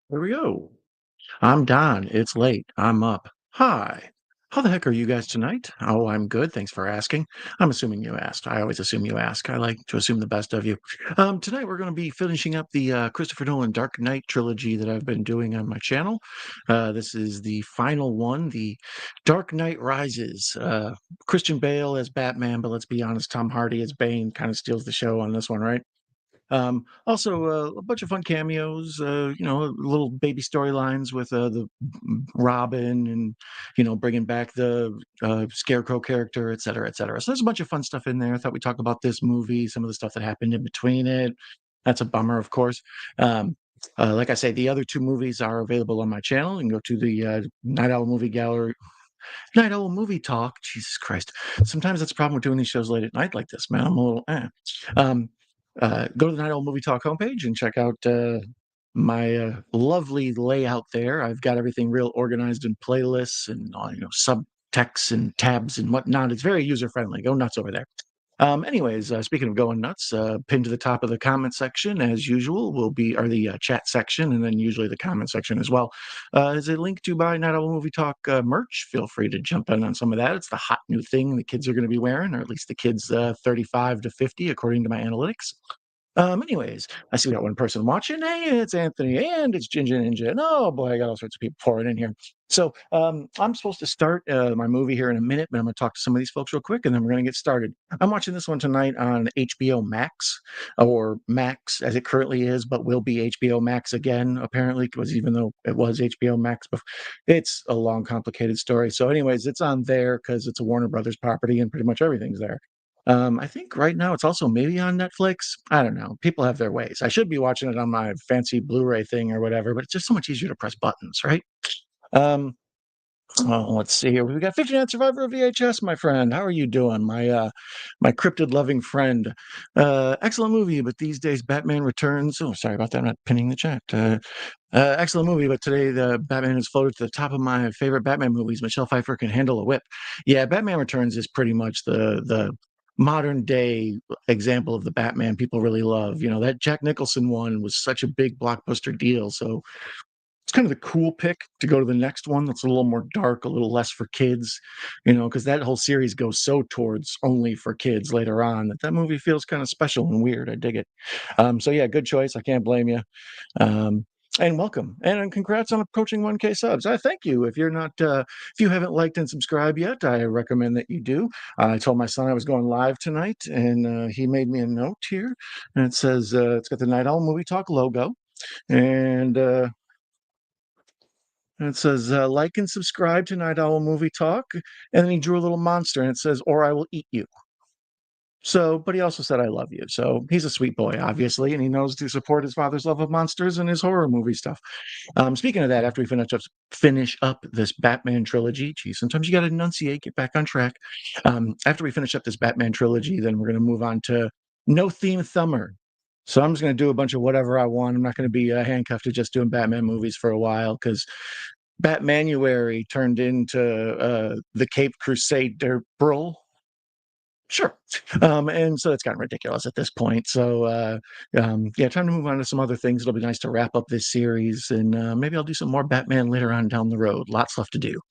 Here we go. I'm Don. It's late. I'm up. Hi. How the heck are you guys tonight? Oh, I'm good. Thanks for asking. I'm assuming you asked. I always assume you ask. I like to assume the best of you. Tonight we're going to be finishing up the Christopher Nolan Dark Knight trilogy that I've been doing on my channel. This is the final one, the Dark Knight Rises. Christian Bale as Batman, but let's be honest, Tom Hardy as Bane kind of steals the show on this one, right? Also, a bunch of fun cameos, little baby storylines with the Robin and, bringing back the Scarecrow character, et cetera, et cetera. So there's a bunch of fun stuff in there. I thought we'd talk about this movie, some of the stuff that happened in between it. That's a bummer, of course. Um, like I say, the other two movies are available on my channel. You can go to the Night Owl Movie Gallery, Night Owl Movie Talk. Jesus Christ. Sometimes that's a problem with doing these shows late at night like this, man. I'm a little Um, go to the Night Owl Movie Talk homepage and check out my lovely layout there. I've got everything real organized in playlists and subtext and tabs and whatnot. It's very user friendly. Go nuts over there. Anyways, speaking of going nuts, pinned to the top of the comment section, as usual, are the chat section, and then usually the comment section as well. Is a link to buy Night Owl Movie Talk merch. Feel free to jump in on some of that. It's the hot new thing the kids are going to be wearing, or at least the kids 35 to 50, according to my analytics. Anyways, I see we got one person watching. Hey, it's Anthony and it's Ginger Ninja. And oh boy, I got all sorts of people pouring in here. So I'm supposed to start my movie here in a minute, but I'm going to talk to some of these folks real quick and then we're going to get started. I'm watching this one tonight on HBO Max, or Max as it currently is, but will be HBO Max again, apparently, because even though it was HBO Max before, it's a long, complicated story. So, anyways, it's on there because it's a Warner Brothers property and pretty much everything's there. I think right now it's also maybe on Netflix. I don't know. People have their ways. I should be watching it on my fancy Blu-ray thing or whatever, but it's just so much easier to press buttons, right? Um, let's see here. We got 59 Survivor of VHS, my friend. How are you doing, my cryptid loving friend? Excellent movie, but these days Batman Returns. Oh, sorry about that. I'm not pinning the chat. Excellent movie, but today the Batman has floated to the top of my favorite Batman movies. Michelle Pfeiffer can handle a whip. Yeah, Batman Returns is pretty much the modern day example of the Batman people really love. You know, that Jack Nicholson one was such a big blockbuster deal. So it's kind of the cool pick to go to the next one that's a little more dark, a little less for kids, because that whole series goes so towards only for kids later on that movie feels kind of special and weird. I dig it. So yeah, good choice. I can't blame you. Um, and welcome, and congrats on approaching 1K subs. I thank you. If you haven't liked and subscribed yet, I recommend that you do. I told my son I was going live tonight, and he made me a note here, and it says it's got the Night Owl Movie Talk logo, and it says like and subscribe to Night Owl Movie Talk, and then he drew a little monster, and it says, "Or I will eat you." So, but he also said, "I love you." So he's a sweet boy, obviously, and he knows to support his father's love of monsters and his horror movie stuff. Speaking of that, after we finish up this Batman trilogy, geez, sometimes you got to enunciate, get back on track. After we finish up this Batman trilogy, then we're going to move on to No Theme Thumber. So I'm just going to do a bunch of whatever I want. I'm not going to be handcuffed to just doing Batman movies for a while because Batmanuary turned into the Cape Crusader Brill. Sure. And so it's gotten ridiculous at this point. So, yeah, time to move on to some other things. It'll be nice to wrap up this series, and maybe I'll do some more Batman later on down the road. Lots left to do.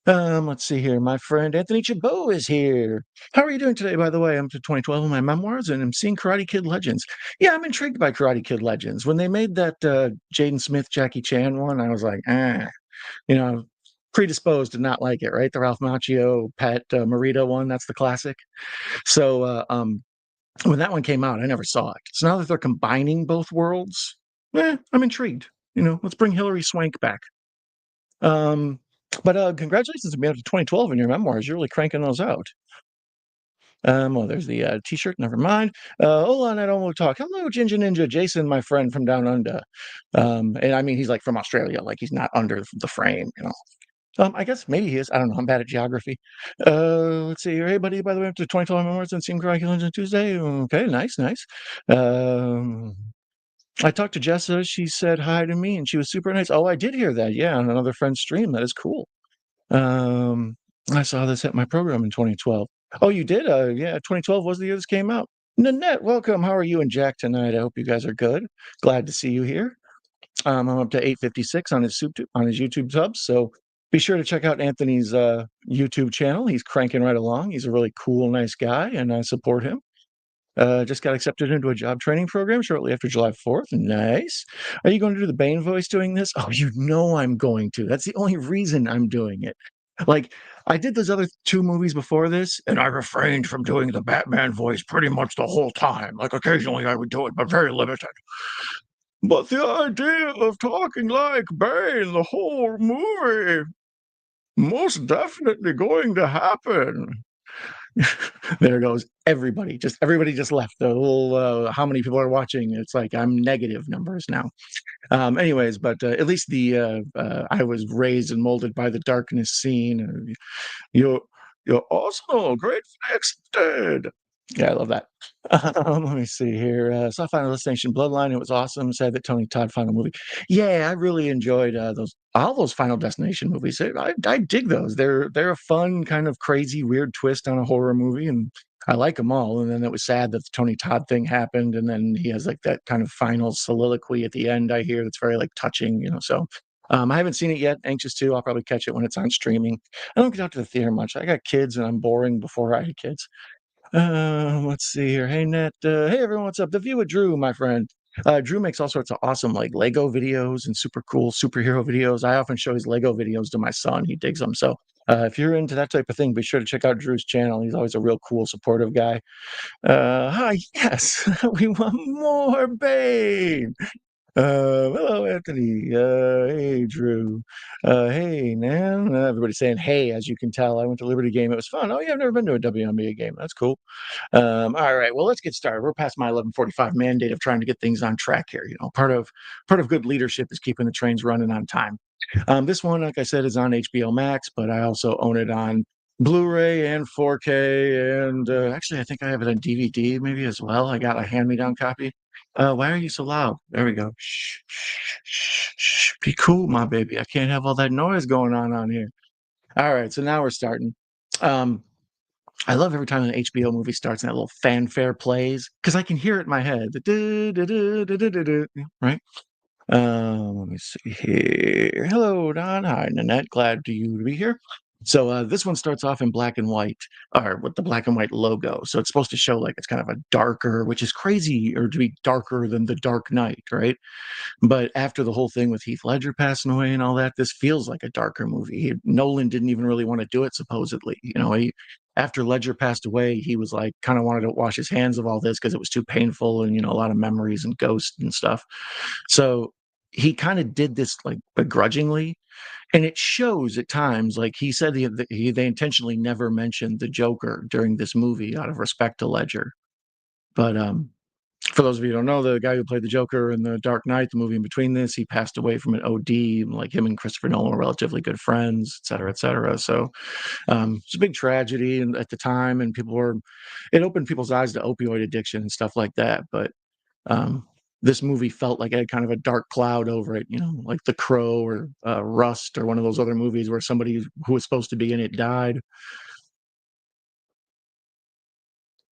Let's see here. My friend Anthony Chabot is here. How are you doing today, by the way? I'm to 2012 in my memoirs, and I'm seeing Karate Kid Legends. Yeah, I'm intrigued by Karate Kid Legends. When they made that Jaden Smith, Jackie Chan one, I was like, you know, predisposed to not like it, right? The Ralph Macchio, Pat Morita one, that's the classic. So when that one came out, I never saw it. So now that they're combining both worlds, I'm intrigued. Let's bring Hilary Swank back. But congratulations on being up to 2012 in your memoirs. You're really cranking those out. Well, there's the T-shirt. Never mind. Hold on, I don't want to talk. Hello, Ginger Ninja, Jason, my friend from down under. And I mean, he's like from Australia, like he's not under the frame. I guess maybe he is. I don't know. I'm bad at geography. Let's see here. Hey, buddy, by the way, up to 2012 memoirs and Team Curriculums on Tuesday. Okay, nice, nice. I talked to Jessa. She said hi to me, and she was super nice. Oh, I did hear that. Yeah, on another friend's stream. That is cool. I saw this at my program in 2012. Oh, you did? Yeah, 2012 was the year this came out. Nanette, welcome. How are you and Jack tonight? I hope you guys are good. Glad to see you here. I'm up to 856 on his YouTube subs. So be sure to check out Anthony's YouTube channel. He's cranking right along. He's a really cool, nice guy, and I support him. Just got accepted into a job training program shortly after July 4th. Nice. Are you going to do the Bane voice doing this? Oh, you know I'm going to. That's the only reason I'm doing it. Like, I did those other two movies before this, and I refrained from doing the Batman voice pretty much the whole time. Like, occasionally I would do it, but very limited. But the idea of talking like Bane the whole movie, most definitely going to happen. There goes everybody just left the little how many people are watching. It's like I'm negative numbers now. Anyways, but at least the I was raised and molded by the darkness scene. You're you're also great accepted. Yeah, I love that. Let me see here. Saw Final Destination Bloodline. It was awesome. Sad that Tony Todd final movie. Yeah, I really enjoyed those all those Final Destination movies. I dig those. They're a fun kind of crazy weird twist on a horror movie, and I like them all. And then it was sad that the Tony Todd thing happened, and then he has like that kind of final soliloquy at the end. I hear that's very like touching, you know. So I haven't seen it yet. Anxious to. I'll probably catch it when it's on streaming. I don't get out to the theater much. I got kids, and I'm boring before I had kids. Let's see here. Hey, Nat. Hey, everyone. What's up? The View with Drew, my friend. Drew makes all sorts of awesome like Lego videos and super cool superhero videos. I often show his Lego videos to my son. He digs them. So if you're into that type of thing, be sure to check out Drew's channel. He's always a real cool, supportive guy. Hi, yes, we want more Bane. Hello, Anthony. Hey, Drew. Hey, man. Everybody's saying hey, as you can tell. I went to Liberty game. It was fun. Oh, yeah, I've never been to a WNBA game. That's cool. All right, well, let's get started. We're past my 11:45 mandate of trying to get things on track here. You know, part of good leadership is keeping the trains running on time. This one, like I said, is on HBO Max, but I also own it on Blu-ray and 4K, and actually, I think I have it on DVD maybe as well. I got a hand-me-down copy. Why are you so loud? There we go. Shh, shh, shh, shh. Be cool, my baby. I can't have all that noise going on here. All right, so now we're starting. Um, I love every time an HBO movie starts and that little fanfare plays because I can hear it in my head. The right? Let me see here. Hello, Don. Hi, Nanette. Glad to be here. So this one starts off in black and white, or with the black and white logo. So it's supposed to show like it's kind of a darker, which is crazy, or to be darker than the Dark Knight, right? But after the whole thing with Heath Ledger passing away and all that, this feels like a darker movie. Nolan didn't even really want to do it, supposedly. You know, after Ledger passed away, he was like kind of wanted to wash his hands of all this because it was too painful and, you know, a lot of memories and ghosts and stuff. So he kind of did this like begrudgingly. And it shows at times, like he said, they intentionally never mentioned the Joker during this movie out of respect to Ledger. But for those of you who don't know, the guy who played the Joker in The Dark Knight, the movie in between this, he passed away from an OD. Like him and Christopher Nolan were relatively good friends, et cetera, et cetera. So it's a big tragedy at the time, and it opened people's eyes to opioid addiction and stuff like that. But um, this movie felt like it had kind of a dark cloud over it, you know, like The Crow or Rust or one of those other movies where somebody who was supposed to be in it died.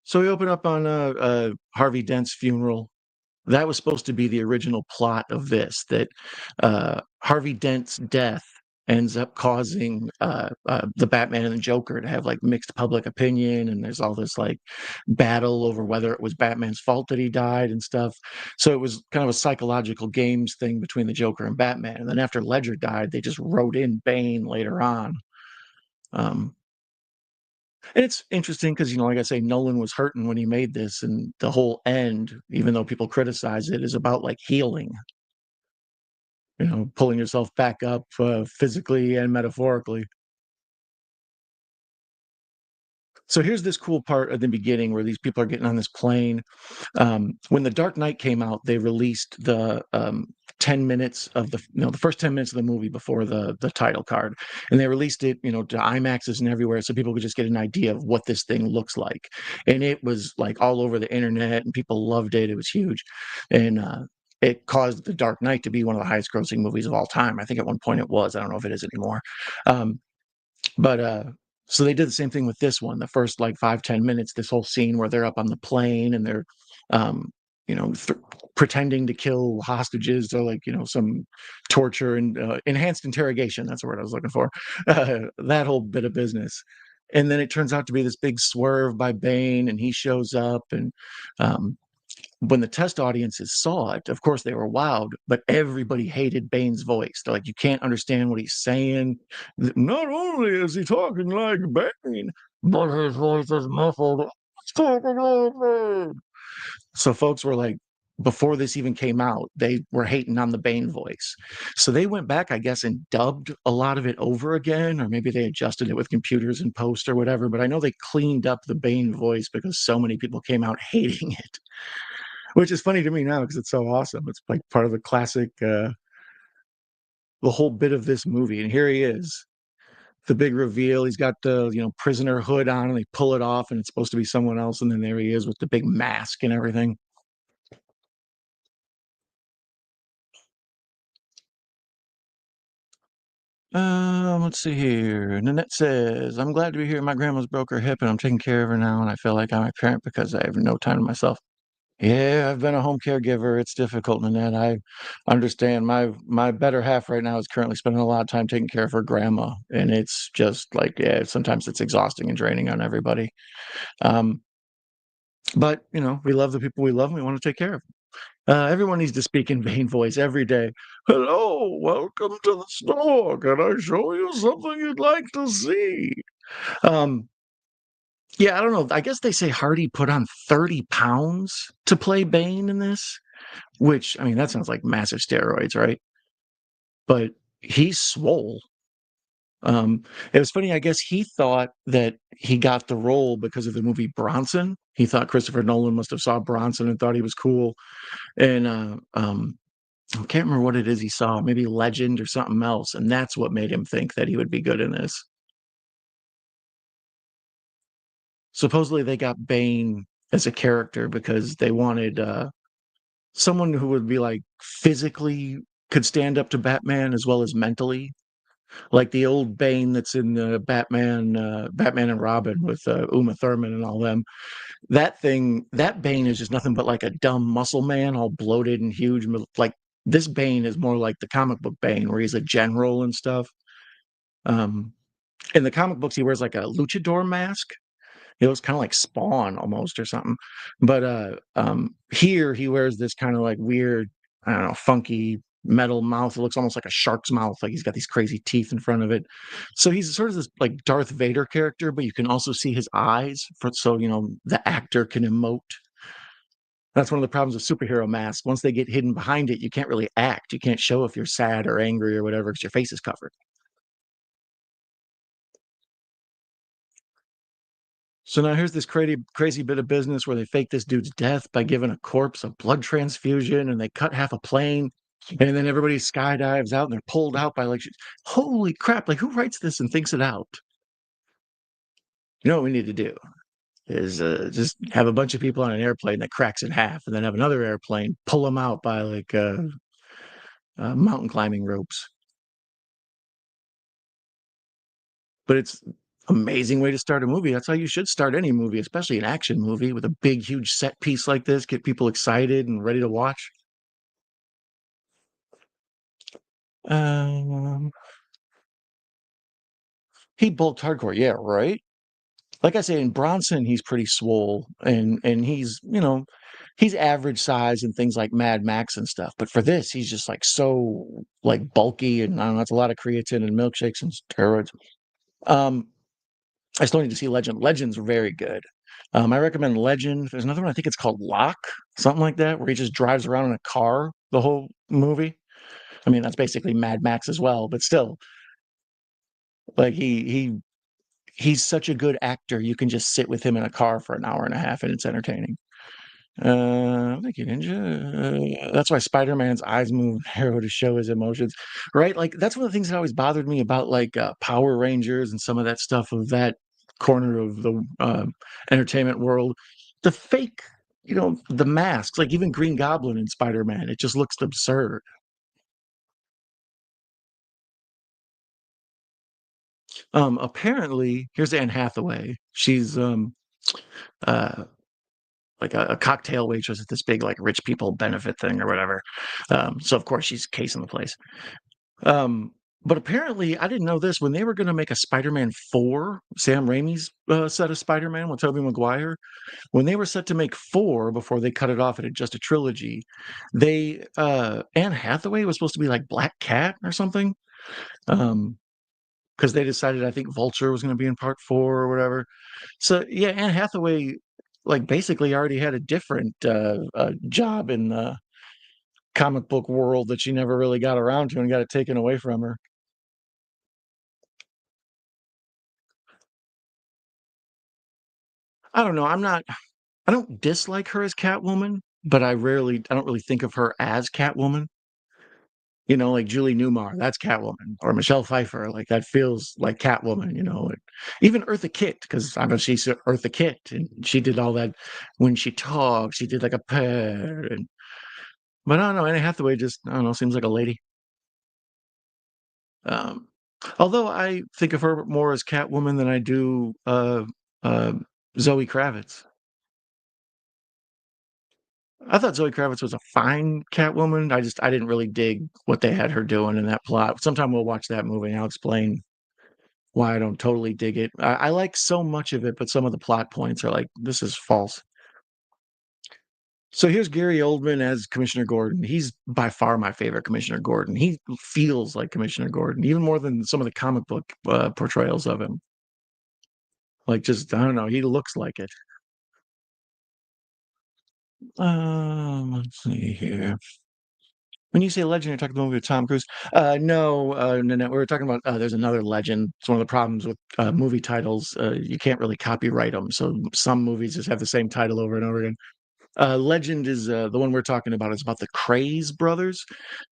So we open up on Harvey Dent's funeral. That was supposed to be the original plot of this, that Harvey Dent's death ends up causing the Batman and the Joker to have like mixed public opinion, and there's all this like battle over whether it was Batman's fault that he died and stuff. So it was kind of a psychological games thing between the Joker and Batman. And then after Ledger died, they just wrote in Bane later on. Um, and it's interesting because, you know, like I say, Nolan was hurting when he made this, and the whole end, even though people criticize it, is about like healing, you know, pulling yourself back up physically and metaphorically. So here's this cool part at the beginning where these people are getting on this plane. When The Dark Knight came out, they released the 10 minutes of the first 10 minutes of the movie before the title card, and they released it, you know, to IMAXs and everywhere, so people could just get an idea of what this thing looks like. And it was like all over the internet, and people loved it. It was huge, and it caused The Dark Knight to be one of the highest grossing movies of all time. I think at one point it was. I don't know if it is anymore. Um, but so they did the same thing with this one. The first like 5-10 minutes, this whole scene where they're up on the plane and they're you know, pretending to kill hostages or like, some torture and enhanced interrogation. That's the word I was looking for. That whole bit of business. And then it turns out to be this big swerve by Bane, and he shows up. And um, when the test audiences saw it, of course they were wowed, but everybody hated Bane's voice. They're like, you can't understand what he's saying. Not only is he talking like Bane, but his voice is muffled. He's talking like Bane. So folks were like, before this even came out, they were hating on the Bane voice. So they went back, I guess, and dubbed a lot of it over again, or maybe they adjusted it with computers in post or whatever. But I know they cleaned up the Bane voice because so many people came out hating it, which is funny to me now because it's so awesome. It's like part of the classic, the whole bit of this movie. And here he is, the big reveal. He's got the prisoner hood on, and they pull it off, and it's supposed to be someone else. And then there he is with the big mask and everything. Let's see here. Nanette says, I'm glad to be here. My grandma's broke her hip and I'm taking care of her now, and I feel like I'm a parent because I have no time to myself. Yeah, I've been a home caregiver. It's difficult, Nanette. I understand. My better half right now is currently spending a lot of time taking care of her grandma, and it's just like, yeah, sometimes it's exhausting and draining on everybody. Um, but we love the people we love, and we want to take care of them. Everyone needs to speak in vain voice every day. Hello, welcome to the store. Can I show you something you'd like to see? Um, yeah, I don't know. I guess they say Hardy put on 30 pounds to play Bane in this, which, I mean, that sounds like massive steroids, right? But he's swole. It was funny. I guess he thought that he got the role because of the movie Bronson. He thought Christopher Nolan must have saw Bronson and thought he was cool. And I can't remember what it is he saw, maybe Legend or something else, and that's what made him think that he would be good in this. Supposedly, they got Bane as a character because they wanted someone who would be like physically could stand up to Batman as well as mentally, like the old Bane that's in the Batman and Robin with Uma Thurman and all them. That Bane is just nothing but like a dumb muscle man, all bloated and huge. Like this Bane is more like the comic book Bane, where he's a general and stuff. Um, in the comic books, he wears like a luchador mask. He looks kind of like Spawn almost or something. But here he wears this kind of like weird, I don't know, funky metal mouth. It looks almost like a shark's mouth, like he's got these crazy teeth in front of it. So he's sort of this like Darth Vader character, but you can also see his eyes, so the actor can emote. That's one of the problems with superhero masks. Once they get hidden behind it, you can't really act. You can't show if you're sad or angry or whatever because your face is covered. So now here's this crazy bit of business where they fake this dude's death by giving a corpse a blood transfusion, and they cut half a plane, and then everybody skydives out and they're pulled out by like, holy crap! Like who writes this and thinks it out? You know what we need to do is just have a bunch of people on an airplane that cracks in half, and then have another airplane pull them out by like mountain climbing ropes. But it's amazing way to start a movie. That's how you should start any movie, especially an action movie with a big, huge set piece like this. Get people excited and ready to watch. Um, he bulked hardcore, yeah, right. Like I say, in Bronson, he's pretty swole, and he's he's average size and things like Mad Max and stuff. But for this, he's just like so like bulky, and I don't know, that's a lot of creatine and milkshakes and steroids. Um, I still need to see Legend. Legend's very good. I recommend Legend. There's another one, I think it's called Lock, something like that, where he just drives around in a car the whole movie. I mean, that's basically Mad Max as well, but still, like he's such a good actor. You can just sit with him in a car for an hour and a half, and it's entertaining. Thank you, Ninja. That's why Spider-Man's eyes move narrow to show his emotions, right? Like that's one of the things that always bothered me about like Power Rangers and some of that stuff of that corner of the entertainment world. The fake, the masks, like even Green Goblin and Spider-Man, it just looks absurd. Apparently, here's Anne Hathaway. She's uh like a cocktail waitress at this big like rich people benefit thing or whatever. So of course she's casing the place. Um, but apparently, I didn't know this when they were going to make a Spider-Man 4, Sam Raimi's set of Spider-Man with Tobey Maguire. When they were set to make 4 before they cut it off at just a trilogy, they Anne Hathaway was supposed to be like Black Cat or something. Um, because they decided I think Vulture was going to be in part 4 or whatever. So yeah, Anne Hathaway like basically already had a different job in the comic book world that she never really got around to and got it taken away from her. I don't know. I don't dislike her as Catwoman, but I don't really think of her as Catwoman. You know, like Julie Newmar, that's Catwoman, or Michelle Pfeiffer, like that feels like Catwoman. You know, and even Eartha Kitt, because I know she's Eartha Kitt, and she did all that when she talks. She did like a purr, and but I don't know. Anne Hathaway just I don't know seems like a lady. Um, although I think of her more as Catwoman than I do uh, Zoe Kravitz. I thought Zoe Kravitz was a fine Catwoman. I didn't really dig what they had her doing in that plot. Sometime we'll watch that movie and I'll explain why I don't totally dig it. I like so much of it, but some of the plot points are like, this is false. So here's Gary Oldman as Commissioner Gordon. He's by far my favorite Commissioner Gordon. He feels like Commissioner Gordon, even more than some of the comic book portrayals of him. Like, just, I don't know, he looks like it. Let's see here. When you say legend, you're talking about the movie with Tom Cruise. No, no. We were talking about there's another legend. It's one of the problems with movie titles. You can't really copyright them, so some movies just have the same title over and over again. Legend is the one we're talking about. It's about the Craze brothers.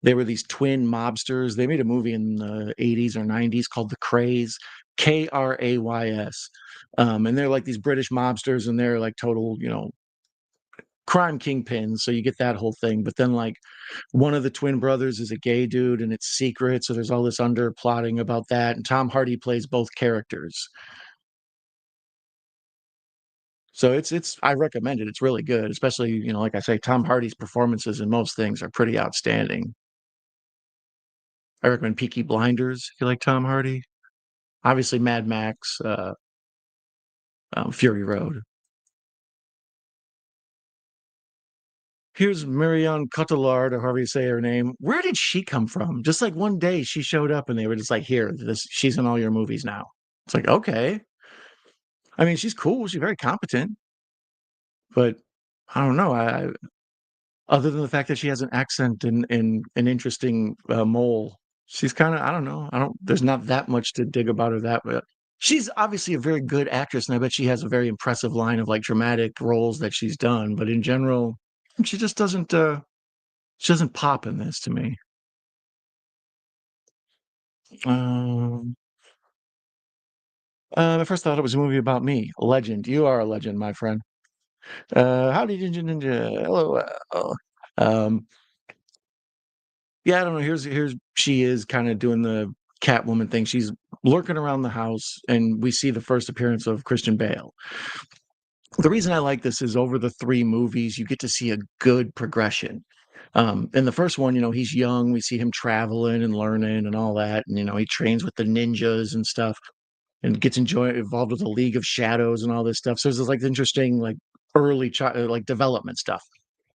They were these twin mobsters. They made a movie in the 80s or 90s called The Craze, Krays. And they're like these British mobsters, and they're like total, you know, crime kingpins. So you get that whole thing. But then like one of the twin brothers is a gay dude and it's secret. So there's all this underplotting about that. And Tom Hardy plays both characters. So it's I recommend it. It's really good, especially, you know, like I say, Tom Hardy's performances in most things are pretty outstanding. I recommend Peaky Blinders if you like Tom Hardy. Obviously Mad Max, Fury Road. Here's Marion Cotillard, or however you say her name. Where did she come from? Just like one day she showed up and they were just like, here, this she's in all your movies now. It's like, okay. I mean, she's cool, she's very competent, but I don't know. Other than the fact that she has an accent and an interesting mole, she's kind of I don't know. I don't. There's not that much to dig about her that way. She's obviously a very good actress, and I bet she has a very impressive line of like dramatic roles that she's done. But in general, she just doesn't. She doesn't pop in this to me. Um, I first thought it was a movie about me. A legend. You are a legend, my friend. How did you? Hello. Um, yeah, I don't know. Here's she is kind of doing the Catwoman thing. She's lurking around the house, and we see the first appearance of Christian Bale. The reason I like this is over the 3 movies, you get to see a good progression. In the first one, you know, he's young. We see him traveling and learning and all that, and you know, he trains with the ninjas and stuff, and gets involved with the League of Shadows and all this stuff. So there's like interesting, like like development stuff.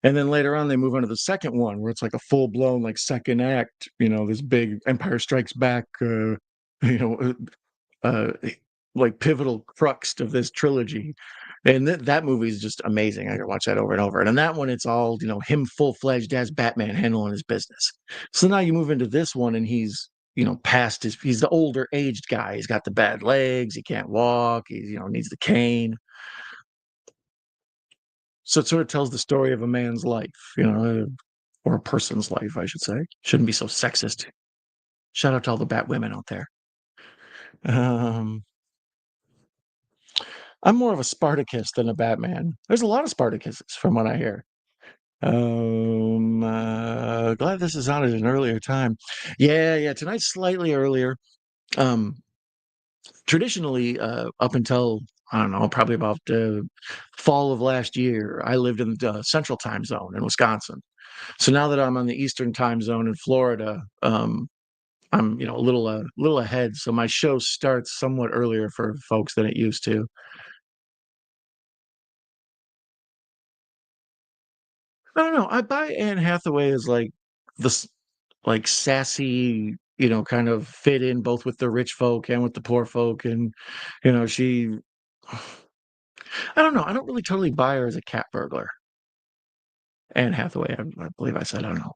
And then later on, they move on to the second one, where it's like a full blown like second act. You know, this big Empire Strikes Back. You know, uh, like pivotal crux of this trilogy. And that movie is just amazing. I could watch that over and over. And in that one, it's all, you know, him full fledged as Batman handling his business. So now you move into this one and he's, you know, he's the older aged guy. He's got the bad legs. He can't walk. He, you know, needs the cane. So it sort of tells the story of a man's life, you know, or a person's life, I should say. Shouldn't be so sexist. Shout out to all the Bat women out there. Um, I'm more of a Spartacus than a Batman. There's a lot of Spartacuses from what I hear. Glad this is on at an earlier time. Yeah, yeah. Tonight's slightly earlier. Um, Traditionally, up until I don't know, probably about fall of last year. I lived in the Central Time Zone in Wisconsin. So now that I'm on the Eastern Time Zone in Florida, I'm a little ahead. So my show starts somewhat earlier for folks than it used to. I don't know. I buy Anne Hathaway as like this, like sassy, kind of fit in both with the rich folk and with the poor folk, and she. I don't know. I don't really totally buy her as a cat burglar. Anne Hathaway, I believe I said. I don't know.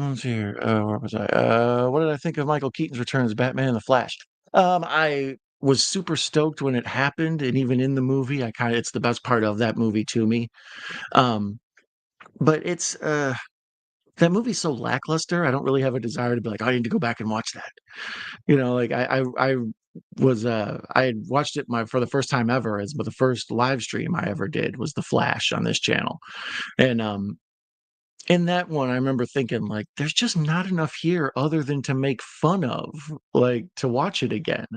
Let's see here. Where was I? What did I think of Michael Keaton's return as Batman in the Flash? I was super stoked when it happened, and even in the movie, it's the best part of that movie to me. Um, but it's that movie's so lackluster. I don't really have a desire to be like, "Oh, I need to go back and watch that." Like I had watched it for the first time ever, but the first live stream I ever did was The Flash on this channel. And in that one, I remember thinking, like, there's just not enough here other than to make fun of, like, to watch it again.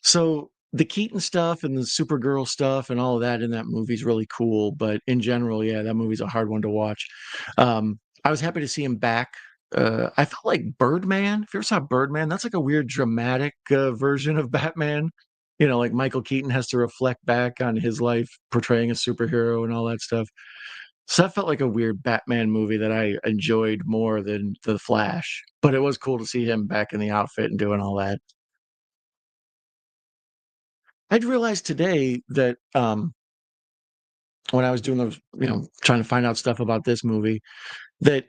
So the Keaton stuff and the Supergirl stuff and all of that in that movie is really cool. But in general, yeah, that movie's a hard one to watch. I was happy to see him back. I felt like Birdman. If you ever saw Birdman, that's like a weird dramatic version of Batman. Like Michael Keaton has to reflect back on his life portraying a superhero and all that stuff. So that felt like a weird Batman movie that I enjoyed more than The Flash. But it was cool to see him back in the outfit and doing all that. I'd realized today that when I was doing those, trying to find out stuff about this movie, that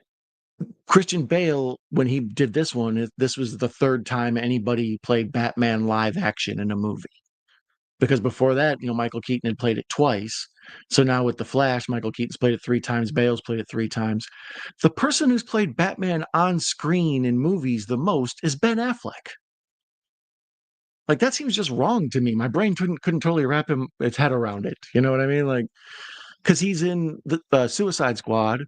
Christian Bale, when he did this one, this was the third time anybody played Batman live action in a movie. Because before that, Michael Keaton had played it twice. So now with The Flash, Michael Keaton's played it three times, Bale's played it three times. The person who's played Batman on screen in movies the most is Ben Affleck. Like that seems just wrong to me. My brain couldn't totally wrap its head around it. You know what I mean? Like because he's in the Suicide Squad,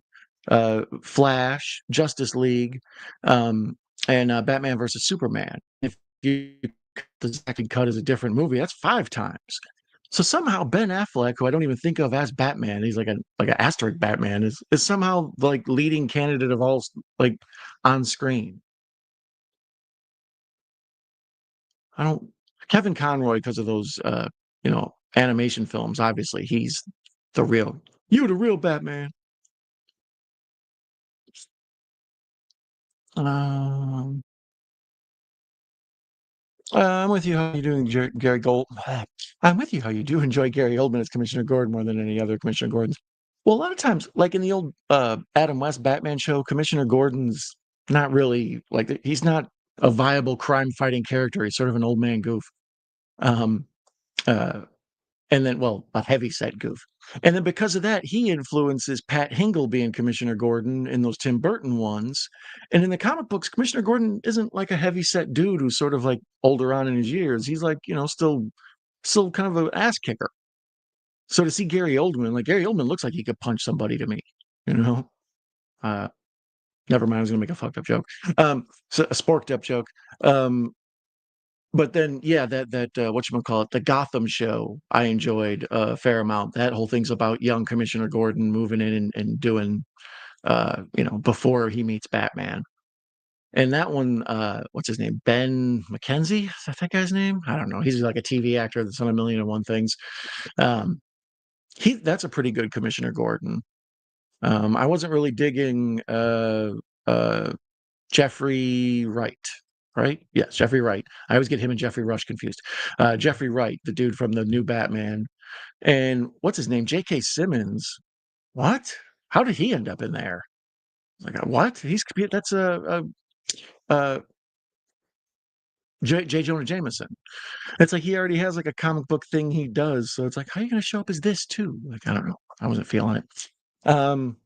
Flash, Justice League, um, and Batman versus Superman. If you the second cut is a different movie, that's five times. So somehow Ben Affleck, who I don't even think of as Batman, he's like an asterisk Batman, is somehow like leading candidate of all like on screen. I don't Kevin Conroy because of those animation films. Obviously, he's the real the real Batman. Um, I'm with you. How you doing, Gary Gold? I'm with you. How you do enjoy Gary Oldman as Commissioner Gordon more than any other Commissioner Gordons. Well, a lot of times, like in the old Adam West Batman show, Commissioner Gordon's not really like he's not a viable crime-fighting character. He's sort of an old man goof. Um, uh, and then, well, a heavy set goof. And then because of that, he influences Pat Hingle being Commissioner Gordon in those Tim Burton ones. And in the comic books, Commissioner Gordon isn't like a heavy set dude who's sort of like older on in his years. He's like, still kind of an ass kicker. So to see Gary Oldman, like Gary Oldman looks like he could punch somebody to me, you know? Uh, Never mind, I was gonna make a fucked up joke. So a sporked up joke. Um, but then yeah, that whatchamacallit, the Gotham show I enjoyed a fair amount. That whole thing's about young Commissioner Gordon moving in and doing before he meets Batman. And that one, what's his name? Ben McKenzie? Is that guy's name? I don't know. He's like a TV actor that's on a million and one things. Um, that's a pretty good Commissioner Gordon. I wasn't really digging uh Jeffrey Wright, right? Yes, Jeffrey Wright. I always get him and Jeffrey Rush confused. Jeffrey Wright, the dude from the new Batman. And what's his name? J.K. Simmons. What? How did he end up in there? Like, what? That's a J. Jonah Jameson. It's like he already has like a comic book thing he does. So it's like, how are you going to show up as this too? Like, I don't know. I wasn't feeling it. Um,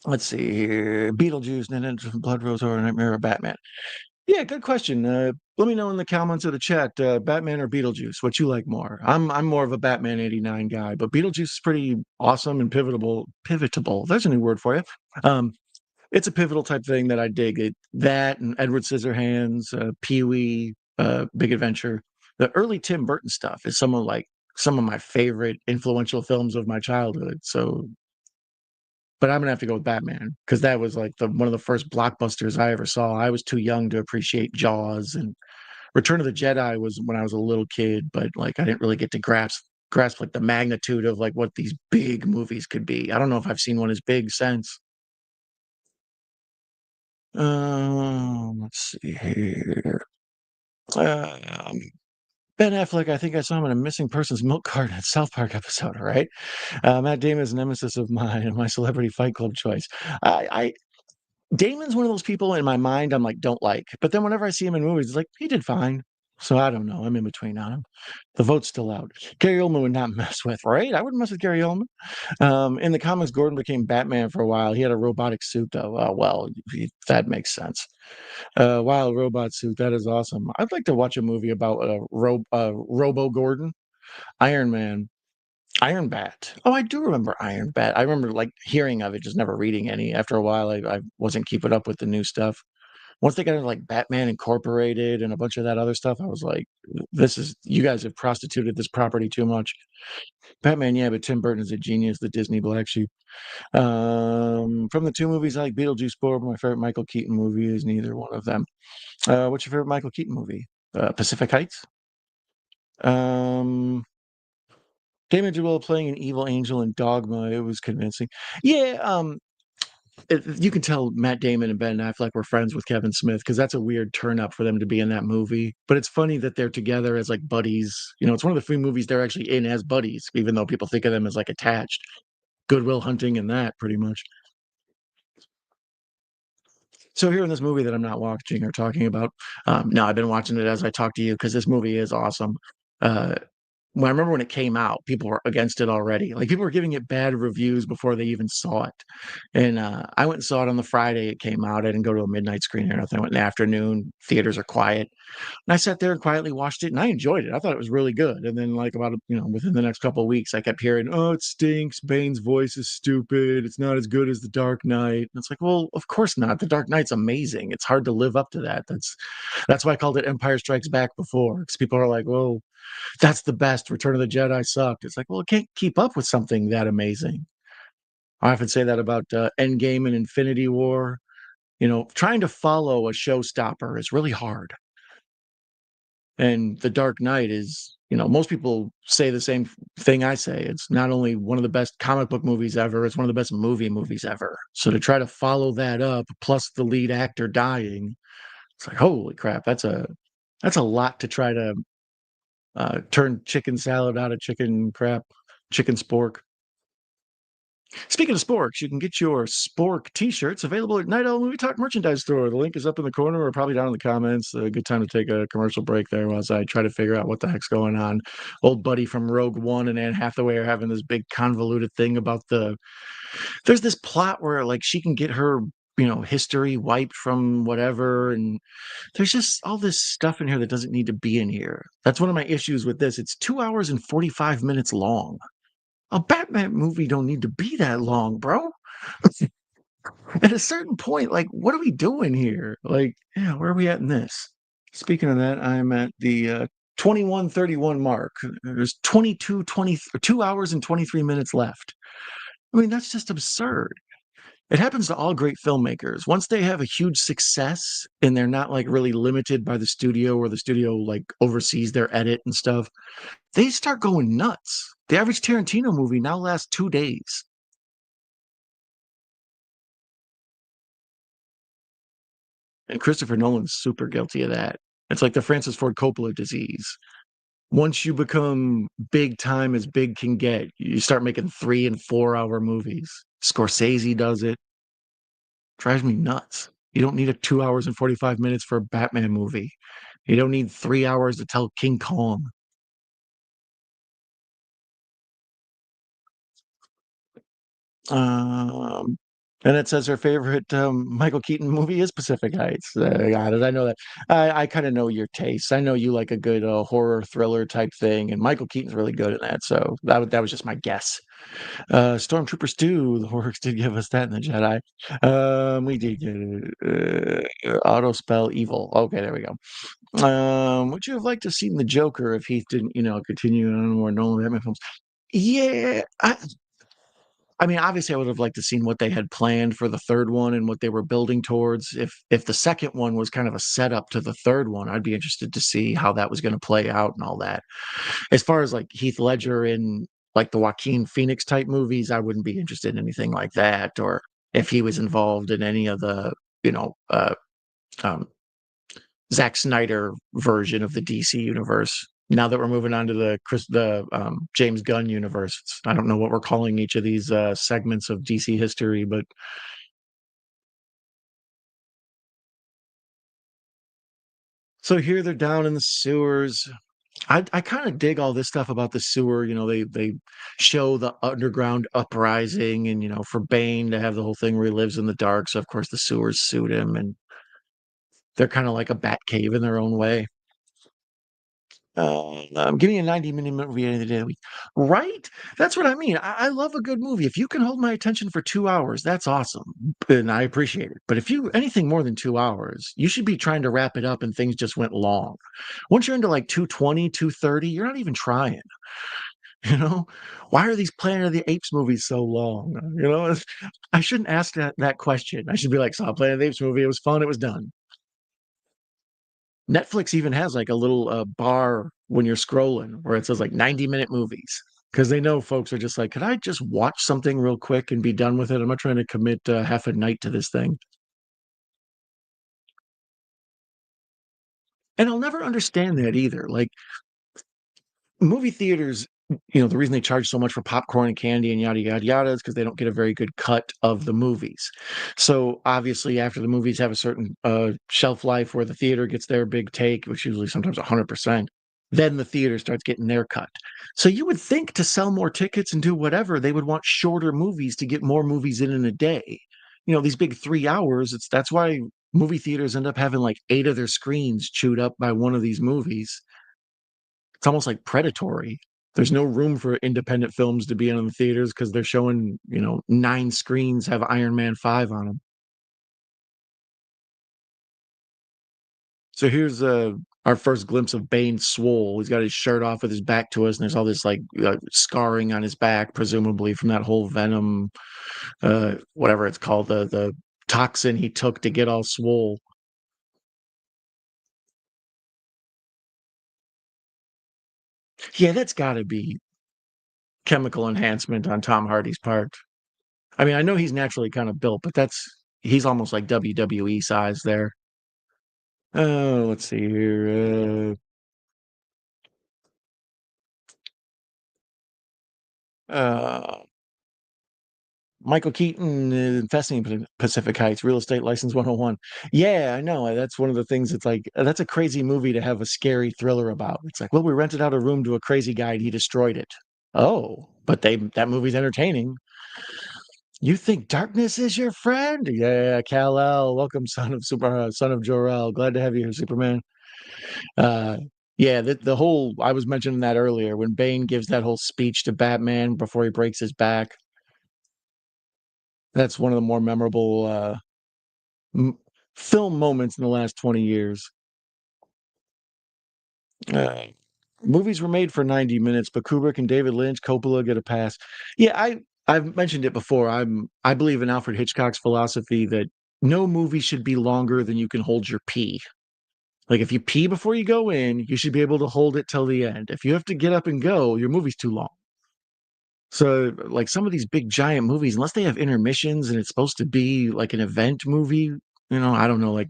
let's see here. Beetlejuice, Ninja Blood Rose, or Nightmare of Batman. Yeah, good question. Let me know in the comments of the chat, Batman or Beetlejuice, what you like more. I'm more of a Batman '89 guy, but Beetlejuice is pretty awesome and pivotable. Pivotable. There's a new word for you. Um, it's a pivotal type thing that I dig. That and Edward Scissorhands, Pee-wee, Big Adventure. The early Tim Burton stuff is some of my favorite influential films of my childhood. So, but I'm gonna have to go with Batman because that was like the one of the first blockbusters I ever saw. I was too young to appreciate Jaws, and Return of the Jedi was when I was a little kid, but like I didn't really get to grasp like the magnitude of like what these big movies could be. I don't know if I've seen one as big since. Let's see here. Um, Ben Affleck, I think I saw him in a missing persons milk carton at South Park episode, right? Matt Damon is a nemesis of mine and my celebrity fight club choice. I Damon's one of those people in my mind I'm like, don't like. But then whenever I see him in movies, it's like, he did fine. So I don't know. I'm in between on him. The vote's still out. Gary Oldman would not mess with, right? I wouldn't mess with Gary Oldman. In the comics, Gordon became Batman for a while. He had a robotic suit, though. Well, that makes sense. Wild robot suit. That is awesome. I'd like to watch a movie about Robo Gordon, Iron Man, Iron Bat. Oh, I do remember Iron Bat. I remember like hearing of it, just never reading any. After a while, I wasn't keeping up with the new stuff. Once they got into like Batman Incorporated and a bunch of that other stuff, I was like, this is you guys have prostituted this property too much. Batman, yeah, but Tim Burton is a genius, the Disney black sheep. From the two movies, I like Beetlejuice 4, but my favorite Michael Keaton movie is neither one of them. What's your favorite Michael Keaton movie? Pacific Heights? Um, Damon Joel playing an evil angel in Dogma. It was convincing. Yeah, you can tell Matt Damon and Ben Affleck were friends with Kevin Smith because that's a weird turn up for them to be in that movie. But it's funny that they're together as like buddies. You know, it's one of the few movies they're actually in as buddies, even though people think of them as like attached. Goodwill Hunting and that pretty much. So here in this movie that I'm not watching or talking about, no, I've been watching it as I talk to you because this movie is awesome. Uh, I remember when it came out, people were against it already. Like people were giving it bad reviews before they even saw it. And I went and saw it on the Friday it came out. I didn't go to a midnight screening or nothing. I went in the afternoon. Theaters are quiet. And I sat there and quietly watched it, and I enjoyed it. I thought it was really good. And then, like about within the next couple of weeks, I kept hearing, "Oh, it stinks. Bane's voice is stupid. It's not as good as The Dark Knight." And it's like, well, of course not. The Dark Knight's amazing. It's hard to live up to that. That's why I called it Empire Strikes Back before, because people are like, "Well, that's the best. Return of the Jedi sucked." It's like, well, it can't keep up with something that amazing. I often say that about Endgame and Infinity War. Trying to follow a showstopper is really hard. And The Dark Knight is, most people say the same thing I say. It's not only one of the best comic book movies ever, it's one of the best movies ever. So to try to follow that up, plus the lead actor dying, it's like, holy crap, that's a lot to try to turn chicken salad out of chicken crap, chicken spork. Speaking of sporks, you can get your spork t-shirts available at Night Owl Movie Talk merchandise store. The link is up in the corner or probably down in the comments. A good time to take a commercial break there while I try to figure out what the heck's going on. Old buddy from Rogue One and Anne Hathaway are having this big convoluted thing about there's this plot where like she can get her history wiped from whatever, and there's just all this stuff in here that doesn't need to be in here. That's one of my issues with this. It's 2 hours and 45 minutes long. A Batman movie don't need to be that long, bro. At a certain point, like, what are we doing here? Like, yeah, where are we at in this? Speaking of that, I'm at the 21:31 mark. There's 2 hours and 23 minutes left. I mean, that's just absurd. It happens to all great filmmakers. Once they have a huge success and they're not like really limited by the studio or the studio like oversees their edit and stuff, they start going nuts. The average Tarantino movie now lasts 2 days. And Christopher Nolan's super guilty of that. It's like the Francis Ford Coppola disease. Once you become big time as big can get, you start making 3 and 4 hour movies. Scorsese does it. Drives me nuts. You don't need a 2 hours and 45 minutes for a Batman movie. You don't need 3 hours to tell King Kong. Um, And it says her favorite Michael Keaton movie is Pacific Heights. God, did I know that? I kind of know your tastes. I know you like a good horror thriller type thing, and Michael Keaton's really good in that. So that was just my guess. Stormtroopers 2, the Horrocks did give us that in the Jedi. We did get auto spell evil. Okay, there we go. Would you have liked to have seen the Joker if Heath didn't, continue on more Nolan Batman films? Yeah, I mean, obviously, I would have liked to seen what they had planned for the third one and what they were building towards. If the second one was kind of a setup to the third one, I'd be interested to see how that was going to play out and all that. As far as like Heath Ledger in like the Joaquin Phoenix type movies, I wouldn't be interested in anything like that. Or if he was involved in any of the, you know, uh, um, Zack Snyder version of the DC universe. Now that we're moving on to the James Gunn universe, I don't know what we're calling each of these segments of DC history, but so here they're down in the sewers. I kind of dig all this stuff about the sewer. They show the underground uprising, and for Bane to have the whole thing where he lives in the dark. So of course the sewers suit him, and they're kind of like a bat cave in their own way. Give me a 90-minute movie any day of the week. Right? That's what I mean. I love a good movie. If you can hold my attention for 2 hours, that's awesome. And I appreciate it. But if you anything more than 2 hours, you should be trying to wrap it up and things just went long. Once you're into like 220, 230, you're not even trying. You know? Why are these Planet of the Apes movies so long? I shouldn't ask that question. I should be like, saw a Planet of the Apes movie, it was fun, it was done. Netflix even has like a little bar when you're scrolling where it says like 90-minute movies because they know folks are just like, could I just watch something real quick and be done with it? I'm not trying to commit half a night to this thing. And I'll never understand that either. Like movie theaters, the reason they charge so much for popcorn and candy and yada yada yada is because they don't get a very good cut of the movies. So obviously, after the movies have a certain shelf life where the theater gets their big take, which usually sometimes 100%, then the theater starts getting their cut. So you would think to sell more tickets and do whatever, they would want shorter movies to get more movies in a day. These big 3 hours. That's why movie theaters end up having like 8 of their screens chewed up by one of these movies. It's almost like predatory. There's no room for independent films to be in the theaters because they're showing, 9 screens have Iron Man 5 on them. So here's our first glimpse of Bane swole. He's got his shirt off with his back to us, and there's all this like scarring on his back, presumably from that whole venom, whatever it's called, the toxin he took to get all swole. Yeah, that's got to be chemical enhancement on Tom Hardy's part. I mean, I know he's naturally kind of built, but he's almost like WWE size there. Oh, let's see here. Uh, Michael Keaton, investing in Pacific Heights, Real Estate License 101. Yeah, I know. That's one of the things. It's like that's a crazy movie to have a scary thriller about. It's like, well, we rented out a room to a crazy guy and he destroyed it. Oh, but that movie's entertaining. You think darkness is your friend? Yeah, Kal-El, welcome, son of Jor-El. Glad to have you here, Superman. Uh, yeah, the whole I was mentioning that earlier when Bane gives that whole speech to Batman before he breaks his back. That's one of the more memorable m- film moments in the last 20 years. Uh, Movies were made for 90 minutes, but Kubrick and David Lynch, Coppola get a pass. Yeah, I've mentioned it before. I believe in Alfred Hitchcock's philosophy that no movie should be longer than you can hold your pee. Like if you pee before you go in, you should be able to hold it till the end. If you have to get up and go, your movie's too long. So like some of these big giant movies, unless they have intermissions and it's supposed to be like an event movie, I don't know, like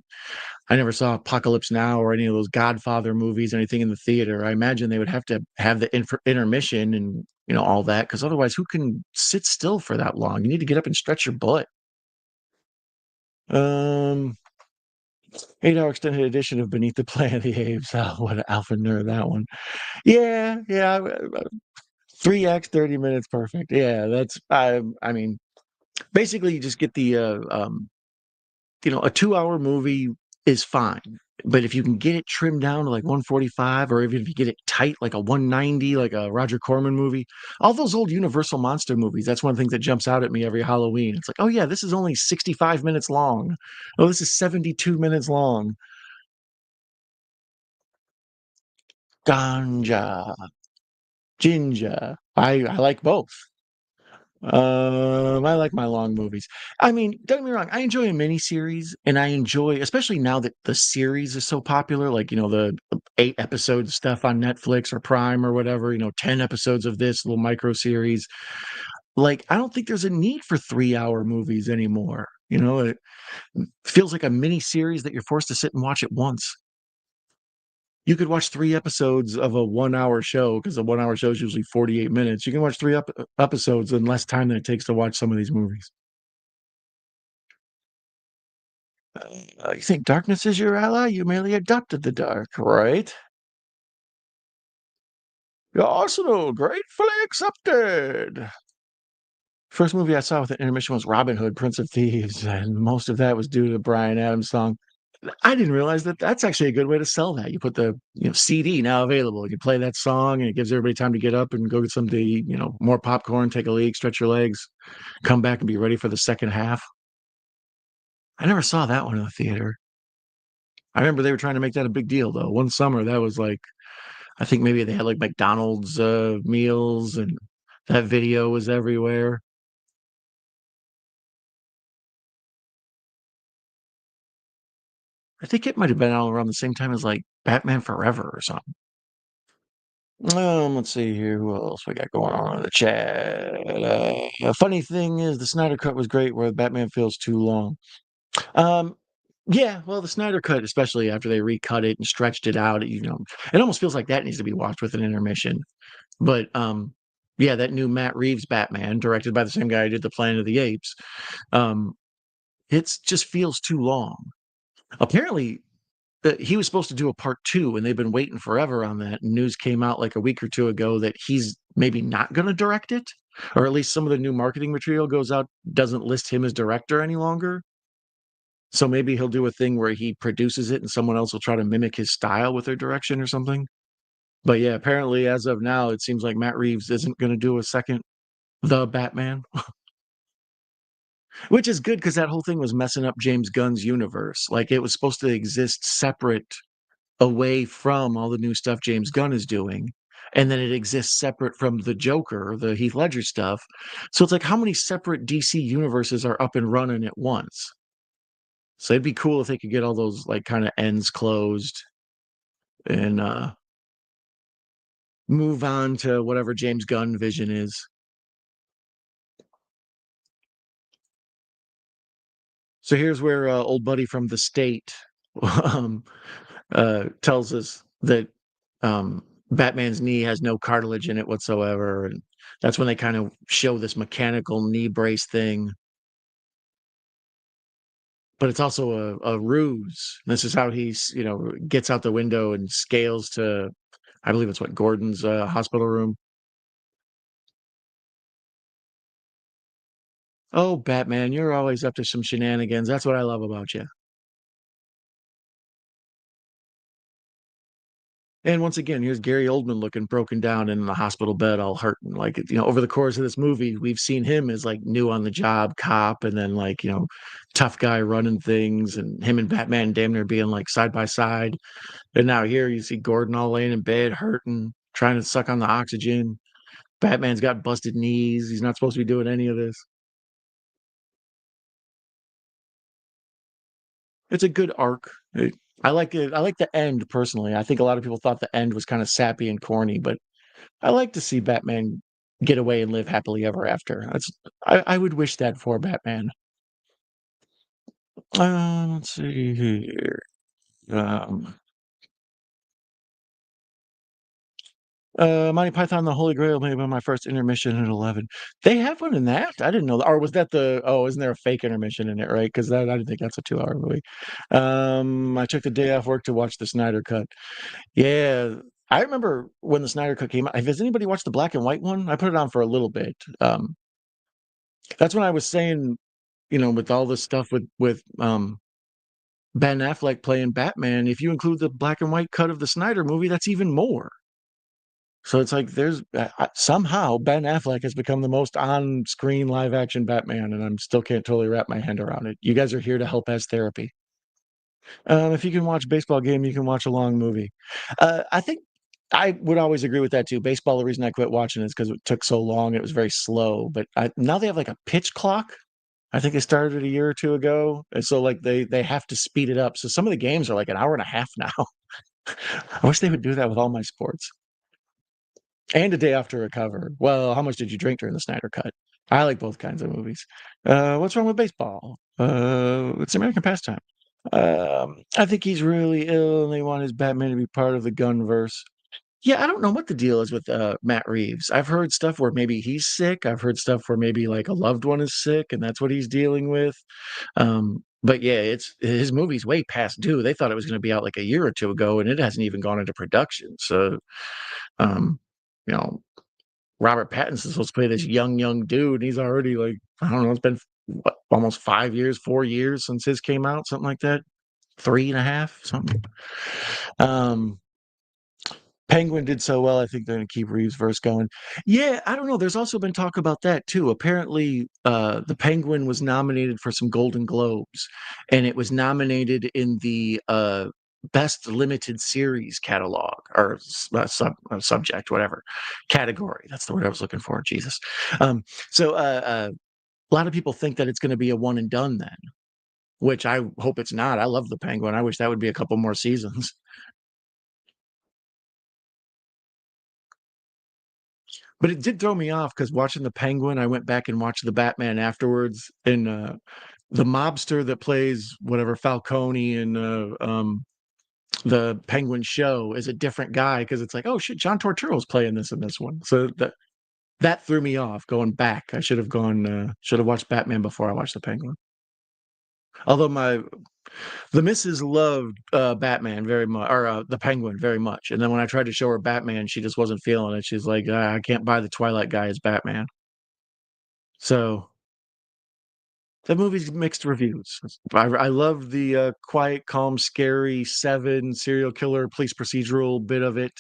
I never saw Apocalypse Now or any of those Godfather movies, anything in the theater. I imagine they would have to have the intermission and all that because otherwise, who can sit still for that long? You need to get up and stretch your butt. Um, 8-hour extended edition of Beneath the Planet of the Apes. Oh, what an alpha nerd that one. Yeah, yeah. 3x 30 minutes, perfect. Yeah, that's I mean Basically, you just get a 2-hour movie is fine. But if you can get it trimmed down to like 145, or even if you get it tight, like a 190, like a Roger Corman movie, all those old Universal monster movies, that's one of the things that jumps out at me every Halloween. It's like, oh yeah, this is only 65 minutes long. Oh, this is 72 minutes long. Ganja, ginger. I like both. I like my long movies. I mean, don't get me wrong, I enjoy a miniseries, and I enjoy, especially now that the series is so popular, like, the 8 episode stuff on Netflix or Prime or whatever, 10 episodes of this little micro series. Like, I don't think there's a need for 3-hour movies anymore. It feels like a mini series that you're forced to sit and watch at once. You could watch 3 episodes of a 1-hour show, because a 1-hour show is usually 48 minutes. You can watch three episodes in less time than it takes to watch some of these movies. You think darkness is your ally? You merely adopted the dark, right? Your arsenal gratefully accepted. First movie I saw with an intermission was Robin Hood, Prince of Thieves, and most of that was due to the Bryan Adams song. I didn't realize that that's actually a good way to sell that. You put the CD now available. You can play that song, and it gives everybody time to get up and go get something to eat, more popcorn, take a leak, stretch your legs, come back and be ready for the second half. I never saw that one in the theater. I remember they were trying to make that a big deal, though. One summer, that was like, I think maybe they had like McDonald's meals, and that video was everywhere. I think it might have been all around the same time as like Batman Forever or something. Let's see here. Who else we got going on in the chat? A funny thing is, the Snyder Cut was great, where Batman feels too long. Um, yeah, well, the Snyder Cut, especially after they recut it and stretched it out, it almost feels like that needs to be watched with an intermission. But yeah, that new Matt Reeves Batman, directed by the same guy who did the Planet of the Apes, um, it just feels too long. Apparently, he was supposed to do a part two, and they've been waiting forever on that. And news came out like a week or two ago that he's maybe not going to direct it, or at least some of the new marketing material goes out doesn't list him as director any longer. So maybe he'll do a thing where he produces it, and someone else will try to mimic his style with their direction or something. But yeah, apparently as of now, it seems like Matt Reeves isn't going to do a second The Batman, which is good because that whole thing was messing up James Gunn's universe. Like, it was supposed to exist separate, away from all the new stuff James Gunn is doing. And then it exists separate from the Joker, the Heath Ledger stuff. So it's like, how many separate DC universes are up and running at once? So it'd be cool if they could get all those like kind of ends closed, and move on to whatever James Gunn vision is. So here's where old buddy from the state um, tells us that Batman's knee has no cartilage in it whatsoever, and that's when they kind of show this mechanical knee brace thing. But it's also a ruse. This is how he's, gets out the window and scales to, I believe it's what, Gordon's hospital room. Oh, Batman, you're always up to some shenanigans. That's what I love about you. And once again, here's Gary Oldman looking broken down in the hospital bed, all hurting. Like, over the course of this movie, we've seen him as like new on the job cop, and then like, tough guy running things, and him and Batman damn near being like side by side. And now here you see Gordon all laying in bed, hurting, trying to suck on the oxygen. Batman's got busted knees. He's not supposed to be doing any of this. It's a good arc. I like it. I like the end personally. I think a lot of people thought the end was kind of sappy and corny, but I like to see Batman get away and live happily ever after. I would wish that for Batman. Let's see here. Um, Monty Python and the Holy Grail may have been my first intermission at 11. They have one in that? I didn't know that. Or was that isn't there a fake intermission in it, right? Because I didn't think that's a 2-hour movie. I took the day off work to watch the Snyder Cut. Yeah, I remember when the Snyder Cut came out. Has anybody watched the black and white one? I put it on for a little bit. That's when I was saying, with all this stuff with Ben Affleck playing Batman, if you include the black and white cut of the Snyder movie, that's even more. So it's like there's somehow Ben Affleck has become the most on-screen live-action Batman, and I'm still can't totally wrap my hand around it. You guys are here to help as therapy. If you can watch a baseball game, you can watch a long movie. I think I would always agree with that too. Baseball, the reason I quit watching is because it took so long. It was very slow. But now they have like a pitch clock. I think they started a year or two ago, and so like they have to speed it up. So some of the games are like an hour and a half now. I wish they would do that with all my sports. And a day off to recover. Well, how much did you drink during the Snyder Cut? I like both kinds of movies. What's wrong with baseball? It's American pastime. I think he's really ill, and they want his Batman to be part of the Gunverse. Yeah, I don't know what the deal is with Matt Reeves. I've heard stuff where maybe he's sick. I've heard stuff where maybe like a loved one is sick, and that's what he's dealing with. But yeah, it's his movie's way past due. They thought it was going to be out like a year or two ago, and it hasn't even gone into production. So, um, you know, Robert Pattinson's supposed to play this young dude, and he's already like, I don't know, it's been what, almost 5 years, 4 years since his came out, something like that. Three and a half, something. Um, Penguin did so well. I think they're going to keep Reeves' verse going. Yeah, I don't know. There's also been talk about that too. Apparently, the Penguin was nominated for some Golden Globes, and it was nominated in the best limited series catalog or subject, whatever category. That's the word I was looking for. Jesus. Um, so a lot of people think that it's going to be a one and done then, which I hope it's not. I love the Penguin. I wish that would be a couple more seasons. But it did throw me off because watching the Penguin, I went back and watched the Batman afterwards, and the mobster that plays whatever Falcone in the Penguin show is a different guy because it's like, oh shit, John Turturro's playing this in this one. So that threw me off going back. I should have watched Batman before I watched the Penguin. Although the missus loved Batman very much, or the Penguin very much, and then when I tried to show her Batman, she just wasn't feeling it. She's like, I can't buy the Twilight guy as Batman. So the movie's mixed reviews. I love the quiet, calm, scary Seven serial killer police procedural bit of it,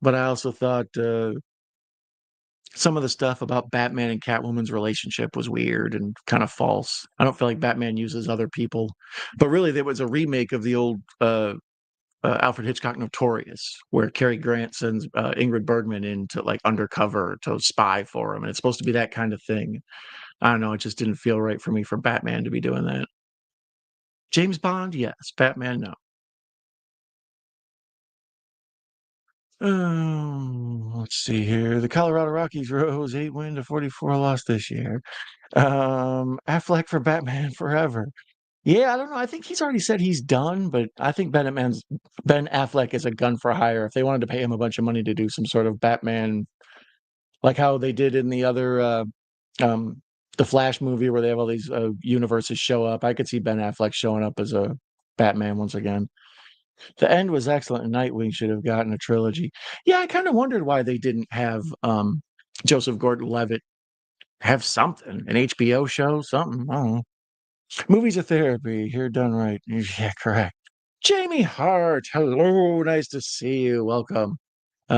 but I also thought some of the stuff about Batman and Catwoman's relationship was weird and kind of false. I don't feel like Batman uses other people, but really there was a remake of the old Alfred Hitchcock Notorious, where Cary Grant sends Ingrid Bergman in to like undercover to spy for him, and it's supposed to be that kind of thing. I don't know. It just didn't feel right for me for Batman to be doing that. James Bond, yes. Batman, no. Let's see here. The Colorado Rockies rose 8 win to 44 loss this year. Affleck for Batman forever. Yeah, I don't know. I think he's already said he's done, but I think Ben Affleck is a gun for hire. If they wanted to pay him a bunch of money to do some sort of Batman, like how they did in the other um the Flash movie where they have all these universes show up, I could see Ben Affleck showing up as a Batman once again. The end was excellent, and Nightwing should have gotten a trilogy. Yeah, I kind of wondered why they didn't have Joseph Gordon-Levitt have something, an HBO show, something. I don't know. Movies are therapy. Here done right. Yeah, correct. Jamie Hart, hello, nice to see you. Welcome.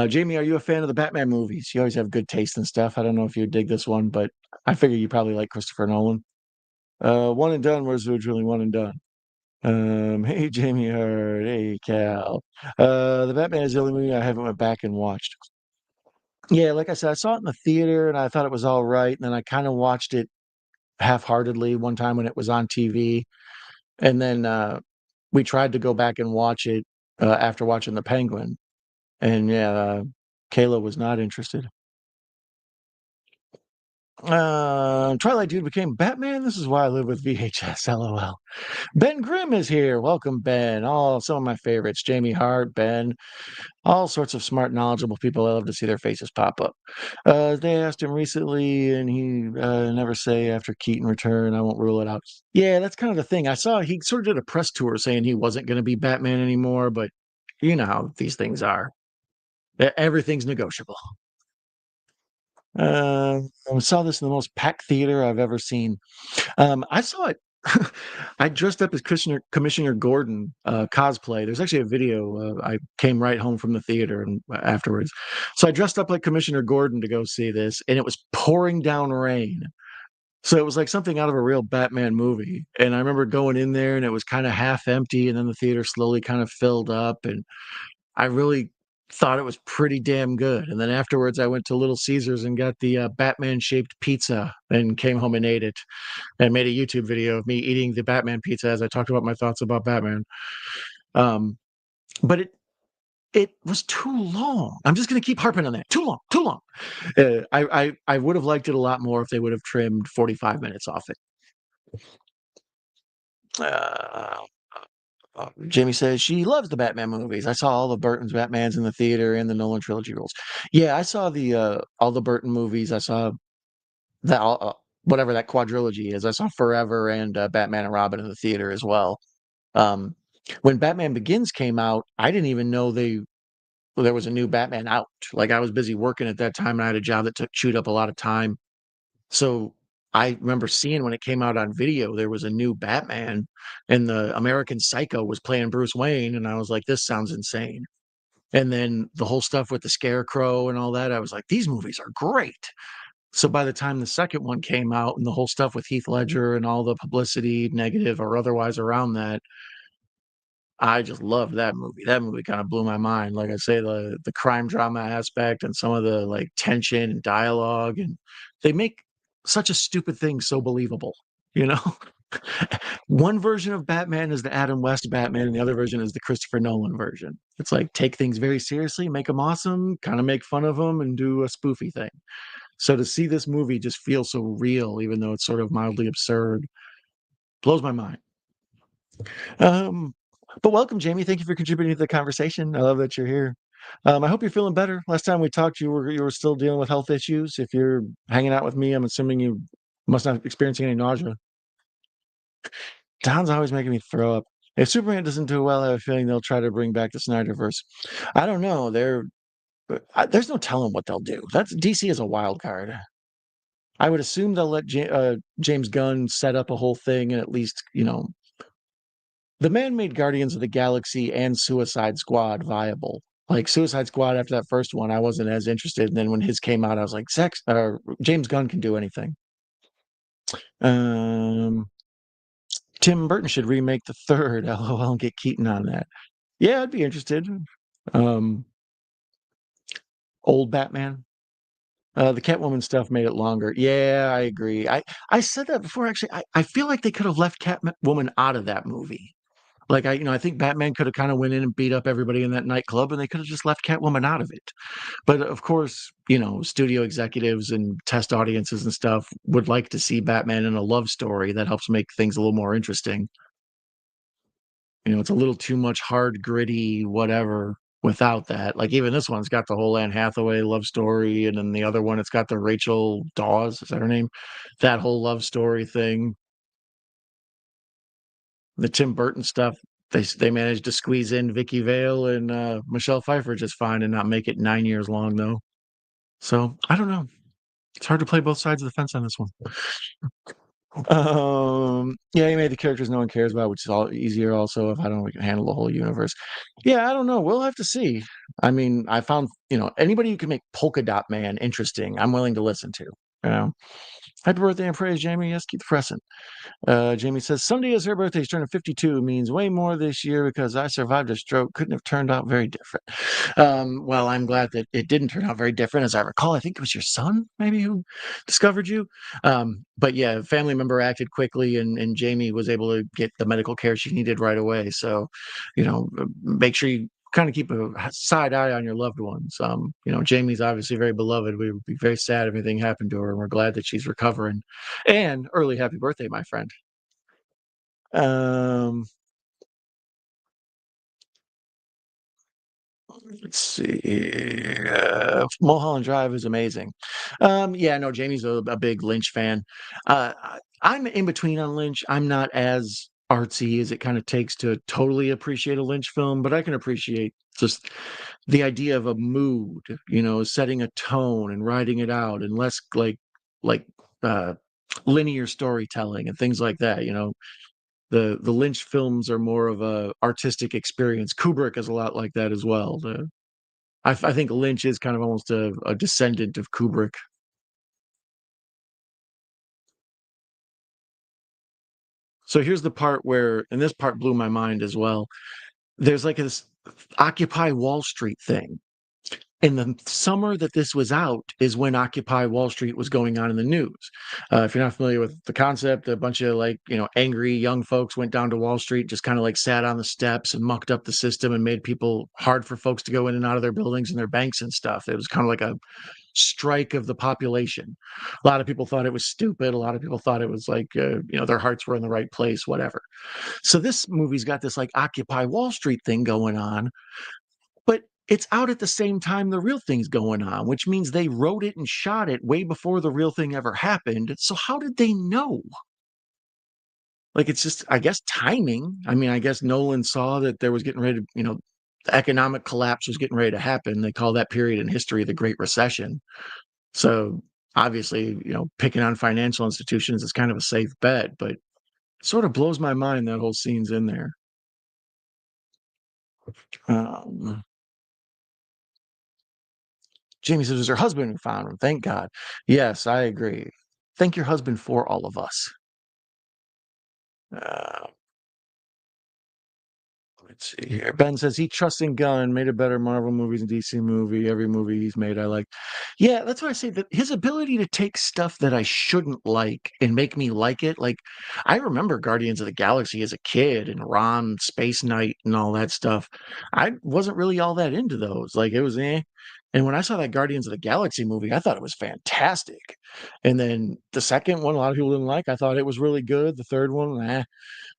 Jamie, are you a fan of the Batman movies? You always have good taste and stuff. I don't know if you dig this one, but I figure you probably like Christopher Nolan. One and done was originally one and done. Hey Jamie Hart, hey Cal. The Batman is the only movie I haven't went back and watched. Yeah, like I said, I saw it in the theater and I thought it was all right, and then I kind of watched it half-heartedly one time when it was on TV, and then we tried to go back and watch it after watching The Penguin, and yeah, Kayla was not interested. Twilight Dude became Batman. This is why I live with VHS. LOL. Ben Grimm is here. Welcome, Ben. All some of my favorites: Jamie Hart, Ben, all sorts of smart, knowledgeable people. I love to see their faces pop up. They asked him recently, and he never say after Keaton return. I won't rule it out. Yeah, that's kind of the thing. I saw he sort of did a press tour saying he wasn't going to be Batman anymore, but you know how these things are. Everything's negotiable. Uh, I saw this in the most packed theater I've ever seen. I saw it. I dressed up as Commissioner Gordon cosplay. There's actually a video. I came right home from the theater and afterwards, so I dressed up like Commissioner Gordon to go see this, and it was pouring down rain. So it was like something out of a real Batman movie. And I remember going in there, and it was kind of half empty, and then the theater slowly kind of filled up, and I really thought it was pretty damn good. And then afterwards, I went to Little Caesars and got the Batman-shaped pizza and came home and ate it and made a YouTube video of me eating the Batman pizza as I talked about my thoughts about Batman. Um, but it was too long. I'm just going to keep harping on that. Too long, too long. I would have liked it a lot more if they would have trimmed 45 minutes off it. Uh, Jamie says she loves the Batman movies. I saw all the Burton's Batmans in the theater and the Nolan trilogy rules. Yeah, I saw the all the Burton movies. I saw that whatever that quadrilogy is. I saw Forever and Batman and Robin in the theater as well. Um, when Batman Begins came out, I didn't even know there was a new Batman out. Like I was busy working at that time, and I had a job that chewed up a lot of time. So I remember seeing when it came out on video, there was a new Batman, and the American Psycho was playing Bruce Wayne, and I was like, this sounds insane. And then the whole stuff with the Scarecrow and all that, I was like, these movies are great. So by the time the second one came out and the whole stuff with Heath Ledger and all the publicity, negative or otherwise, around that, I just loved that movie. That movie kind of blew my mind. Like I say, the crime drama aspect and some of the like tension and dialogue, and they make such a stupid thing so believable. You know, one version of Batman is the Adam West Batman, and the other version is the Christopher Nolan version. It's like take things very seriously, make them awesome, kind of make fun of them, and do a spoofy thing. So to see this movie just feel so real, even though it's sort of mildly absurd, blows my mind. Um, but welcome, Jamie. Thank you for contributing to the conversation. I love that you're here. I hope you're feeling better. Last time we talked, you were still dealing with health issues. If you're hanging out with me, I'm assuming you must not be experiencing any nausea. Don's always making me throw up. If Superman doesn't do well, I have a feeling they'll try to bring back the Snyderverse. I don't know. There's no telling what they'll do. That's DC is a wild card. I would assume they'll let James Gunn set up a whole thing and at least, the man made Guardians of the Galaxy and Suicide Squad viable. Like Suicide Squad after that first one, I wasn't as interested. And then when his came out, I was like, James Gunn can do anything. Um, Tim Burton should remake the third, LOL, and get Keaton on that. Yeah, I'd be interested. Um, Old Batman. The Catwoman stuff made it longer. Yeah, I agree. I said that before, actually. I feel like they could have left Catwoman out of that movie. Like I think Batman could have kind of went in and beat up everybody in that nightclub, and they could have just left Catwoman out of it. But of course, studio executives and test audiences and stuff would like to see Batman in a love story that helps make things a little more interesting. It's a little too much hard, gritty, whatever without that. Like even this one's got the whole Anne Hathaway love story, and then the other one, it's got the Rachel Dawes, is that her name? That whole love story thing. The Tim Burton stuff, they managed to squeeze in Vicky Vale and Michelle Pfeiffer just fine and not make it 9 years long though. So I don't know. It's hard to play both sides of the fence on this one. Yeah, he made the characters no one cares about, which is all easier also if I don't handle the whole universe. Yeah, I don't know. We'll have to see. I mean, I found, anybody who can make Polka Dot Man interesting, I'm willing to listen to. You know. Happy birthday and praise, Jamie. Yes, keep the pressing. Jamie says, Sunday is her birthday. She's turning 52. Means way more this year because I survived a stroke. Couldn't have turned out very different. Well, I'm glad that it didn't turn out very different. As I recall, I think it was your son maybe who discovered you. But yeah, family member acted quickly, and Jamie was able to get the medical care she needed right away. So, make sure you kind of keep a side eye on your loved ones. Jamie's obviously very beloved. We would be very sad if anything happened to her, and we're glad that she's recovering. And early happy birthday, my friend. Um, let's see. Mulholland Drive is amazing. Yeah, no, Jamie's a big Lynch fan. I'm in between on Lynch. I'm not as artsy as it kind of takes to totally appreciate a Lynch film, but I can appreciate just the idea of a mood, setting a tone and writing it out, and less like uh, linear storytelling and things like that. The Lynch films are more of a artistic experience. Kubrick is a lot like that as well. I think Lynch is kind of almost a descendant of Kubrick. So here's the part where, and this part blew my mind as well. There's like this Occupy Wall Street thing. In the summer that this was out is when Occupy Wall Street was going on in the news. If you're not familiar with the concept, a bunch of angry young folks went down to Wall Street, just kind of like sat on the steps and mucked up the system and made people hard for folks to go in and out of their buildings and their banks and stuff. It was kind of like a strike of the population. A lot of people thought it was stupid. A lot of people thought it was like, their hearts were in the right place, whatever. So this movie's got this like Occupy Wall Street thing going on, but it's out at the same time the real thing's going on, which means they wrote it and shot it way before the real thing ever happened. So how did they know? Like, it's just, I guess, timing. I mean, I guess Nolan saw that there was getting ready to, the economic collapse was getting ready to happen. They call that period in history the Great Recession. So obviously, picking on financial institutions is kind of a safe bet, but it sort of blows my mind that whole scene's in there. Um, Jamie says, "It was her husband who found him. Thank God." Yes, I agree. Thank your husband for all of us. Uh, let's see here. Ben says he trusts in Gunn, made a better Marvel movies and DC movie. Every movie he's made, I like. Yeah, that's why I say that his ability to take stuff that I shouldn't like and make me like it. Like, I remember Guardians of the Galaxy as a kid and Ron Space Knight and all that stuff. I wasn't really all that into those. Like, it was eh. And when I saw that Guardians of the Galaxy movie, I thought it was fantastic. And then the second one, a lot of people didn't like. I thought it was really good. The third one,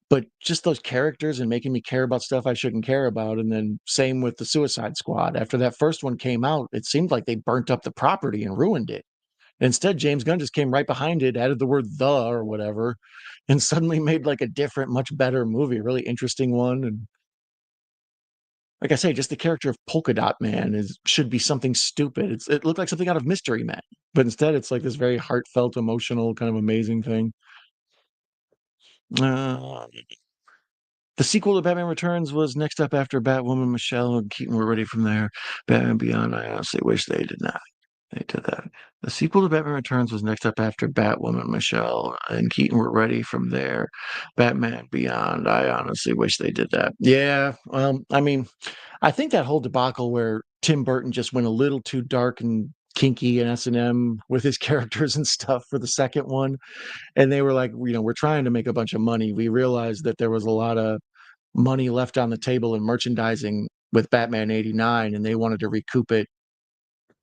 but just those characters and making me care about stuff I shouldn't care about. And then same with the Suicide Squad. After that first one came out, it seemed like they burnt up the property and ruined it. Instead, James Gunn just came right behind it, added the word "the" or whatever, and suddenly made like a different, much better movie, a really interesting one. And like I say, just the character of Polka Dot Man should be something stupid. It looked like something out of Mystery Men, but instead it's like this very heartfelt, emotional, kind of amazing thing. Uh, The sequel to Batman Returns was next up after Batwoman. Michelle and Keaton were ready from there. Batman Beyond, I honestly wish they did not. They did that. The sequel to Batman Returns was next up after Batwoman. Michelle and Keaton were ready from there. Batman Beyond, I honestly wish they did that. Yeah, well, I mean, I think that whole debacle where Tim Burton just went a little too dark and kinky and S&M with his characters and stuff for the second one, and they were like, we're trying to make a bunch of money. We realized that there was a lot of money left on the table in merchandising with Batman 89, and they wanted to recoup it,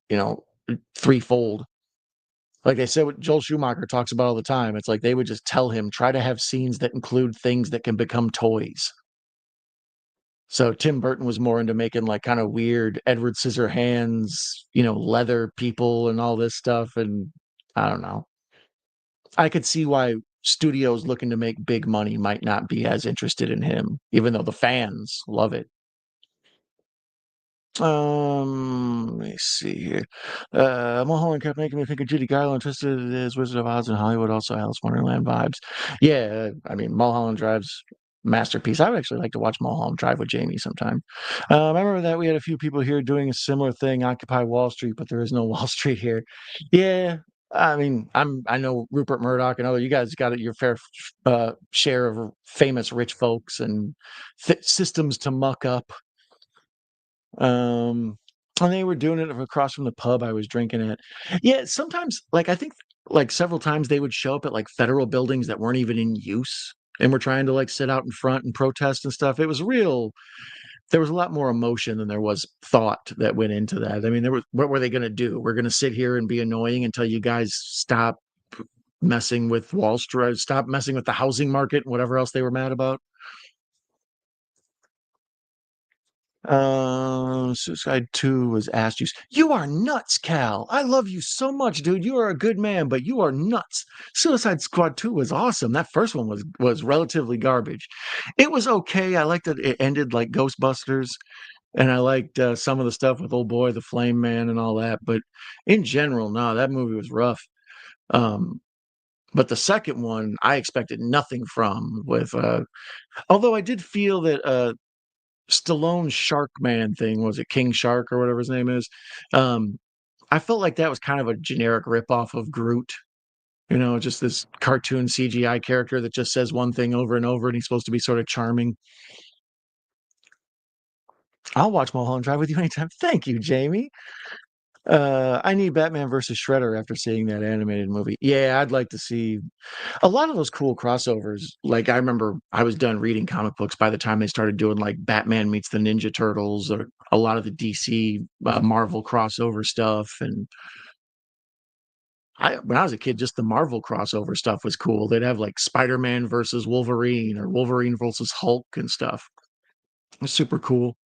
you know, threefold. Like they said, what Joel Schumacher talks about all the time. It's like they would just tell him, try to have scenes that include things that can become toys. So Tim Burton was more into making like kind of weird Edward Scissorhands, leather people and all this stuff. And I don't know. I could see why studios looking to make big money might not be as interested in him, even though the fans love it. Let me see here. Mulholland kept making me think of Judy Garland, twisted as Wizard of Oz in Hollywood, also Alice Wonderland vibes. Yeah, I mean, Mulholland Drive's masterpiece. I would actually like to watch Mulholland Drive with Jamie sometime. I remember that we had a few people here doing a similar thing, Occupy Wall Street, but there is no Wall Street here. Yeah, I mean, I know Rupert Murdoch and other you guys got your fair share of famous rich folks and systems to muck up. Um, and they were doing it across from the pub I was drinking at. Yeah, sometimes, like, I think, like, several times they would show up at, like, federal buildings that weren't even in use, and we're trying to, like, sit out in front and protest and stuff. It was real there was a lot more emotion than there was thought that went into that. I mean, what were they gonna do? We're gonna sit here and be annoying until you guys stop messing with Wall Street, stop messing with the housing market and whatever else they were mad about? Suicide 2 was ass juice. You are nuts, Cal. I love you so much, dude. You are a good man, but you are nuts. Suicide Squad 2 was awesome. That first one was relatively garbage. It was okay. I liked that it ended like Ghostbusters, and I liked some of the stuff with old boy, the Flame Man, and all that. But in general, no, that movie was rough. Um, but the second one, I expected nothing from. With although I did feel that Stallone's Shark Man thing, was it King Shark or whatever his name is? Um, I felt like that was kind of a generic ripoff of Groot. You know, just this cartoon CGI character that just says one thing over and over, and he's supposed to be sort of charming. I'll watch Mulholland Drive with you anytime. Thank you, Jamie. I need Batman versus Shredder after seeing that animated movie. Yeah, I'd like to see a lot of those cool crossovers. Like I remember I was done reading comic books by the time they started doing like Batman meets the Ninja Turtles, or a lot of the DC Marvel crossover stuff. And when I was a kid, just the Marvel crossover stuff was cool. They'd have like Spider-Man versus Wolverine, or Wolverine versus Hulk and stuff. It was super cool.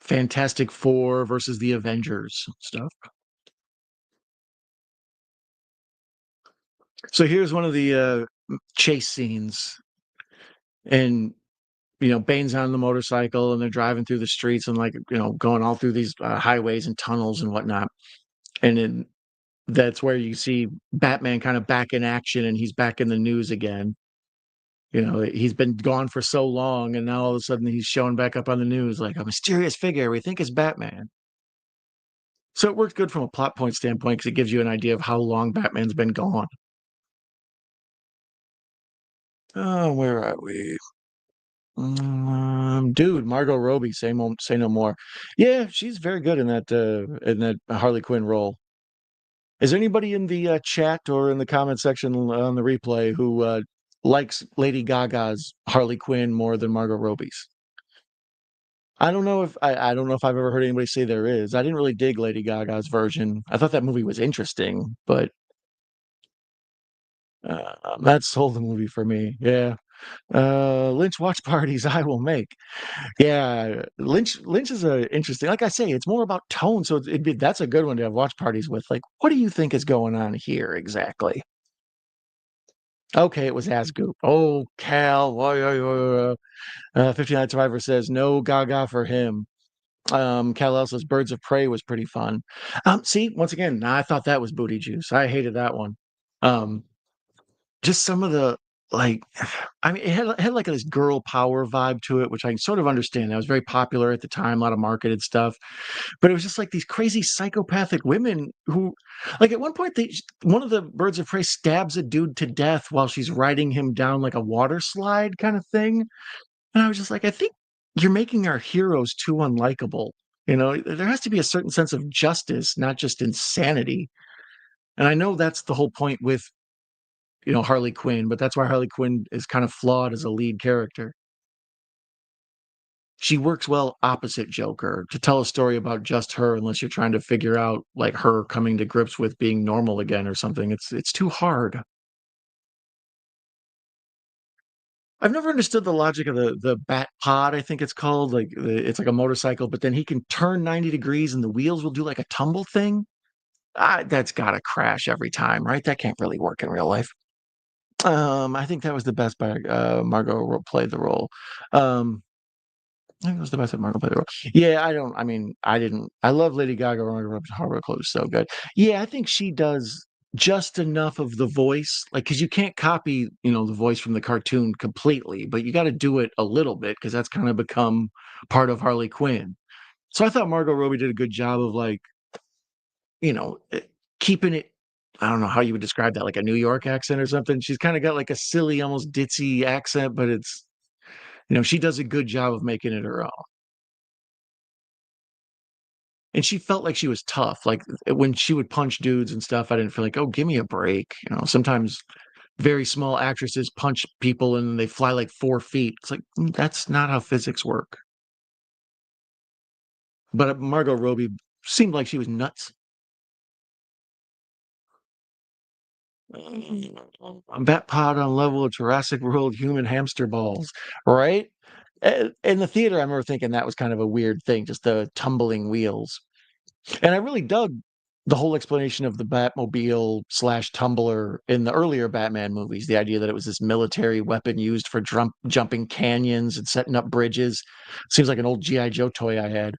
Fantastic Four versus the Avengers stuff. So here's one of the chase scenes, and Bane's on the motorcycle, and they're driving through the streets, and like going all through these highways and tunnels and whatnot. And then that's where you see Batman kind of back in action, and he's back in the news again. He's been gone for so long, and now all of a sudden he's showing back up on the news like a mysterious figure we think is Batman. So it works good from a plot point standpoint because it gives you an idea of how long Batman's been gone. Oh, where are we? Dude, Margot Robbie, say no more. Yeah, she's very good in that Harley Quinn role. Is there anybody in the chat or in the comment section on the replay who likes Lady Gaga's Harley Quinn more than Margot Robbie's? I don't know if I've ever heard anybody say there is. I didn't really dig Lady Gaga's version. I thought that movie was interesting, but that sold the movie for me. Yeah. Lynch watch parties I will make. Yeah, Lynch is a interesting. Like I say, it's more about tone, so that's a good one to have watch parties with. Like, what do you think is going on here exactly? Okay, it was Asgoop. Oh, Cal. 59 Survivor says no Gaga for him. Cal Els's Birds of Prey was pretty fun. See, once again, I thought that was booty juice. I hated that one. Um, just some of the like, I mean, it had like this girl power vibe to it, which I sort of understand. That was very popular at the time, a lot of marketed stuff. But it was just like these crazy psychopathic women who, like, at one point, one of the Birds of Prey stabs a dude to death while she's riding him down like a water slide kind of thing. And I was just like, I think you're making our heroes too unlikable. There has to be a certain sense of justice, not just insanity. And I know that's the whole point with Harley Quinn, but that's why Harley Quinn is kind of flawed as a lead character. She works well opposite Joker to tell a story about just her, unless you're trying to figure out like her coming to grips with being normal again or something. It's too hard. I've never understood the logic of the Bat Pod, I think it's called. Like it's like a motorcycle, but then he can turn 90 degrees and the wheels will do like a tumble thing. That's gotta crash every time, right? That can't really work in real life. I think that was the best by Margot played the role. Um, I think it was the best that Margot played the role. Yeah, I didn't. I love Lady Gaga. Margot Robbie is so good. Yeah, I think she does just enough of the voice, like because you can't copy, the voice from the cartoon completely, but you got to do it a little bit because that's kind of become part of Harley Quinn. So I thought Margot Robbie did a good job of like, you know, eh, keeping it. I don't know how you would describe that, like a New York accent or something. She's kind of got like a silly, almost ditzy accent, but she does a good job of making it her own. And she felt like she was tough. Like when she would punch dudes and stuff, I didn't feel like, oh, give me a break. Sometimes very small actresses punch people and they fly like 4 feet. It's like, that's not how physics work. But Margot Robbie seemed like she was nuts. A bat pod on level of Jurassic World human hamster balls, right? In the theater, I remember thinking that was kind of a weird thing, just the tumbling wheels. And I really dug the whole explanation of the Batmobile slash tumbler in the earlier Batman movies. The idea that it was this military weapon used for jumping canyons and setting up bridges. Seems like an old G.I. Joe toy I had.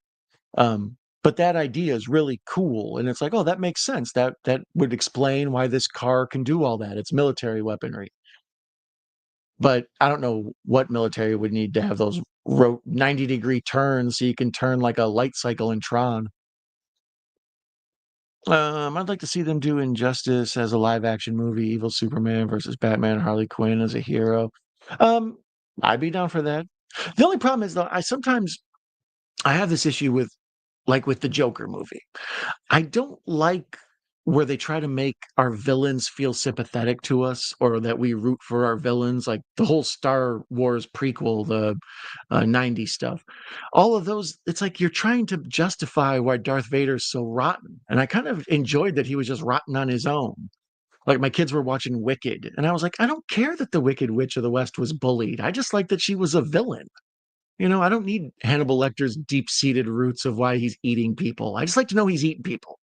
But that idea is really cool. And it's like, oh, that makes sense. That would explain why this car can do all that. It's military weaponry. But I don't know what military would need to have those 90-degree turns so you can turn like a light cycle in Tron. I'd like to see them do Injustice as a live action movie, Evil Superman versus Batman, Harley Quinn as a hero. Um, I'd be down for that. The only problem is though, I have this issue with with the Joker movie. I don't like where they try to make our villains feel sympathetic to us or that we root for our villains, like the whole Star Wars prequel, the 90s stuff. All of those, it's like you're trying to justify why Darth Vader's so rotten. And I kind of enjoyed that he was just rotten on his own. Like my kids were watching Wicked, and I was like, I don't care that the Wicked Witch of the West was bullied. I just like that she was a villain. I don't need Hannibal Lecter's deep-seated roots of why he's eating people. I just like to know he's eating people.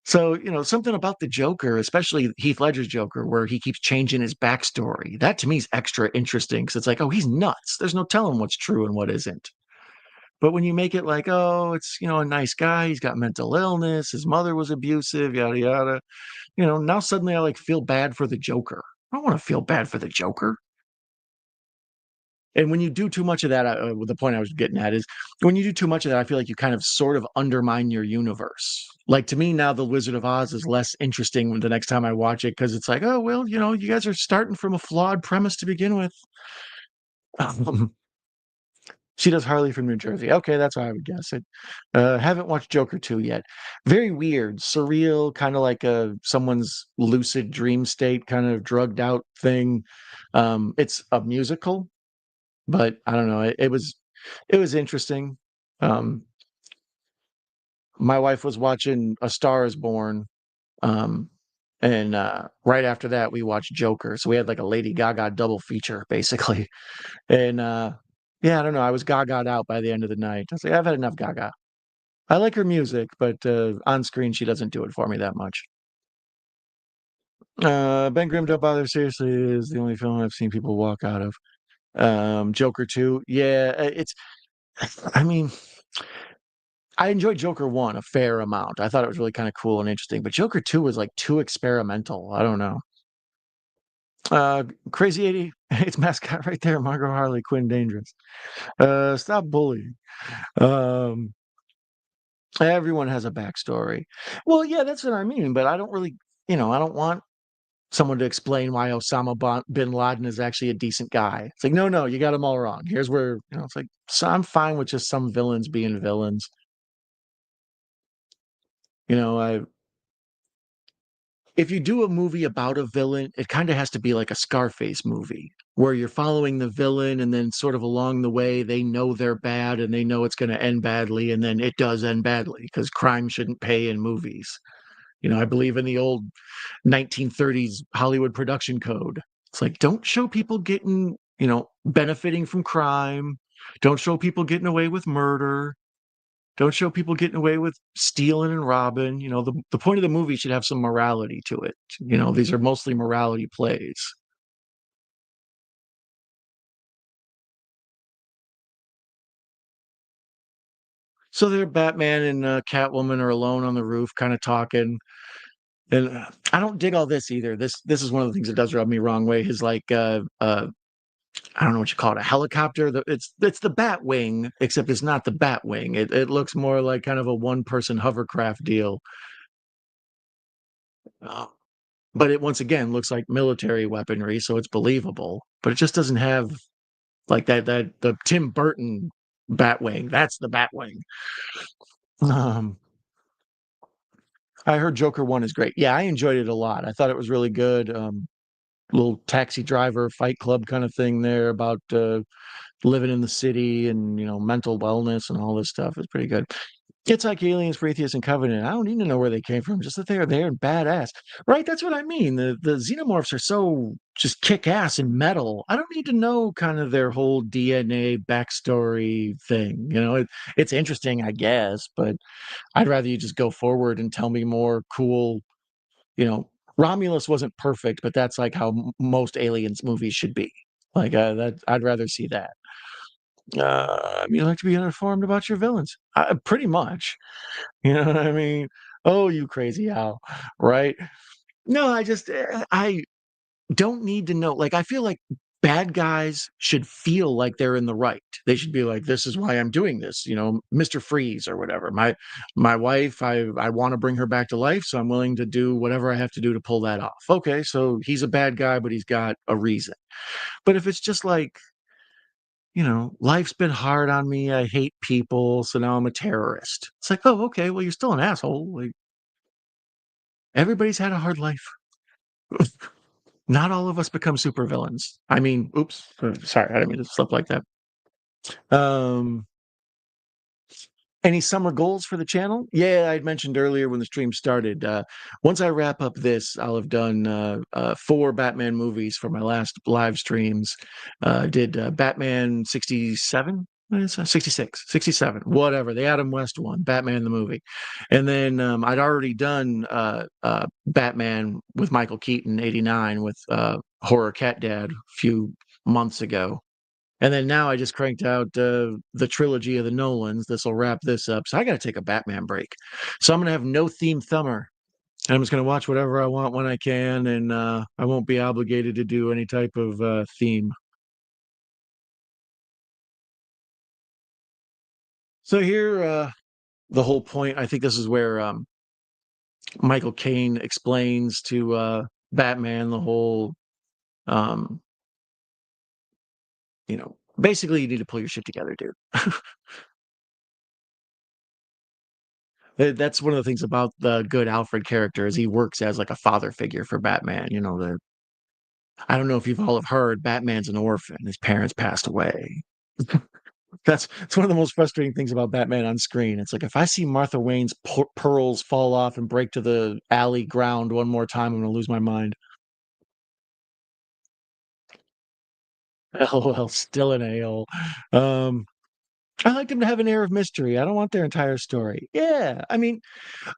So, something about the Joker, especially Heath Ledger's Joker, where he keeps changing his backstory, that to me is extra interesting because it's like, oh, he's nuts. There's no telling what's true and what isn't. But when you make it like, oh, it's, a nice guy, he's got mental illness, his mother was abusive, yada, yada, now suddenly I feel bad for the Joker. I don't want to feel bad for the Joker. And when you do too much of that, the point I was getting at is when you do too much of that, I feel like you kind of sort of undermine your universe. Like to me now, The Wizard of Oz is less interesting the next time I watch it because it's like, oh well, you guys are starting from a flawed premise to begin with. Um, she does Harley from New Jersey. Okay, that's what I would guess. I haven't watched Joker 2 yet. Very weird, surreal, kind of like someone's lucid dream state, kind of drugged out thing. It's a musical, but I don't know. It was interesting. Um, my wife was watching A Star Is Born, um, and right after that, we watched Joker. So we had like a Lady Gaga double feature, basically. And yeah, I don't know. I was Gaga'd out by the end of the night. I was like, I've had enough Gaga. I like her music, but on screen, she doesn't do it for me that much. Ben Grimm Don't Bother Seriously is the only film I've seen people walk out of. Joker 2, yeah, I mean, I enjoyed Joker 1 a fair amount. I thought it was really kind of cool and interesting, but Joker 2 was like too experimental. I don't know. Crazy 80, it's mascot right there, Margot Harley Quinn Dangerous. Stop bullying. Um, everyone has a backstory. Well, yeah, that's what I mean, but I don't really, I don't want someone to explain why bin Laden is actually a decent guy. It's like, no, no, you got them all wrong. Here's where, it's like, so I'm fine with just some villains being villains. I if you do a movie about a villain, it kind of has to be like a Scarface movie where you're following the villain and then sort of along the way they know they're bad and they know it's going to end badly and then it does end badly because crime shouldn't pay in movies. I believe in the old 1930s Hollywood production code. It's like don't show people getting, benefiting from crime. Don't show people getting away with murder. Don't show people getting away with stealing and robbing. The point of the movie should have some morality to it. These are mostly morality plays. So they're Batman and Catwoman are alone on the roof, kind of talking. And I don't dig all this either. This is one of the things that does rub me wrong way. Is like I don't know what you call it, a helicopter. It's the Batwing, except it's not the Batwing. It looks more like kind of a one person hovercraft deal. Uh, but it once again looks like military weaponry, so it's believable. But it just doesn't have like that the Tim Burton Batwing. That's the Batwing. Um, I heard Joker 1 is great. Yeah, I enjoyed it a lot. I thought it was really good. Little taxi driver fight club kind of thing there about living in the city and mental wellness and all this stuff is pretty good. It's like Aliens, Prometheus, and Covenant. I don't need to know where they came from, just that they are there and badass. Right? That's what I mean. The xenomorphs are so just kick ass and metal. I don't need to know kind of their whole DNA backstory thing. It's interesting, I guess, but I'd rather you just go forward and tell me more cool, you know, Romulus wasn't perfect, but that's like how most aliens movies should be. Like that, I'd rather see that. You like to be uninformed about your villains, pretty much. You know what I mean? Oh, you crazy Al, right? No, I don't need to know. Like, I feel like bad guys should feel like they're in the right. They should be like, "This is why I'm doing this," Mr. Freeze or whatever. My wife, I want to bring her back to life, so I'm willing to do whatever I have to do to pull that off. Okay, so he's a bad guy, but he's got a reason. But if it's just like, life's been hard on me. I hate people, so now I'm a terrorist. It's like, oh, okay, well, you're still an asshole. Like, everybody's had a hard life. Not all of us become supervillains. I mean, oops, sorry, I didn't mean to slip like that. Um, any summer goals for the channel? Yeah, I'd mentioned earlier when the stream started. Once I wrap up this, I'll have done 4 Batman movies for my last live streams. Did Batman 67? What is that? 66, 67, whatever. The Adam West one, Batman the movie. And then I'd already done Batman with Michael Keaton, 89, with Horror Cat Dad a few months ago. And then now I just cranked out the trilogy of the Nolans. This will wrap this up. So I got to take a Batman break. So I'm going to have no theme thumber. I'm just going to watch whatever I want when I can, and I won't be obligated to do any type of theme. So here, the whole point. I think this is where Michael Caine explains to Batman the whole, um, basically you need to pull your shit together, dude. That's one of the things about the good Alfred character is he works as like a father figure for Batman. I don't know if you've all have heard Batman's an orphan. His parents passed away. It's one of the most frustrating things about Batman on screen. It's like if I see Martha Wayne's pearls fall off and break to the alley ground one more time, I'm going to lose my mind. LOL, still an AO. Um, I like them to have an air of mystery. I don't want their entire story. Yeah, I mean,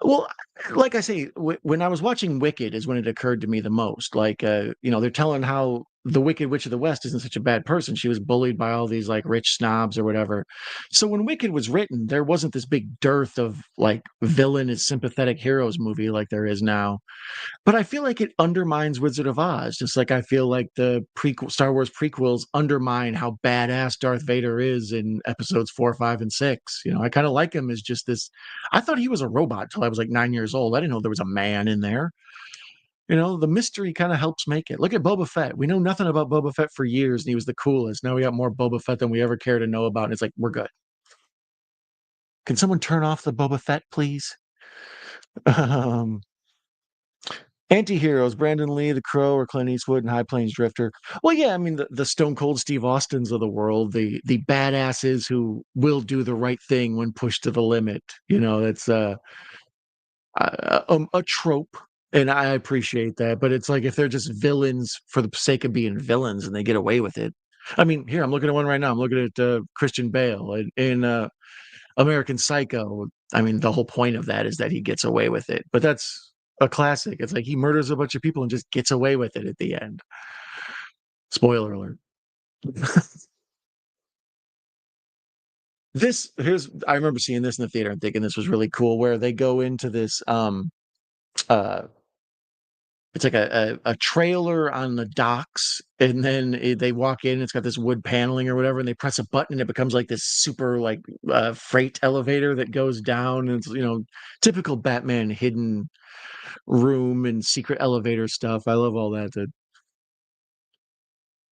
well, like I say, when I was watching Wicked is when it occurred to me the most. Like, they're telling how the Wicked Witch of the West isn't such a bad person. She was bullied by all these like rich snobs or whatever. So when Wicked was written, there wasn't this big dearth of like villain is sympathetic heroes movie like there is now. But I feel like it undermines Wizard of Oz, just like I feel like the Star Wars prequels undermine how badass Darth Vader is in episodes 4, 5, and 6. I kind of like him as just this. I thought he was a robot till I was like 9 years old. I didn't know there was a man in there. The mystery kind of helps make it. Look at Boba Fett. We know nothing about Boba Fett for years, and he was the coolest. Now we got more Boba Fett than we ever care to know about. And it's like, we're good. Can someone turn off the Boba Fett, please? Um, Anti-heroes, Brandon Lee, The Crow, or Clint Eastwood and High Plains Drifter. Well, yeah, I mean the Stone Cold Steve Austins of the world, the badasses who will do the right thing when pushed to the limit. It's a trope, and I appreciate that. But it's like if they're just villains for the sake of being villains and they get away with it. I mean, here I'm looking at one right now. I'm looking at Christian Bale in American Psycho. I mean, the whole point of that is that he gets away with it. But that's a classic. It's like he murders a bunch of people and just gets away with it at the end. Spoiler alert. I remember seeing this in the theater and thinking this was really cool, where they go into this uh it's like a trailer on the docks, and then they walk in, it's got this wood paneling or whatever, and they press a button and it becomes like this super like freight elevator that goes down, and it's typical Batman hidden room and secret elevator stuff. I love all that.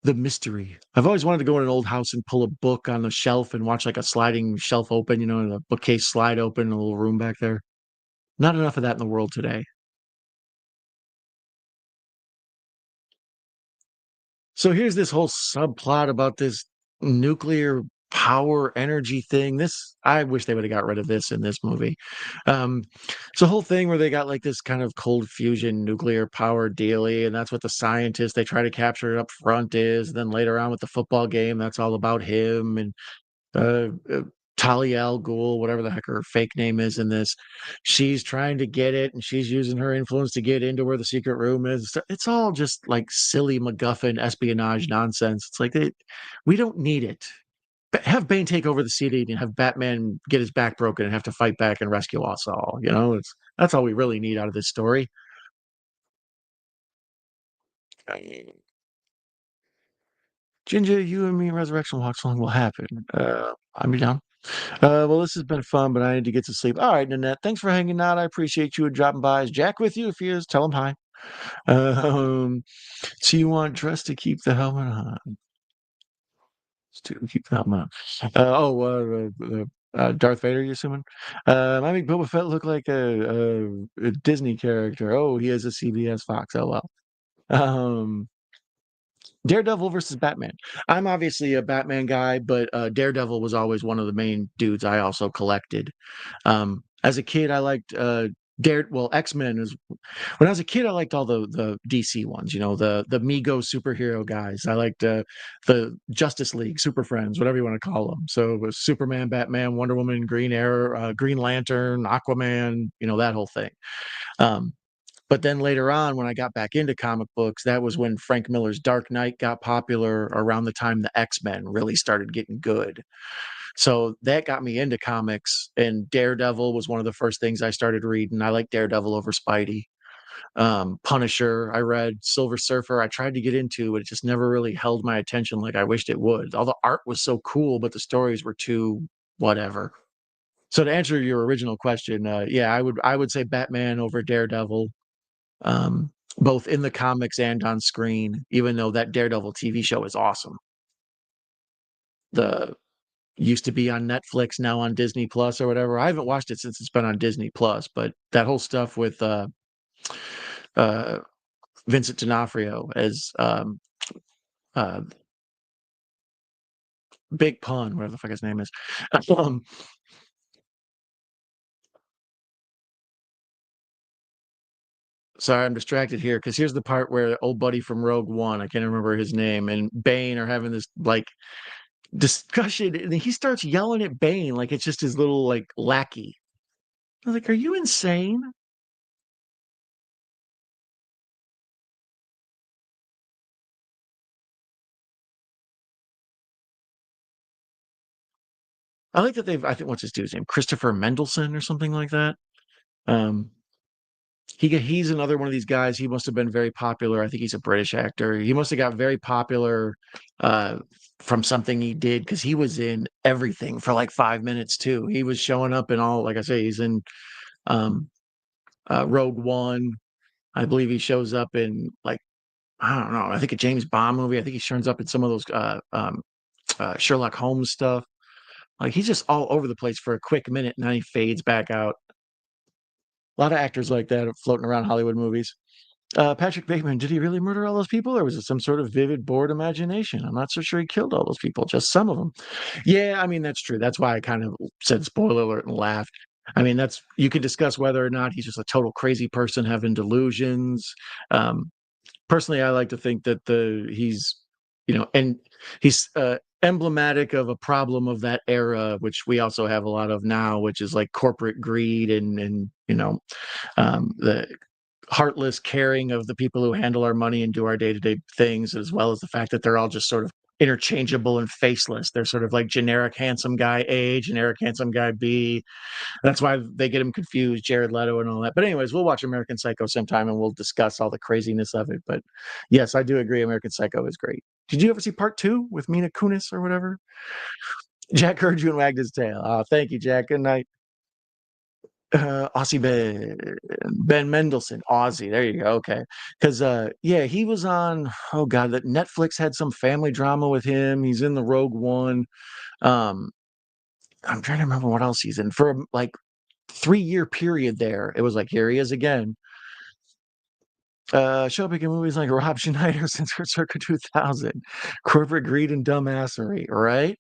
The mystery. I've always wanted to go in an old house and pull a book on the shelf and watch like a sliding shelf open, and a bookcase slide open, a little room back there. Not enough of that in the world today. So here's this whole subplot about this nuclear power energy thing. This I wish they would have got rid of this in this movie. Um, it's a whole thing where they got like this kind of cold fusion nuclear power dealy, and that's what the scientists they try to capture up front is. Then later on with the football game, that's all about him and Talia al Ghul, whatever the heck her fake name is in this. She's trying to get it, and she's using her influence to get into where the secret room is. It's all just like silly MacGuffin espionage nonsense. It's like we don't need it. Have Bane take over the city and have Batman get his back broken and have to fight back and rescue us all. You know, that's all we really need out of this story. I mean, Ginger, you and me, Resurrection Walk Song will happen. I'm down. Well, this has been fun, but I need to get to sleep. All right, Nanette, thanks for hanging out. I appreciate you dropping by. Is Jack with you? If he is, tell him hi. Um, so you want dress to keep the helmet on? To keep the helmet on. Darth Vader, you assuming? I make Boba Fett look like a Disney character. Oh, he has a CBS Fox. Oh well. Um, Daredevil versus Batman. I'm obviously a Batman guy, but Daredevil was always one of the main dudes I also collected. As a kid, I liked X-Men is when I was a kid, I liked all the DC ones, you know, the Mego superhero guys. I liked the Justice League, Super Friends, whatever you want to call them. So it was Superman, Batman, Wonder Woman, Green Arrow, Green Lantern, Aquaman, you know, that whole thing. Um, but then later on, when I got back into comic books, that was when Frank Miller's Dark Knight got popular around the time the X-Men really started getting good. So that got me into comics, and Daredevil was one of the first things I started reading. I like Daredevil over Spidey. Punisher, I read Silver Surfer. I tried to get into, but it just never really held my attention like I wished it would. All the art was so cool, but the stories were too whatever. So to answer your original question, yeah, I would say Batman over Daredevil, um, both in the comics and on screen. Even though that Daredevil TV show is awesome. The used to be on Netflix, now on Disney Plus or whatever. I haven't watched it since it's been on Disney Plus, but that whole stuff with uh, Vincent D'Onofrio as uh, Big Pun, whatever the fuck his name is. um, Sorry, I'm distracted here because here's the part where old buddy from Rogue One, I can't remember his name, and Bane are having this like discussion, and he starts yelling at Bane like it's just his little like lackey. I was like, "Are you insane?" I like that they've. I think what's his dude's name, Christopher Mendelson or something like that. Um, he's another one of these guys. He must have been very popular. I think he's a British actor. He must have got very popular uh, from something he did because he was in everything for like 5 minutes too. He was showing up in all, like I say, he's in um, Rogue One. I believe he shows up in like I don't know. I think a James Bond movie. I think he shows up in some of those Sherlock Holmes stuff. Like he's just all over the place for a quick minute, and then he fades back out. A lot of actors like that are floating around Hollywood movies. Patrick Bateman, did he really murder all those people, or was it some sort of vivid, bored imagination? I'm not so sure he killed all those people, just some of them. Yeah, I mean that's true. That's why I kind of said spoiler alert and laughed. I mean, that's you can discuss whether or not he's just a total crazy person having delusions. Um, Personally, I like to think that he's, you know, and he's emblematic of a problem of that era, which we also have a lot of now, which is like corporate greed and you know the heartless caring of the people who handle our money and do our day-to-day things, as well as the fact that they're all just sort of interchangeable and faceless. They're sort of like generic handsome guy A, generic handsome guy B. That's why they get him confused, Jared Leto and all that. But anyways, we'll watch American Psycho sometime and we'll discuss all the craziness of it. But yes, I do agree American Psycho is great. Did you ever see part two with Mina Kunis or whatever? Jack heard you and wagged his tail. Oh, thank you, Jack. Good night. Aussie Ben Mendelsohn, Aussie. There you go. Okay, because yeah, he was on. Oh God, that Netflix had some family drama with him. He's in the Rogue One. Um, I'm trying to remember what else he's in for like 3 year period there. It was like here he is again. Show up in movies like Rob Schneider since circa 2000, corporate greed and dumbassery, right?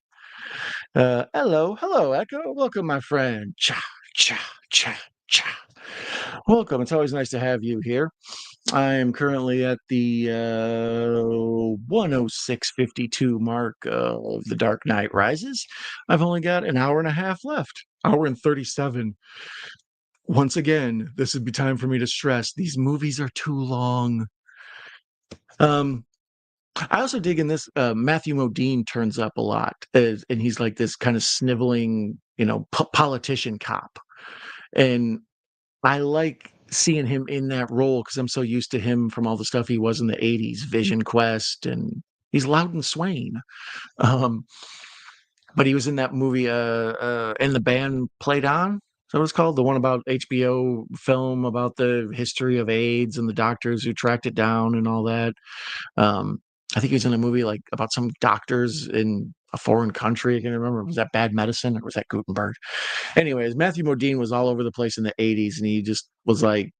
Hello, Echo. Welcome, my friend. Cha, cha, cha, cha. Welcome. It's always nice to have you here. I am currently at the 106:52 mark of The Dark Knight Rises. I've only got an hour and a half left. Hour and 37. Once again, this would be time for me to stress these movies are too long. Um, I also dig in this. Matthew Modine turns up a lot, and he's like this kind of sniveling, politician cop. And I like seeing him in that role because I'm so used to him from all the stuff he was in the '80s, Vision Quest, and he's Loudon Swain. Um, but he was in that movie, and the band played on. So it's called the one about HBO film about the history of AIDS and the doctors who tracked it down and all that. Um, I think he was in a movie like about some doctors in a foreign country. I can't remember. Was that Bad Medicine or was that Gutenberg? Anyways, Matthew Modine was all over the place in the '80s, and he just was like,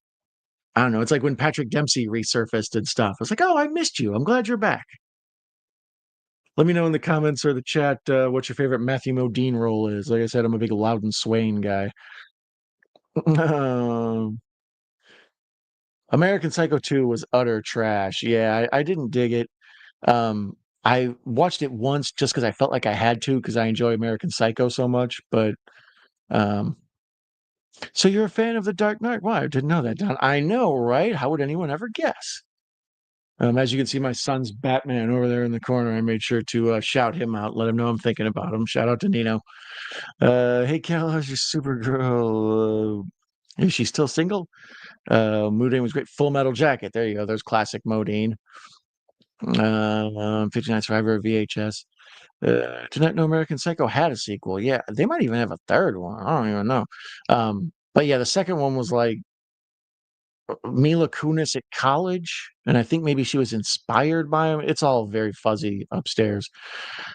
I don't know. It's like when Patrick Dempsey resurfaced and stuff. It's like, oh, I missed you. I'm glad you're back. Let me know in the comments or the chat what your favorite Matthew Modine role is. Like I said, I'm a big Loudon Swain guy. Um, American Psycho 2 was utter trash. Yeah, I didn't dig it. Um, I watched it once just because I felt like I had to because I enjoy American Psycho so much. But um, so you're a fan of The Dark Knight? Why? I didn't know that, Don. I know, right? How would anyone ever guess? As you can see, my son's Batman over there in the corner. I made sure to shout him out, let him know I'm thinking about him. Shout out to Nino. Hey, Cal, how's your Supergirl? Is she still single? Modine was great. Full Metal Jacket. There you go. There's classic Modine. 59 Survivor VHS. Did not know American Psycho had a sequel. Yeah, they might even have a third one. I don't even know. But yeah, the second one was like Mila Kunis at college, and I think maybe she was inspired by him. It's all very fuzzy upstairs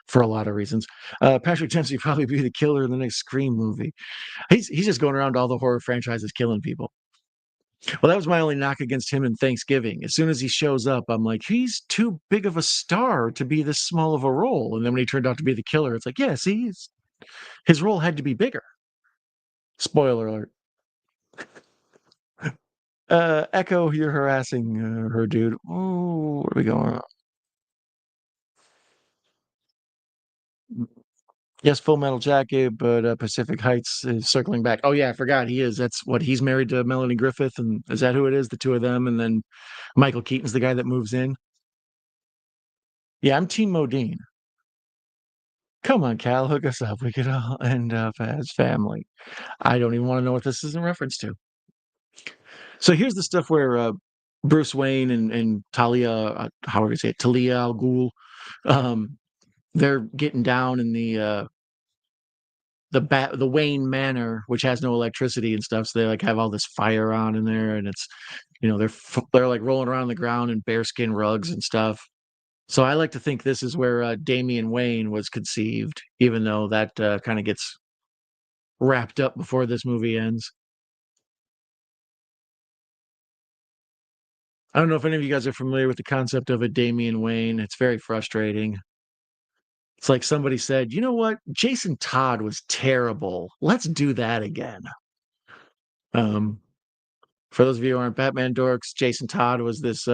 for a lot of reasons. Patrick Dempsey probably be the killer in the next Scream movie. He's just going around to all the horror franchises killing people. Well, that was my only knock against him in Thanksgiving. As soon as he shows up, I'm like, he's too big of a star to be this small of a role. And then when he turned out to be the killer, it's like, yeah, see, his role had to be bigger. Spoiler alert. Echo, you're harassing her, dude. Oh, what are we going on? Yes, Full Metal Jacket, but Pacific Heights is circling back. Oh yeah, I forgot he is. That's what he's married to Melanie Griffith, and is that who it is? The two of them, and then Michael Keaton's the guy that moves in. Yeah, I'm Team Modine. Come on, Cal, hook us up. We could all end up as family. I don't even want to know what this is in reference to. So here's the stuff where Bruce Wayne and Talia, how would I say it, Talia al Ghul, um, they're getting down in the Wayne Manor, which has no electricity and stuff. So they like have all this fire on in there, and it's they're like rolling around the ground in bearskin rugs and stuff. So I like to think this is where Damian Wayne was conceived, even though that kind of gets wrapped up before this movie ends. I don't know if any of you guys are familiar with the concept of a Damian Wayne. It's very frustrating. It's like somebody said, you know what? Jason Todd was terrible. Let's do that again. Um, For those of you who aren't Batman dorks, Jason Todd was this.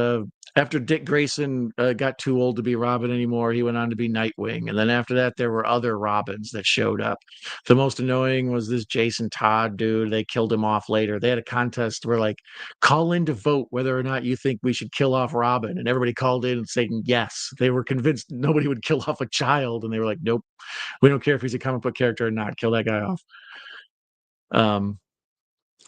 After Dick Grayson got too old to be Robin anymore, he went on to be Nightwing. And then after that, there were other Robins that showed up. The most annoying was this Jason Todd dude. They killed him off later. They had a contest where, like, call in to vote whether or not you think we should kill off Robin. And everybody called in and saying yes. They were convinced nobody would kill off a child. And they were like, nope, we don't care if he's a comic book character or not. Kill that guy off. Um,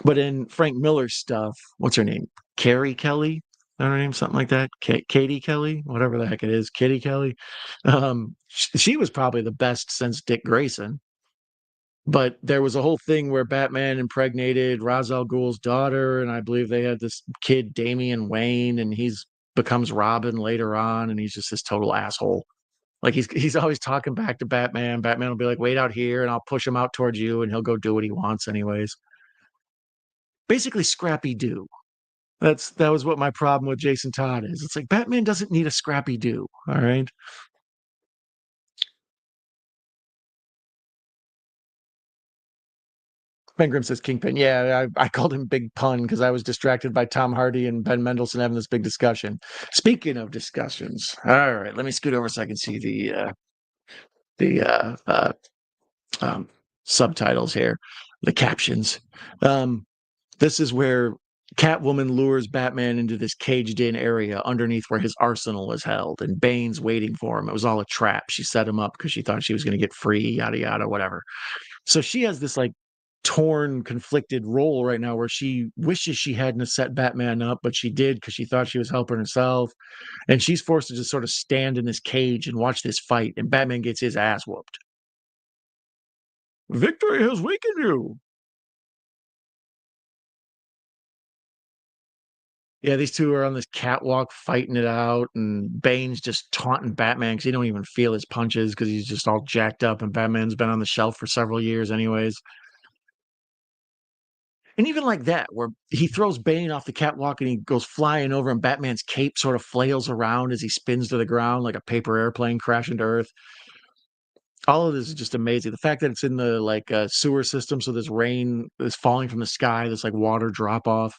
but in Frank Miller's stuff, what's her name? Carrie Kelly? Is that her name? Something like that? Katie Kelly? Whatever the heck it is. Kitty Kelly. She was probably the best since Dick Grayson. But there was a whole thing where Batman impregnated Ra's al Ghul's daughter, and I believe they had this kid, Damian Wayne, and he's becomes Robin later on, and he's just this total asshole. Like he's always talking back to Batman. Batman will be like, wait out here, and I'll push him out towards you, and he'll go do what he wants anyways. Basically Scrappy Doo. That was what my problem with Jason Todd is. It's like Batman doesn't need a Scrappy Doo. All right. Ben Grimm says Kingpin. Yeah, I called him Big Pun because I was distracted by Tom Hardy and Ben Mendelsohn having this big discussion. Speaking of discussions, all right, let me scoot over so I can see the um, subtitles here, the captions. Um, this is where Catwoman lures Batman into this caged-in area underneath where his arsenal is held, and Bane's waiting for him. It was all a trap. She set him up because she thought she was going to get free, yada yada, whatever. So she has this like torn, conflicted role right now where she wishes she hadn't have set Batman up, but she did because she thought she was helping herself. And she's forced to just sort of stand in this cage and watch this fight, and Batman gets his ass whooped. Victory has weakened you. Yeah, these two are on this catwalk fighting it out, and Bane's just taunting Batman because he don't even feel his punches because he's just all jacked up, and Batman's been on the shelf for several years anyways. And even like that, where he throws Bane off the catwalk and he goes flying over, and Batman's cape sort of flails around as he spins to the ground like a paper airplane crashing to Earth. All of this is just amazing. The fact that it's in the like sewer system, so this rain is falling from the sky, this like water drop off,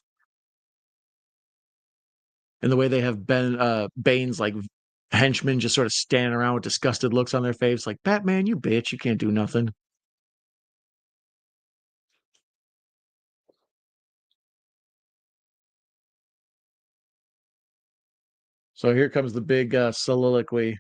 and the way they have Bane's like henchmen just sort of standing around with disgusted looks on their face, like Batman, you bitch, you can't do nothing. So here comes the big soliloquy.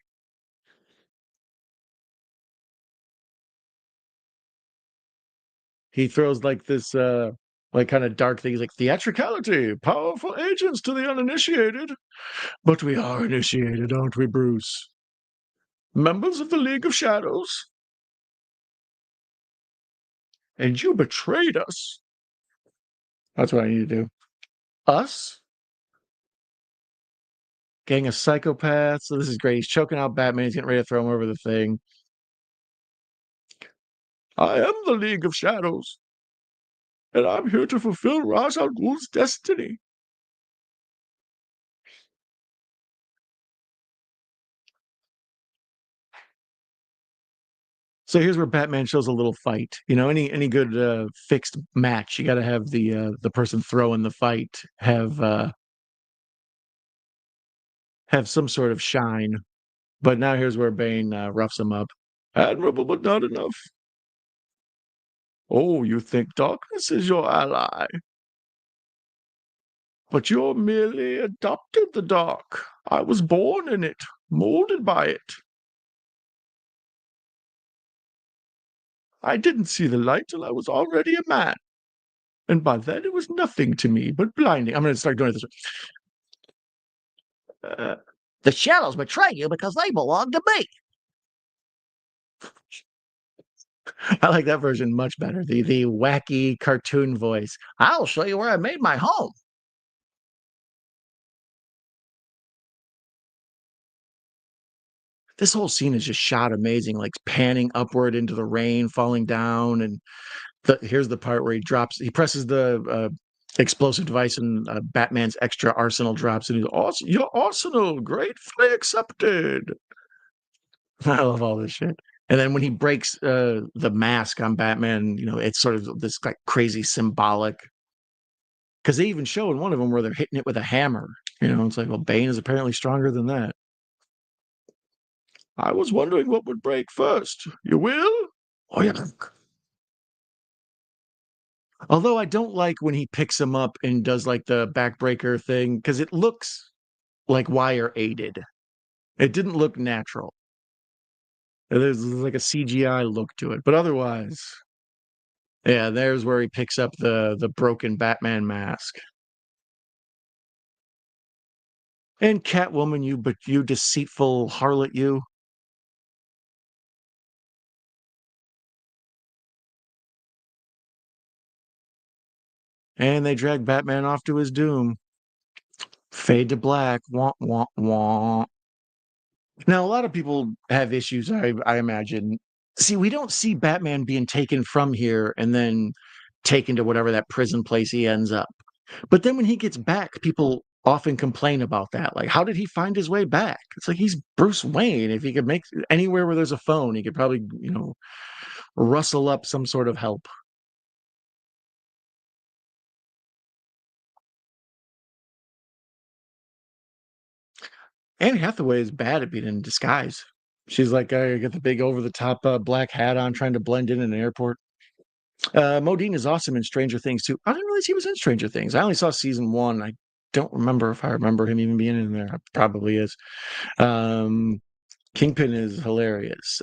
He throws like this like kind of dark things like theatricality, powerful agents to the uninitiated. But we are initiated, aren't we, Bruce? Members of the League of Shadows? And you betrayed us. That's what I need to do. Us? Gang of psychopaths. So this is great. He's choking out Batman. He's getting ready to throw him over the thing. I am the League of Shadows, and I'm here to fulfill Ra's al Ghul's destiny. So here's where Batman shows a little fight. You know, any good fixed match, you got to have the person throwing the fight have some sort of shine. But now here's where Bane roughs him up. Admirable, but not enough. Oh, you think darkness is your ally, but you're merely adopted the dark. I was born in it, molded by it. I didn't see the light till I was already a man. And by then it was nothing to me but blinding. I'm going to start doing this. The shadows betray you because they belong to me. I like that version much better. The wacky cartoon voice. I'll show you where I made my home. This whole scene is just shot amazing, like panning upward into the rain, falling down, and here's the part where he presses the explosive device, and Batman's extra arsenal drops, and he's awesome. Your arsenal, gratefully accepted. I love all this shit. And then when he breaks the mask on Batman, you know, it's sort of this like crazy symbolic. Because they even show in one of them where they're hitting it with a hammer. You know, it's like, well, Bane is apparently stronger than that. I was wondering what would break first. You will? Oh yeah. Although I don't like when he picks him up and does like the backbreaker thing because it looks like wire aided. It didn't look natural. There's like a CGI look to it, but otherwise, yeah, there's where he picks up the broken Batman mask. And Catwoman, you deceitful harlot, you. And they drag Batman off to his doom. Fade to black. Wah wah wah. Now, a lot of people have issues, I imagine. See, we don't see Batman being taken from here and then taken to whatever that prison place he ends up. But then when he gets back, people often complain about that. Like, how did he find his way back? It's like he's Bruce Wayne. If he could make anywhere where there's a phone, he could probably, you know, rustle up some sort of help. Anne Hathaway is bad at being in disguise. She's like, got the big over the top black hat on, trying to blend in an airport. Modine is awesome in Stranger Things too. I didn't realize he was in Stranger Things. I only saw season one. I don't remember if I remember him even being in there. Probably is. Um, Kingpin is hilarious.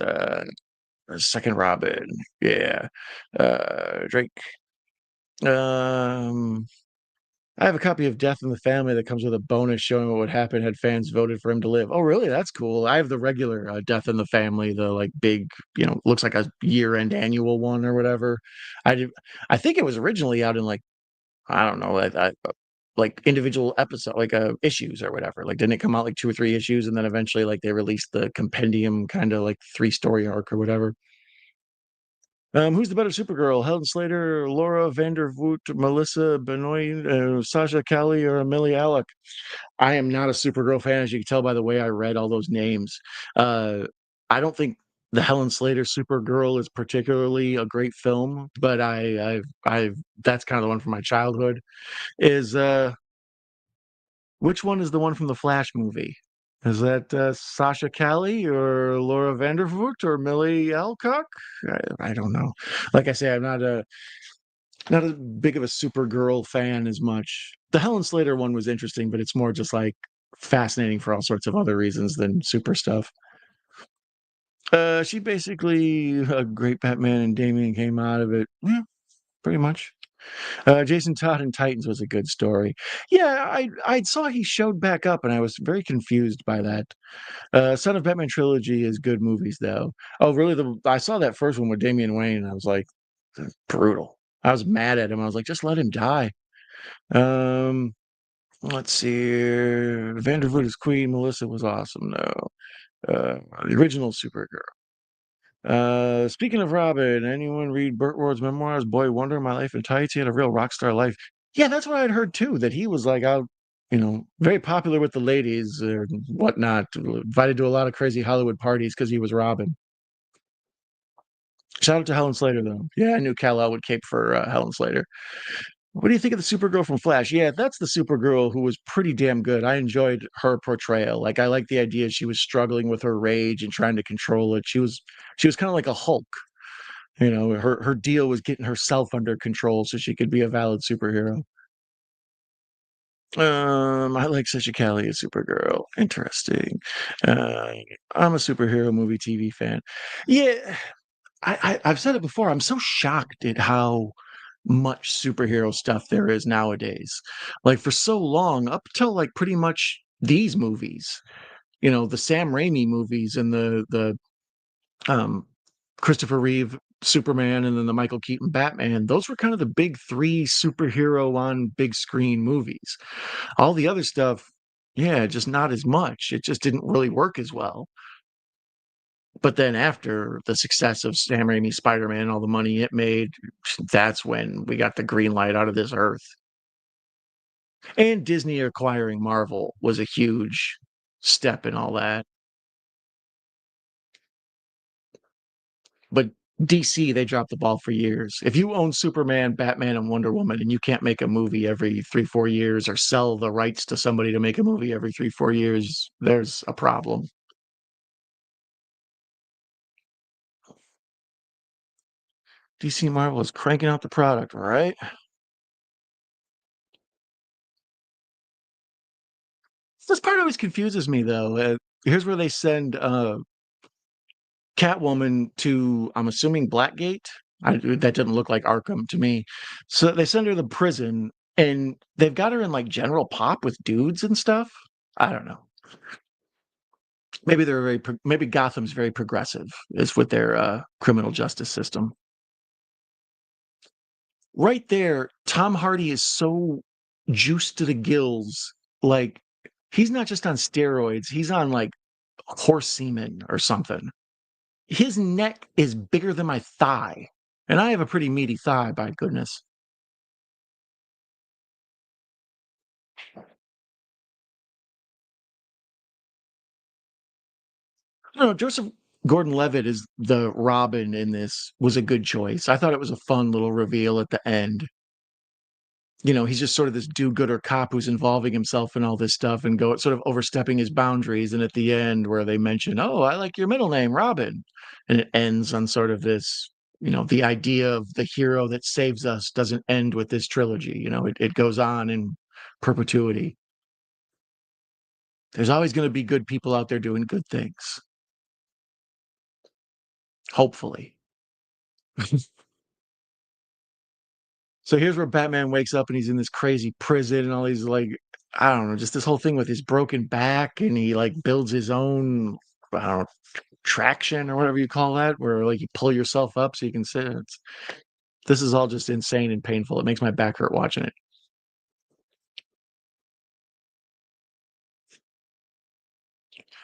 Second Robin, yeah. Drake. Um, I have a copy of Death in the Family that comes with a bonus showing what would happen had fans voted for him to live. Oh, really? That's cool. I have the regular Death in the Family, the like big, looks like a year-end annual one or whatever. I did. I think it was originally out in like I don't know, like individual episode, like issues or whatever. Like, didn't it come out like two or three issues, and then eventually like they released the compendium kind of like three-story arc or whatever. Who's the better Supergirl? Helen Slater, Laura Vandervoot, Melissa Benoist, Sasha Cali, or Amelia Alec? I am not a Supergirl fan, as you can tell by the way I read all those names. I don't think the Helen Slater Supergirl is particularly a great film, but I've that's kind of the one from my childhood. Is Which one is the one from the Flash movie? Is that Sasha Cali or Laura Vandervoort or Millie Alcock? I don't know. Like I say, I'm not as big of a Supergirl fan as much. The Helen Slater one was interesting, but it's more just like fascinating for all sorts of other reasons than super stuff. She basically a great Batman and Damian came out of it. Yeah, pretty much. Jason Todd and Titans was a good story. Yeah, I saw he showed back up, and I was very confused by that. Son of Batman trilogy is good movies though. Oh, really? I saw that first one with Damian Wayne, and I was like, brutal. I was mad at him. I was like, just let him die. Um, let's see. Vandervoot is Queen. Melissa was awesome though. The original Supergirl. Speaking of Robin, anyone read Burt Ward's memoirs, Boy Wonder, My Life in Tights? He had a real rock star life. Yeah, that's what I'd heard too, that he was like out, very popular with the ladies or whatnot, invited to a lot of crazy Hollywood parties because he was Robin. Shout out to Helen Slater, though. Yeah, I knew Kal-El would cape for Helen Slater. What do you think of the Supergirl from Flash? Yeah, that's the Supergirl who was pretty damn good. I enjoyed her portrayal. Like, I like the idea she was struggling with her rage and trying to control it. She was kind of like a Hulk. Her deal was getting herself under control so she could be a valid superhero. I like Sasha Cali as Supergirl. Interesting. Uh, I'm a superhero movie TV fan. Yeah, I've said it before. I'm so shocked at how much superhero stuff there is nowadays. Like for so long, up till like pretty much these movies, the Sam Raimi movies and the um, Christopher Reeve Superman and then the Michael Keaton Batman, those were kind of the big three superhero on big screen movies. All the other stuff, yeah, just not as much. It just didn't really work as well. But then after the success of Sam Raimi's Spider-Man and all the money it made, that's when we got the green light out of this earth. And Disney acquiring Marvel was a huge step in all that. But DC, they dropped the ball for years. If you own Superman, Batman, and Wonder Woman, and you can't make a movie every 3, 4 years or sell the rights to somebody to make a movie every 3, 4 years, there's a problem. DC Marvel is cranking out the product, right? This part always confuses me, though. Here's where they send Catwoman to, I'm assuming, Blackgate. That didn't look like Arkham to me. So they send her to prison, and they've got her in like general pop with dudes and stuff. I don't know. Maybe maybe Gotham's very progressive is with their criminal justice system. Right there, Tom Hardy is so juiced to the gills. Like he's not just on steroids; he's on like horse semen or something. His neck is bigger than my thigh, and I have a pretty meaty thigh, by goodness. No, Joseph Gordon-Levitt is the Robin in this was a good choice. I thought it was a fun little reveal at the end. he's just sort of this do-gooder cop who's involving himself in all this stuff and go sort of overstepping his boundaries. And at the end, where they mention, "Oh, I like your middle name, Robin," and it ends on sort of this, the idea of the hero that saves us doesn't end with this trilogy. It goes on in perpetuity. There's always going to be good people out there doing good things. Hopefully. So here's where Batman wakes up and he's in this crazy prison and all these like I don't know, just this whole thing with his broken back and he like builds his own I don't know traction or whatever you call that, where like you pull yourself up so you can sit. This is all just insane and painful. It makes my back hurt watching it.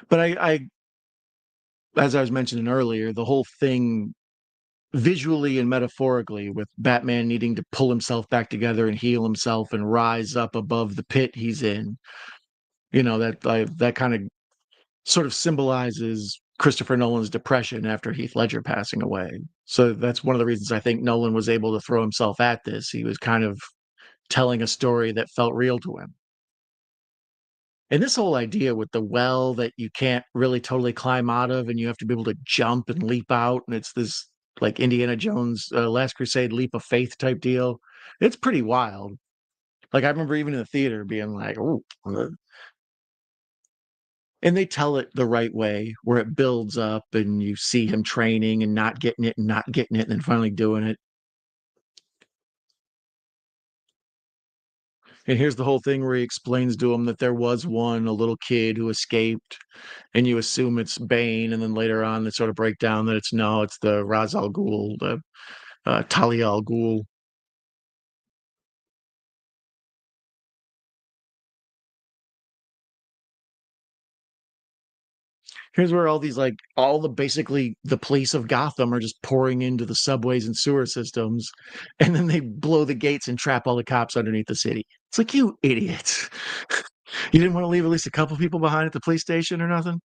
But as I was mentioning earlier, the whole thing visually and metaphorically with Batman needing to pull himself back together and heal himself and rise up above the pit he's in. That kind of sort of symbolizes Christopher Nolan's depression after Heath Ledger passing away. So that's one of the reasons I think Nolan was able to throw himself at this. He was kind of telling a story that felt real to him. And this whole idea with the well that you can't really totally climb out of and you have to be able to jump and leap out, and it's this like Indiana Jones Last Crusade leap of faith type deal. It's pretty wild. Like I remember even in the theater being like, "Oh," and they tell it the right way where it builds up and you see him training and not getting it and not getting it and then finally doing it. And here's the whole thing where he explains to him that there was a little kid who escaped, and you assume it's Bane, and then later on they sort of break down that it's the Ra's al Ghul, the Talia al Ghul. Here's where all the basically the police of Gotham are just pouring into the subways and sewer systems, and then they blow the gates and trap all the cops underneath the city. It's like, you idiots. You didn't want to leave at least a couple people behind at the police station or nothing?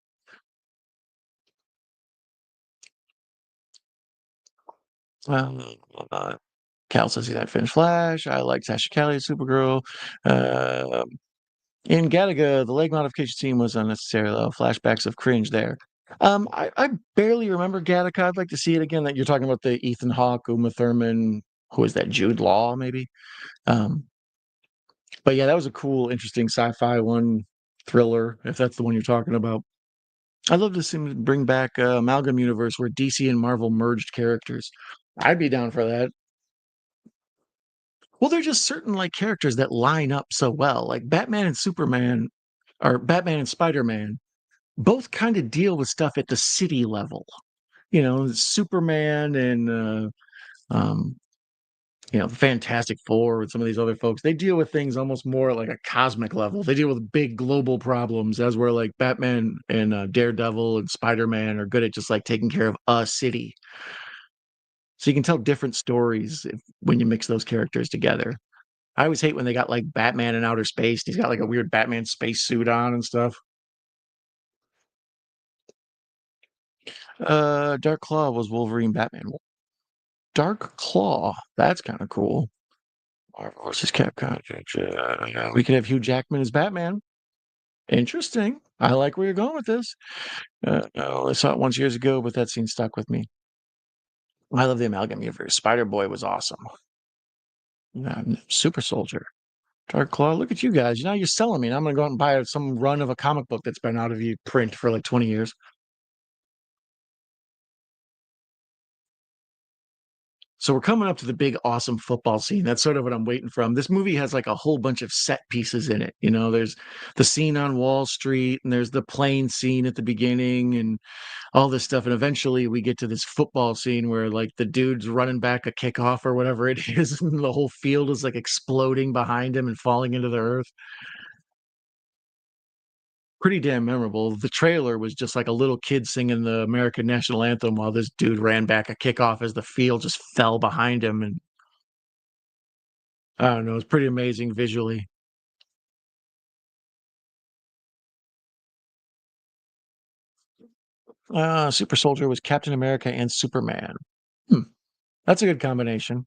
Well, Cal says he's not finished Flash. I like Tasha Kelly, Supergirl. Uh, in Gattaca, the leg modification scene was unnecessary, though. Flashbacks of cringe there. I barely remember Gattaca. I'd like to see it again. That you're talking about the Ethan Hawke, Uma Thurman, who is that? Jude Law, maybe. Um, but yeah, that was a cool, interesting sci-fi one, thriller, if that's the one you're talking about. I'd love to see him bring back Amalgam Universe where DC and Marvel merged characters. I'd be down for that. Well, they're just certain like characters that line up so well. Like Batman and Superman or Batman and Spider-Man both kind of deal with stuff at the city level. Superman and um, Fantastic Four with some of these other folks, they deal with things almost more like a cosmic level. They deal with big global problems, as where like Batman and Daredevil and Spider-Man are good at just like taking care of a city. So you can tell different stories when you mix those characters together. I always hate when they got like Batman in outer space. He's got like a weird Batman space suit on and stuff. Dark Claw was Wolverine Batman. Dark Claw. That's kind of cool. Marvel versus Capcom. We could have Hugh Jackman as Batman. Interesting. I like where you're going with this. No, I saw it once years ago, but that scene stuck with me. I love the Amalgam Universe. Spider Boy was awesome. Super Soldier. Dark Claw. Look at you guys. Now you're selling me. Now I'm going to go out and buy some run of a comic book that's been out of print for like 20 years. So we're coming up to the big, awesome football scene. That's sort of what I'm waiting from. This movie has like a whole bunch of set pieces in it. There's the scene on Wall Street, and there's the plane scene at the beginning, and all this stuff. And eventually we get to this football scene where like the dude's running back a kickoff or whatever it is, and the whole field is like exploding behind him and falling into the earth. Pretty damn memorable. The trailer was just like a little kid singing the American national anthem while this dude ran back a kickoff as the field just fell behind him. And I don't know, it's pretty amazing visually. Super Soldier was Captain America and Superman. Hmm, that's a good combination.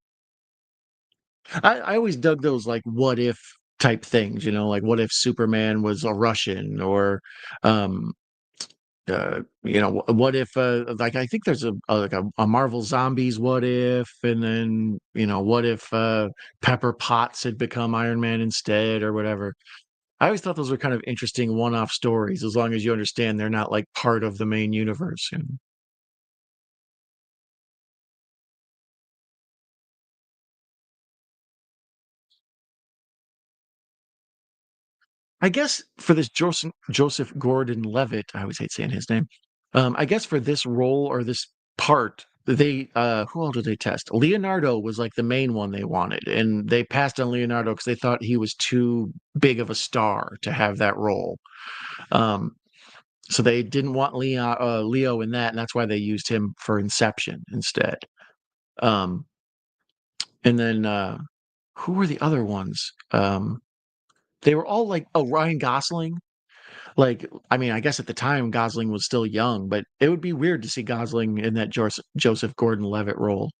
I always dug those like what if type things, like what if Superman was a Russian or um what if like I think there's a Marvel Zombies what if, and then what if Pepper Potts had become Iron Man instead or whatever. I always thought those were kind of interesting one-off stories as long as you understand they're not like part of the main universe. I guess for this Joseph Gordon-Levitt, I always hate saying his name. I guess for this role or this part, they who all did they test? Leonardo was like the main one they wanted, and they passed on Leonardo because they thought he was too big of a star to have that role. Um, so they didn't want Leo in that, and that's why they used him for Inception instead. Um, and then who were the other ones? They were all like, oh, Ryan Gosling. Like, I mean, I guess at the time Gosling was still young, but it would be weird to see Gosling in that Joseph Gordon-Levitt role.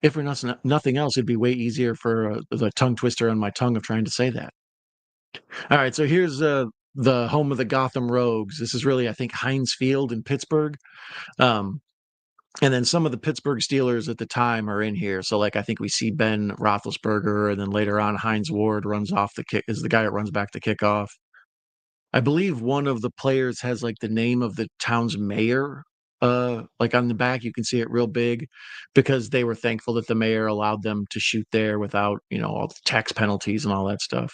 If for nothing else, it'd be way easier for the tongue twister on my tongue of trying to say that. All right, so here's the home of the Gotham Rogues. This is really, I think, Heinz Field in Pittsburgh. Um, and then some of the Pittsburgh Steelers at the time are in here. So, like, I think we see Ben Roethlisberger, and then later on, Heinz Ward runs off the kick, is the guy that runs back the kickoff. I believe one of the players has like the name of the town's mayor, like on the back. You can see it real big because they were thankful that the mayor allowed them to shoot there without, all the tax penalties and all that stuff.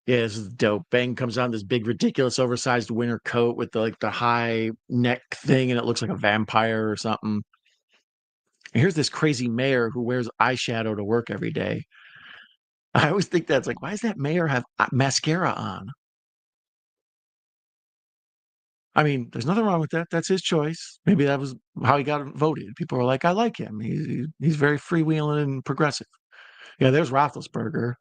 Yeah, this is dope. Bang comes on this big, ridiculous, oversized winter coat with the high neck thing, and it looks like a vampire or something. And here's this crazy mayor who wears eyeshadow to work every day. I always think that's like, why does that mayor have mascara on? I mean, there's nothing wrong with that. That's his choice. Maybe that was how he got voted. People are like, I like him. He's very freewheeling and progressive. Yeah, there's Roethlisberger.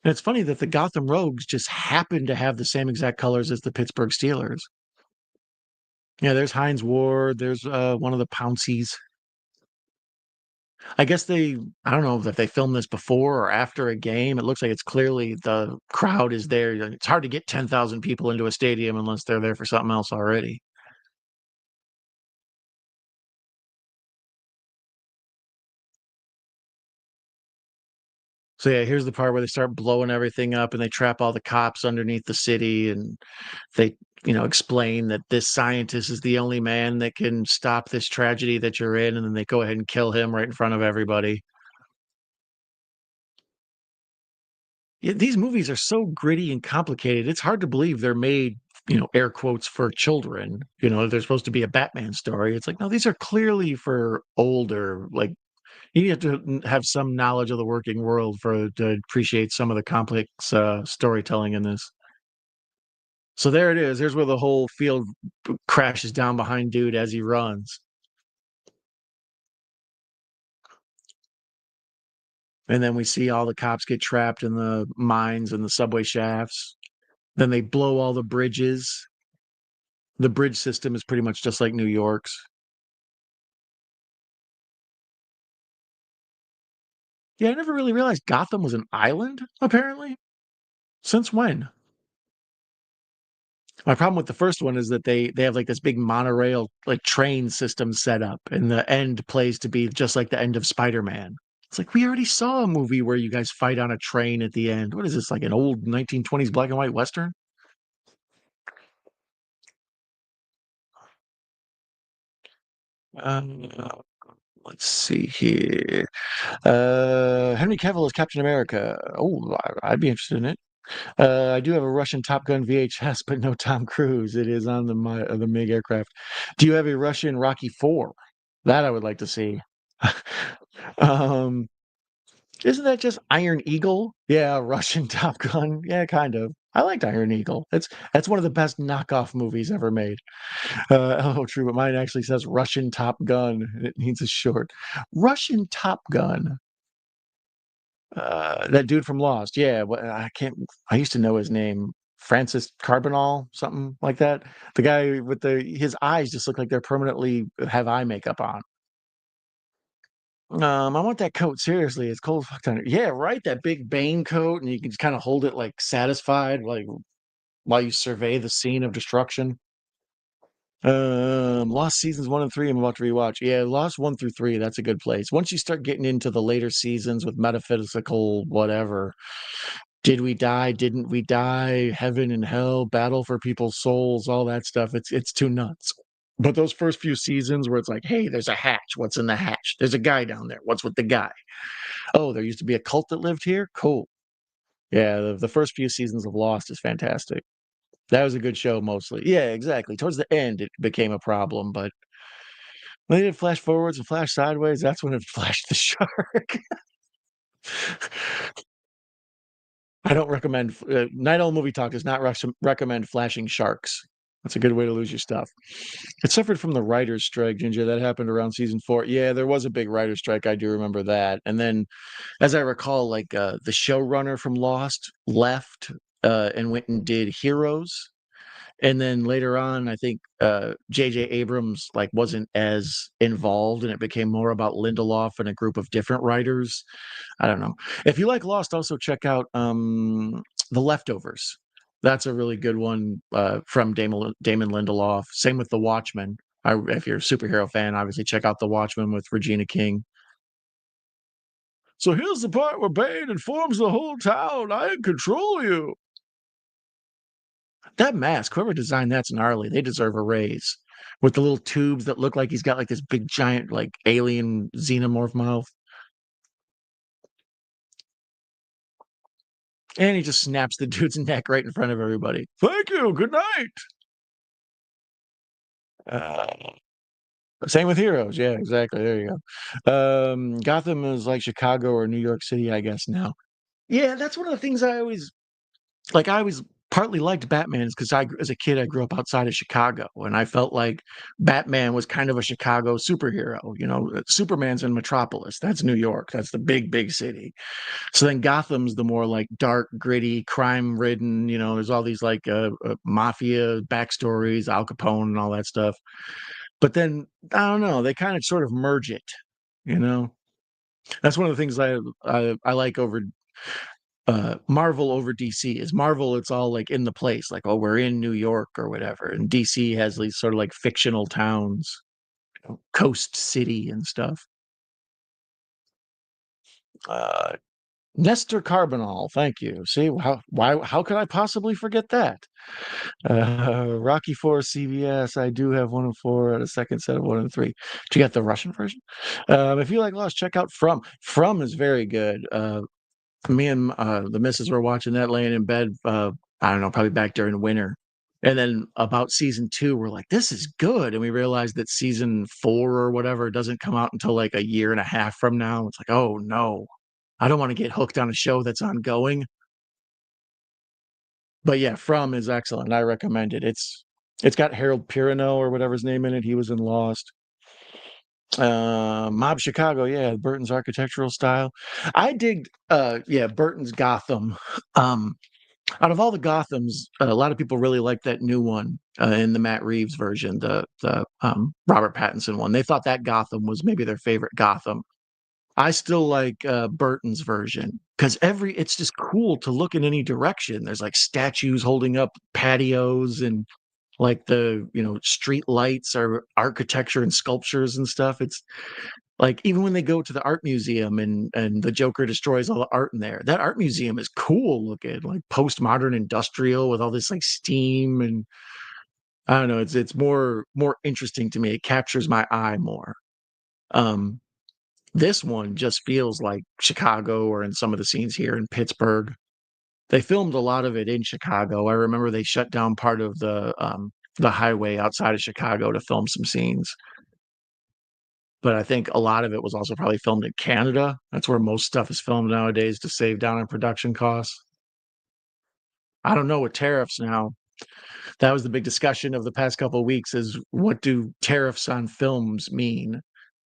And it's funny that the Gotham Rogues just happen to have the same exact colors as the Pittsburgh Steelers. Yeah, there's Heinz Ward. There's one of the Pouncies. I guess I don't know if they filmed this before or after a game. It looks like it's clearly the crowd is there. It's hard to get 10,000 people into a stadium unless they're there for something else already. So yeah, here's the part where they start blowing everything up and they trap all the cops underneath the city and they, explain that this scientist is the only man that can stop this tragedy that you're in, and then they go ahead and kill him right in front of everybody. Yeah, these movies are so gritty and complicated. It's hard to believe they're made, air quotes for children. They're supposed to be a Batman story. It's like, no, these are clearly for older, like you have to have some knowledge of the working world for to appreciate some of the complex storytelling in this. So there it is. Here's where the whole field crashes down behind dude as he runs. And then we see all the cops get trapped in the mines and the subway shafts. Then they blow all the bridges. The bridge system is pretty much just like New York's. Yeah, I never really realized Gotham was an island, apparently. Since when? My problem with the first one is that they have like this big monorail like train system set up, and the end plays to be just like the end of Spider-Man. It's like we already saw a movie where you guys fight on a train at the end. What is this, like an old 1920s black and white western? Um, let's see here. Henry Cavill is Captain America. Oh, I'd be interested in it. I do have a Russian Top Gun VHS, but no Tom Cruise. It is on the MiG aircraft. Do you have a Russian Rocky 4? That I would like to see. um, isn't that just Iron Eagle? Yeah, Russian Top Gun. Yeah, kind of. I liked Iron Eagle. That's one of the best knockoff movies ever made. Oh, true, but mine actually says Russian Top Gun. It needs a short. Russian Top Gun. That dude from Lost. Yeah, I can't. I used to know his name. Francis Carbonell, something like that. The guy with the his eyes just look like they're permanently have eye makeup on. I want that coat seriously. It's cold as fuck down here. Yeah, right. That big Bane coat, and you can just kind of hold it like satisfied, like while you survey the scene of destruction. Lost seasons 1 and 3. I'm about to rewatch. Yeah, Lost 1 through 3. That's a good place. Once you start getting into the later seasons with metaphysical whatever, did we die? Didn't we die? Heaven and hell, battle for people's souls, all that stuff. It's too nuts. But those first few seasons where it's like, hey, there's a hatch. What's in the hatch? There's a guy down there. What's with the guy? Oh, there used to be a cult that lived here. Cool. Yeah, the first few seasons of Lost is fantastic. That was a good show mostly. Yeah, exactly. Towards the end, it became a problem, but when they did flash forwards and flash sideways, that's when it flashed the shark. I don't recommend Night Owl Movie Talk does not recommend flashing sharks. That's a good way to lose your stuff. It suffered from the writer's strike, Ginger. That happened around season 4. Yeah, there was a big writer's strike. I do remember that. And then, as I recall, like the showrunner from Lost left and went and did Heroes. And then later on, I think J.J. Abrams like wasn't as involved, and it became more about Lindelof and a group of different writers. I don't know. If you like Lost, also check out The Leftovers. That's a really good one from Damon Lindelof. Same with The Watchmen. If you're a superhero fan, obviously check out The Watchmen with Regina King. So here's the part where Bane informs the whole town, I control you. That mask, whoever designed that's gnarly. They deserve a raise. With the little tubes that look like he's got like this big giant like alien xenomorph mouth. And he just snaps the dude's neck right in front of everybody. Thank you. Good night. Uh, Same with Heroes. Yeah, exactly. There you go. Gotham is like Chicago or New York City, I guess now. Yeah, that's one of the things I always like. I always partly liked Batman is because as a kid, I grew up outside of Chicago, and I felt like Batman was kind of a Chicago superhero. You know, Superman's in Metropolis. That's New York. That's the big, big city. So then Gotham's the more like dark, gritty, crime-ridden. You know, there's all these like mafia backstories, Al Capone, and all that stuff. But then I don't know, they kind of sort of merge it, you know? That's one of the things I like over Marvel over DC is Marvel, it's all like in the place, like, oh, we're in New York or whatever. And DC has these sort of like fictional towns, Coast City and stuff. Uh Nestor Carbonall, thank you. See how could I possibly forget that? Rocky Four CBS. I do have 1 and 4 and a second set of 1 and 3. Do you got the Russian version? If you like Lost, check out From. From is very good. Me and the missus were watching that laying in bed. I don't know, probably back during winter. And then about season 2, we're like, this is good. And we realized that season 4 or whatever doesn't come out until like a year and a half from now. It's like, oh no, I don't want to get hooked on a show that's ongoing. But yeah, From is excellent. I recommend it. It's got Harold Perrineau or whatever his name in it. He was in Lost. Mob Chicago, yeah, Burton's architectural style. I dig yeah, Burton's Gotham. Um Out of all the Gothams, a lot of people really like that new one in the Matt Reeves version, the Robert Pattinson one. They thought that Gotham was maybe their favorite Gotham. I still like Burton's version because it's just cool to look in any direction. There's like statues holding up patios and like street lights or architecture and sculptures and stuff. It's like even when they go to the art museum and the Joker destroys all the art in there, that art museum is cool looking, like postmodern industrial with all this like steam and I don't know. It's more interesting to me. It captures my eye more. Um, this one just feels like Chicago or in some of the scenes here in Pittsburgh. They filmed a lot of it in Chicago. I remember they shut down part of the highway outside of Chicago to film some scenes. But I think a lot of it was also probably filmed in Canada. That's where most stuff is filmed nowadays to save down on production costs. I don't know with tariffs now. That was the big discussion of the past couple of weeks is what do tariffs on films mean?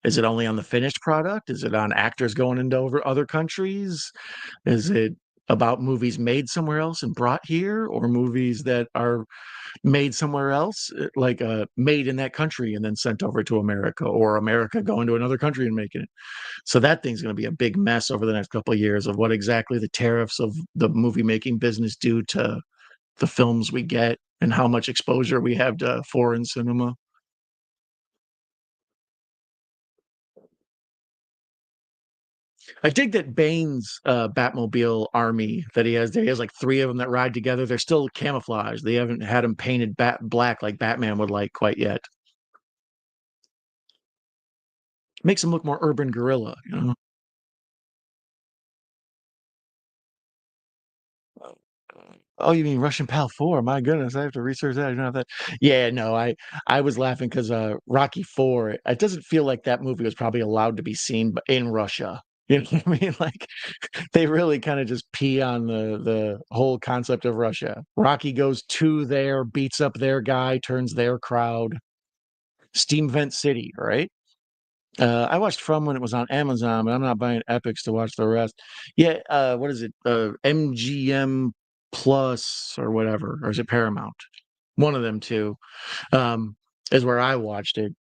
Is it only on the finished product? Is it on actors going into over other countries? Is it about movies made somewhere else and brought here, or movies that are made somewhere else, like made in that country and then sent over to America, or America going to another country and making it? So that thing's going to be a big mess over the next couple of years of what exactly the tariffs of the movie making business do to the films we get and how much exposure we have to foreign cinema. I dig that Bane's Batmobile army that he has there. He has like three of them that ride together. They're still camouflaged. They haven't had them painted black like Batman would like quite yet. Makes them look more urban guerrilla, you know? Oh, you mean Russian Pal 4? My goodness, I have to research that. I don't have that. Yeah, no, I was laughing because Rocky 4, it doesn't feel like that movie was probably allowed to be seen in Russia. You know what I mean? Like they really kind of just pee on the whole concept of Russia. Rocky goes to there, beats up their guy, turns their crowd. Steam Vent City, right? I watched From when it was on Amazon, but I'm not buying Epics to watch the rest. Yeah, what is it? MGM Plus or whatever, or is it Paramount? One of them two um, is where I watched it.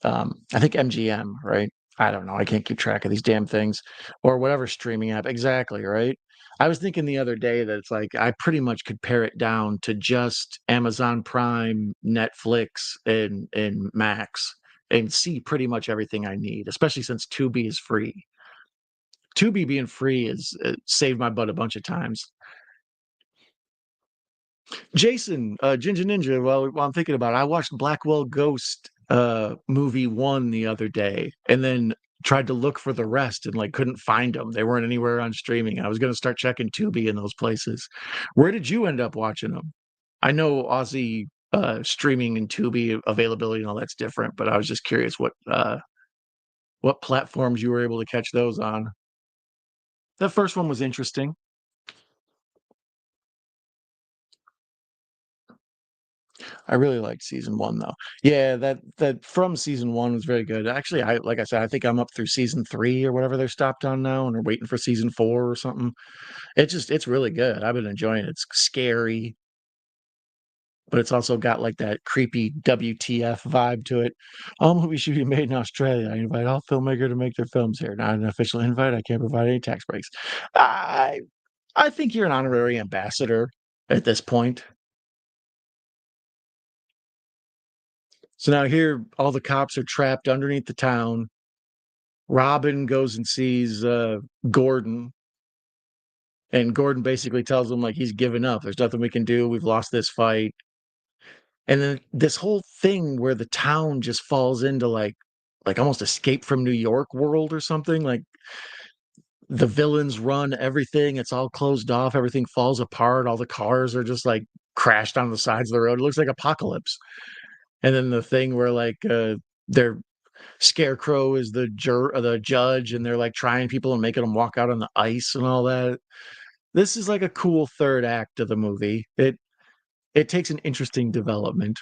I think MGM, right? I don't know. I can't keep track of these damn things or whatever streaming app. Exactly, right? I was thinking the other day that it's like I pretty much could pare it down to just Amazon Prime, Netflix, and Max and see pretty much everything I need, especially since Tubi is free. Tubi being free is saved my butt a bunch of times. Jason, Ginger Ninja, while I'm thinking about it, I watched Blackwell Ghost movie one the other day and then tried to look for the rest and like couldn't find them. They weren't anywhere on streaming. I was going to start checking Tubi in those places. Where did you end up watching them? I know Aussie streaming and Tubi availability and all that's different, but I was just curious what platforms you were able to catch those on. The first one was interesting. I really liked season one though. Yeah, that from season one was very good. Actually, I like I said, I think I'm up through season three or whatever they're stopped on now, and are waiting for season four or something. It's really good. I've been enjoying it. It's scary, but it's also got like that creepy WTF vibe to it. All movies should be made in Australia. I invite all filmmakers to make their films here. Not an official invite. I can't provide any tax breaks. I I think you're an honorary ambassador at this point. So now here, all the cops are trapped underneath the town. Robin goes and sees Gordon, and Gordon basically tells him like he's given up. There's nothing we can do. We've lost this fight. And then this whole thing where the town just falls into like almost Escape from New York world or something. Like the villains run everything. It's all closed off. Everything falls apart. All the cars are just like crashed on the sides of the road. It looks like apocalypse. And then the thing where like they're Scarecrow is the judge, and they're like trying people and making them walk out on the ice and all that. This is like a cool third act of the movie. It takes an interesting development,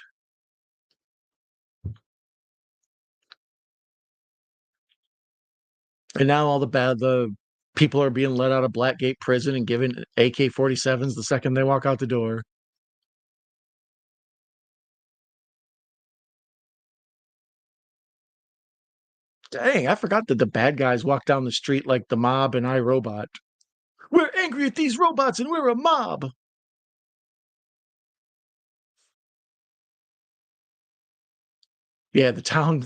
and now all the people are being let out of Blackgate prison and given AK-47s the second they walk out the door. Dang, I forgot that the bad guys walk down the street like the mob and I, Robot. We're angry at these robots and we're a mob. Yeah, the town,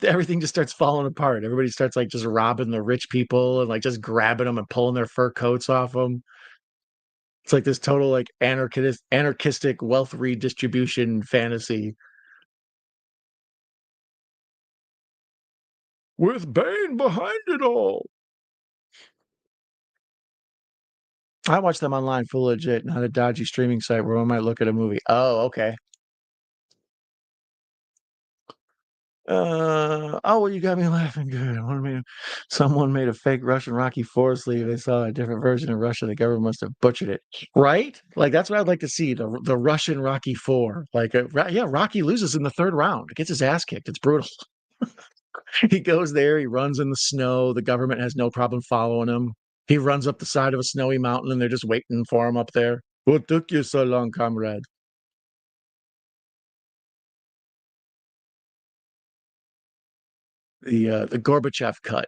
everything just starts falling apart. Everybody starts like just robbing the rich people and like just grabbing them and pulling their fur coats off them. It's like this total like anarchistic wealth redistribution fantasy with Bane behind it all. I watch them online for legit, not a dodgy streaming site where I might look at a movie. Oh, okay. Oh, well, you got me laughing good. Someone made a fake Russian Rocky Four sleeve. They saw a different version in Russia. The government must have butchered it, right? Like that's what I'd like to see the Russian Rocky Four. Like, yeah, Rocky loses in the third round, gets his ass kicked. It's brutal. He goes there, he runs in the snow, the government has no problem following him. He runs up the side of a snowy mountain and they're just waiting for him up there. What took you so long, comrade? The Gorbachev cut.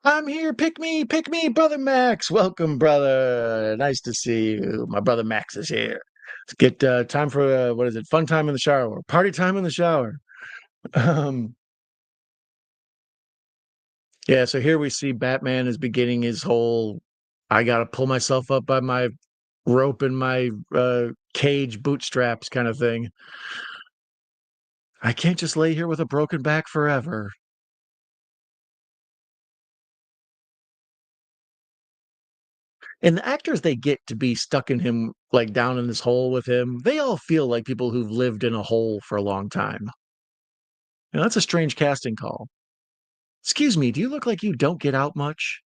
I'm here, pick me, brother Max. Welcome, brother. Nice to see you. My brother Max is here. Let's get time for what is it? Fun time in the shower, or party time in the shower. Um, yeah. So here we see Batman is beginning his whole. I gotta pull myself up by my rope and my cage bootstraps kind of thing. I can't just lay here with a broken back forever. And the actors they get to be stuck in him, like down in this hole with him, they all feel like people who've lived in a hole for a long time. That's a strange casting call. Excuse me, do you look like you don't get out much?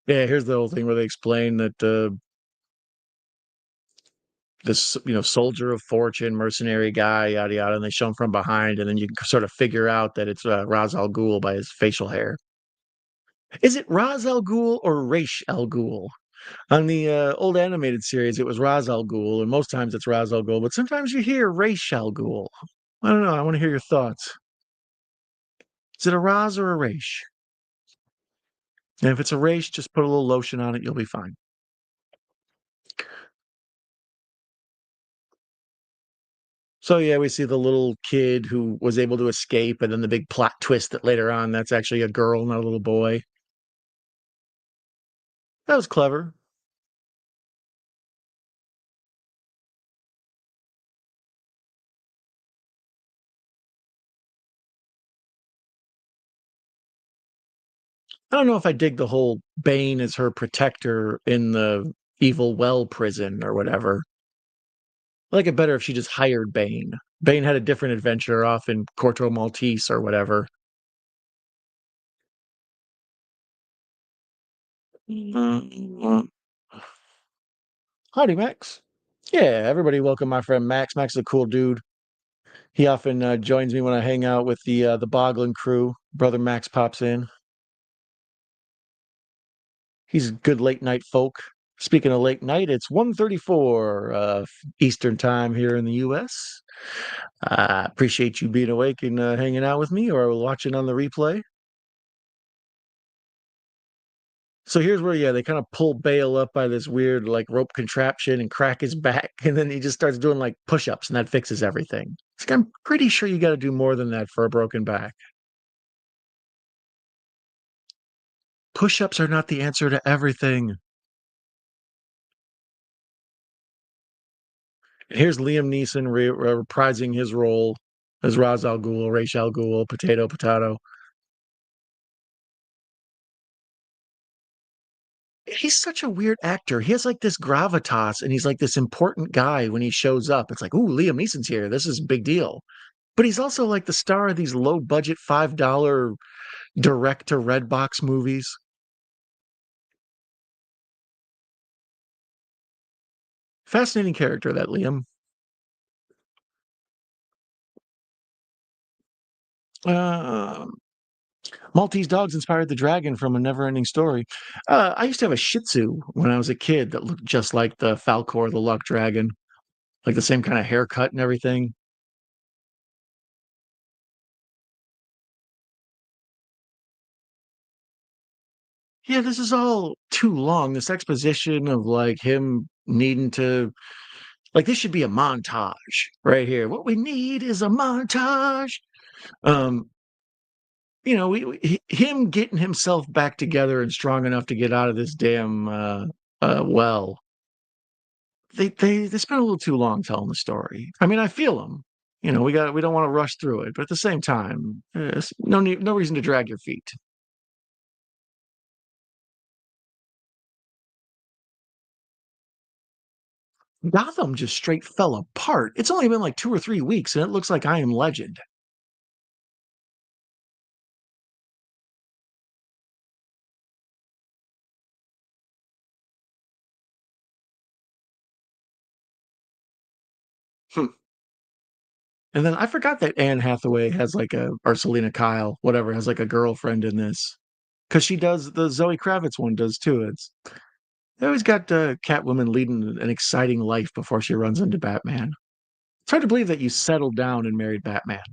Yeah, here's the whole thing where they explain that this soldier of fortune, mercenary guy, yada yada, and they show him from behind, and then you can sort of figure out that it's Ra's al Ghul by his facial hair. Is it Ra's al Ghul or Raish al Ghul? On the old animated series, it was Ra's al Ghul, and most times it's Ra's al Ghul, but sometimes you hear Raish al Ghul. I don't know. I want to hear your thoughts. Is it a Raz or a Raish? And if it's a Raish, just put a little lotion on it. You'll be fine. So yeah, we see the little kid who was able to escape, and then the big plot twist that later on that's actually a girl, not a little boy. That was clever. I don't know if I dig the whole Bane as her protector in the evil well prison or whatever. I like it better if she just hired Bane. Bane had a different adventure off in Corto Maltese or whatever. Howdy, Max. Yeah, everybody welcome my friend Max. Max is a cool dude. He often joins me when I hang out with the Boglin crew. Brother Max pops in. He's good late night folk. Speaking of late night, it's 1:34 Eastern time here in the US. I appreciate you being awake and hanging out with me or watching on the replay. So here's where, yeah, they kind of pull Bale up by this weird like rope contraption and crack his back, and then he just starts doing like push-ups, and that fixes everything. It's like, I'm pretty sure you got to do more than that for a broken back. Push-ups are not the answer to everything. Here's Liam Neeson reprising his role as Ra's al Ghul, Ra's al Ghul, potato, potato. He's such a weird actor. He has like this gravitas, and he's like this important guy when he shows up. It's like, ooh, Liam Neeson's here. This is a big deal. But he's also like the star of these low budget $5 direct to Redbox movies. Fascinating character, that Liam. Uh, Maltese dogs inspired the dragon from a never-ending story. I used to have a Shih Tzu when I was a kid that looked just like the Falcor, the Luck Dragon, like the same kind of haircut and everything. Yeah, this is all too long. This exposition of like him needing to like this should be a montage right here. What we need is a montage. Um, him getting himself back together and strong enough to get out of this damn well. They spent a little too long telling the story. I mean, I feel them. We don't want to rush through it, but at the same time, no need, no reason to drag your feet. Gotham just straight fell apart. It's only been like 2 or 3 weeks, and it looks like I Am Legend. Hmm. And then I forgot that Anne Hathaway has like a or Selena Kyle, whatever, has like a girlfriend in this. Because she does the Zoe Kravitz one does too. They always got Catwoman leading an exciting life before she runs into Batman. It's hard to believe that you settled down and married Batman.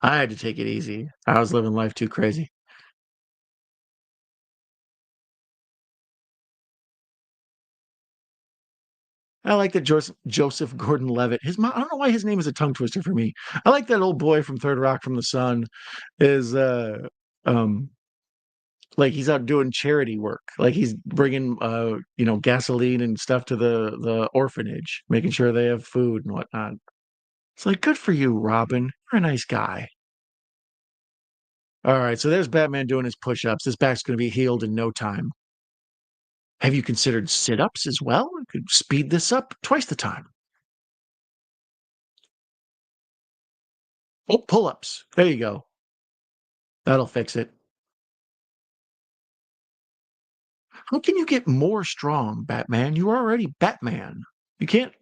I had to take it easy. I was living life too crazy. I like that Joseph Gordon-Levitt. His mom, I don't know why his name is a tongue twister for me. I like that old boy from Third Rock from the Sun is um like he's out doing charity work. Like he's bringing gasoline and stuff to the orphanage, making sure they have food and whatnot. It's like good for you, Robin. You're a nice guy. All right, so there's Batman doing his push-ups. His back's going to be healed in no time. Have you considered sit-ups as well? You could speed this up twice the time. Oh, pull-ups. There you go. That'll fix it. How can you get more strong, Batman? You are already Batman. You can't,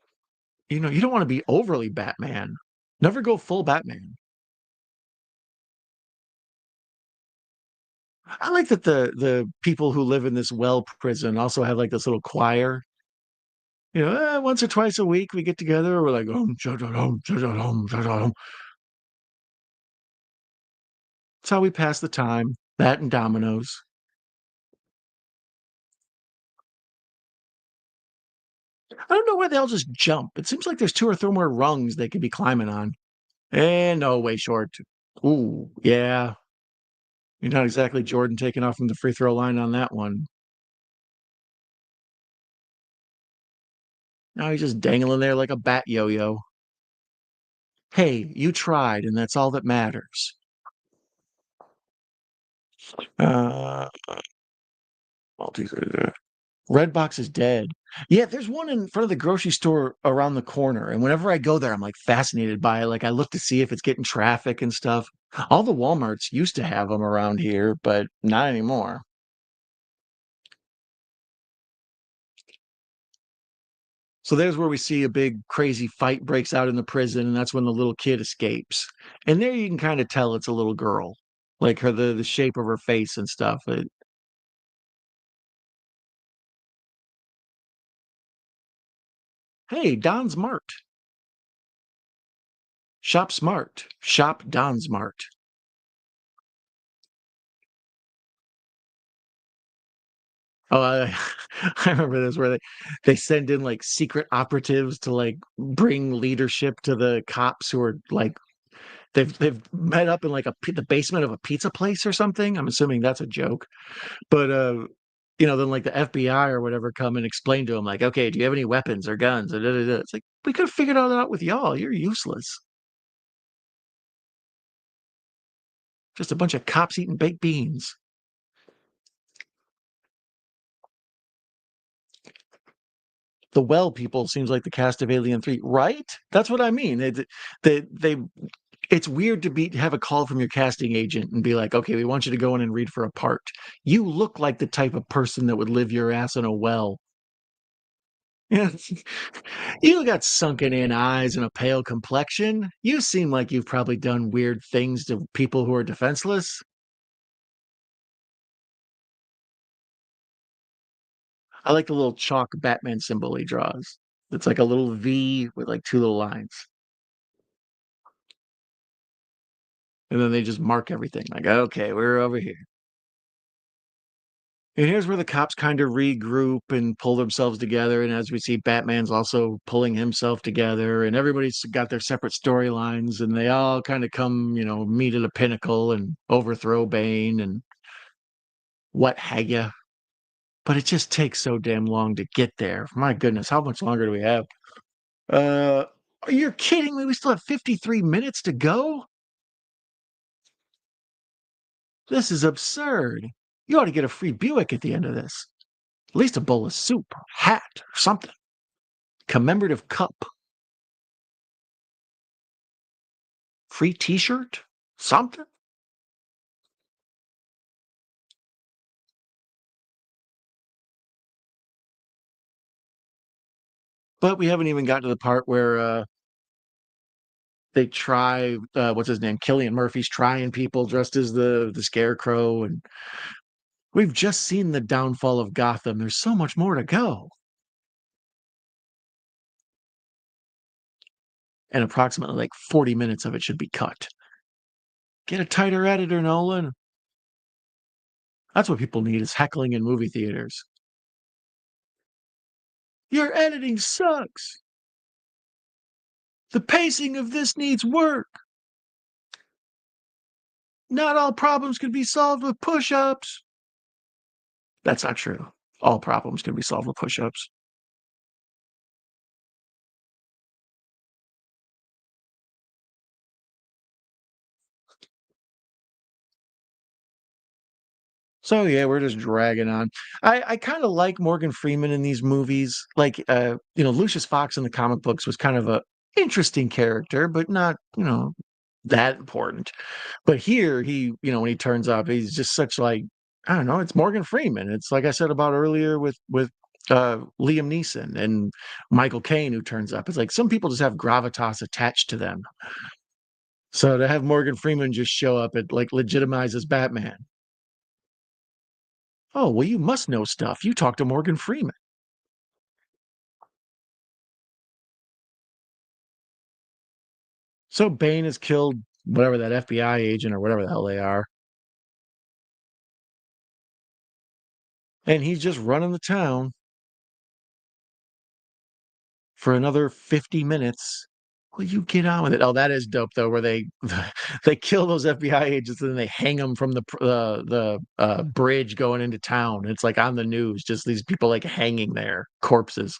you don't want to be overly Batman. Never go full Batman. I like that the people who live in this well prison also have like this little choir. Once or twice a week we get together. We're like, cha-cha-dum, cha-cha-dum, cha-cha-dum. That's how we pass the time. That and dominoes. I don't know why they all just jump. It seems like there's two or three more rungs they could be climbing on. And no, way short. Ooh, yeah. You're not exactly Jordan taking off from the free throw line on that one. Now he's just dangling there like a bat yo-yo. Hey, you tried, and that's all that matters. Uh, Redbox is dead. Yeah, there's one in front of the grocery store around the corner, and whenever I go there, I'm like fascinated by it. Like I look to see if it's getting traffic and stuff. All the Walmarts used to have them around here, but not anymore. So there's where we see a big crazy fight breaks out in the prison, and that's when the little kid escapes. And there you can kind of tell it's a little girl, like her the shape of her face and stuff. Hey, Don's Mart. Shop smart. Shop Don's Mart. Oh, I remember this where they send in like secret operatives to like bring leadership to the cops who are like they've met up in like the basement of a pizza place or something. I'm assuming that's a joke. But then like the FBI or whatever come and explain to him like, okay, do you have any weapons or guns? Da, da, da, da. It's like we could have figured all that out with y'all. You're useless. Just a bunch of cops eating baked beans. The well people seems like the cast of Alien 3, right? That's what I mean. They it's weird to be have a call from your casting agent and be like, okay, we want you to go in and read for a part. You look like the type of person that would live your ass in a well. Yeah. You got sunken in eyes and a pale complexion. You seem like you've probably done weird things to people who are defenseless. I like the little chalk Batman symbol he draws. It's like a little V with like two little lines. And then they just mark everything. Like, okay, we're over here. And here's where the cops kind of regroup and pull themselves together. And as we see, Batman's also pulling himself together, and everybody's got their separate storylines, and they all kind of come, meet at a pinnacle and overthrow Bane and what have you. But it just takes so damn long to get there. My goodness, how much longer do we have? Uh, are you kidding me? We still have 53 minutes to go? This is absurd. You ought to get a free Buick at the end of this. At least a bowl of soup, or hat, or something. Commemorative cup. Free T-shirt? Something? But we haven't even got to the part where They try what's his name? Killian Murphy's trying people dressed as the scarecrow, and we've just seen the downfall of Gotham. There's so much more to go. And approximately like 40 minutes of it should be cut. Get a tighter editor, Nolan. That's what people need is heckling in movie theaters. Your editing sucks. The pacing of this needs work. Not all problems can be solved with push-ups. That's not true. All problems can be solved with push-ups. So yeah, we're just dragging on. I kind of like Morgan Freeman in these movies. Like Lucius Fox in the comic books was kind of a interesting character, but not, that important. But here when he turns up, he's just such like I don't know, it's Morgan Freeman. It's like I said about earlier with Liam Neeson and Michael Caine who turns up. It's like some people just have gravitas attached to them. So to have Morgan Freeman just show up, it like legitimizes Batman. Oh, well, you must know stuff. You talked to Morgan Freeman. So Bane has killed whatever that FBI agent or whatever the hell they are. And he's just running the town for another 50 minutes. Will you get on with it? Oh, that is dope though, where they they kill those FBI agents and then they hang them from the bridge going into town. It's like on the news, just these people like hanging there, corpses.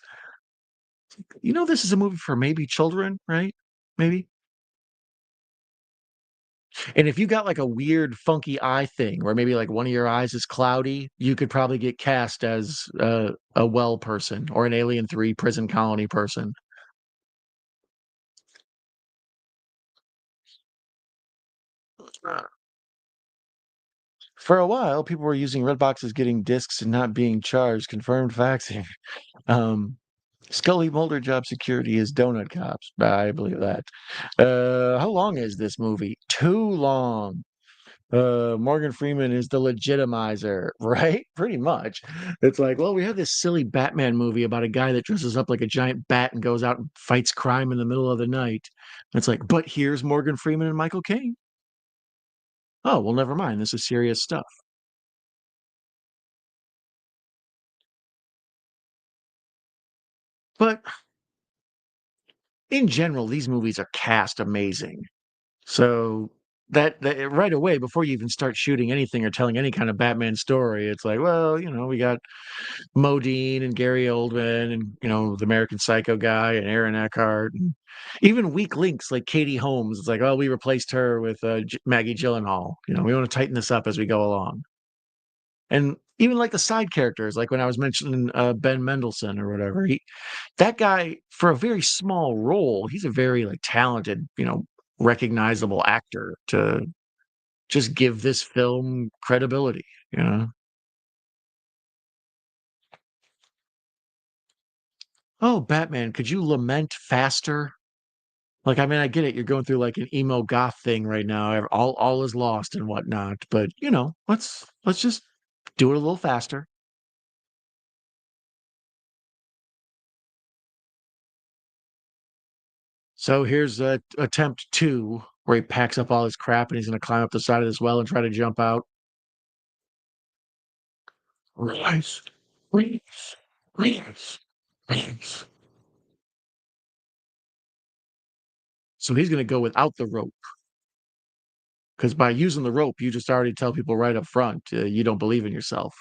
This is a movie for maybe children, right? Maybe. And if you got like a weird, funky eye thing, where maybe like one of your eyes is cloudy, you could probably get cast as a well person or an Alien 3 prison colony person. Uh, For a while, people were using red boxes getting discs and not being charged. Confirmed faxing. Um, Scully Mulder job security is donut cops. I believe that. How long is this movie? Too long. Morgan Freeman is the legitimizer, right? Pretty much. It's like, well, we have this silly Batman movie about a guy that dresses up like a giant bat and goes out and fights crime in the middle of the night. It's like, but here's Morgan Freeman and Michael Caine. Oh, well, never mind. This is serious stuff. But in general, these movies are cast amazing. So that right away, before you even start shooting anything or telling any kind of Batman story, it's like, well, we got Modine and Gary Oldman and the American Psycho guy and Aaron Eckhart and even weak links like Katie Holmes. It's like, oh, we replaced her with Maggie Gyllenhaal. We want to tighten this up as we go along. And even like the side characters, like when I was mentioning Ben Mendelsohn or whatever, that guy for a very small role, he's a very like talented, recognizable actor to just give this film credibility. You know, oh Batman, could you lament faster? Like, I mean, I get it. You're going through like an emo goth thing right now. All is lost and whatnot. But let's just do it a little faster. So here's attempt two, where he packs up all his crap and he's going to climb up the side of this well and try to jump out. Rise, rise, rise, rise. So he's going to go without the rope because by using the rope, you just already tell people right up front you don't believe in yourself.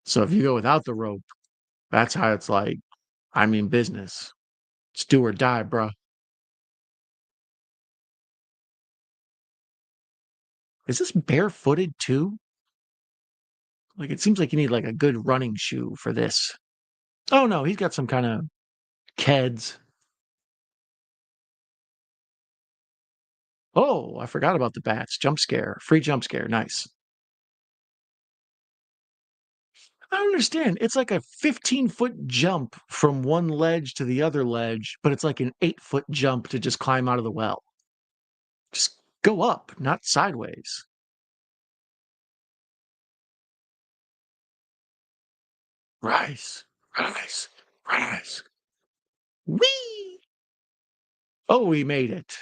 So if you go without the rope, that's how it's like. I mean, business. It's do or die, bruh. Is this barefooted too? Like it seems like you need like a good running shoe for this. Oh no, he's got some kind of Keds. Oh, I forgot about the bats. Jump scare. Free jump scare. Nice. I don't understand. It's like a 15-foot jump from one ledge to the other ledge, but it's like an 8-foot jump to just climb out of the well. Go up, not sideways. Rise, rise, rise. Whee! Oh, we made it.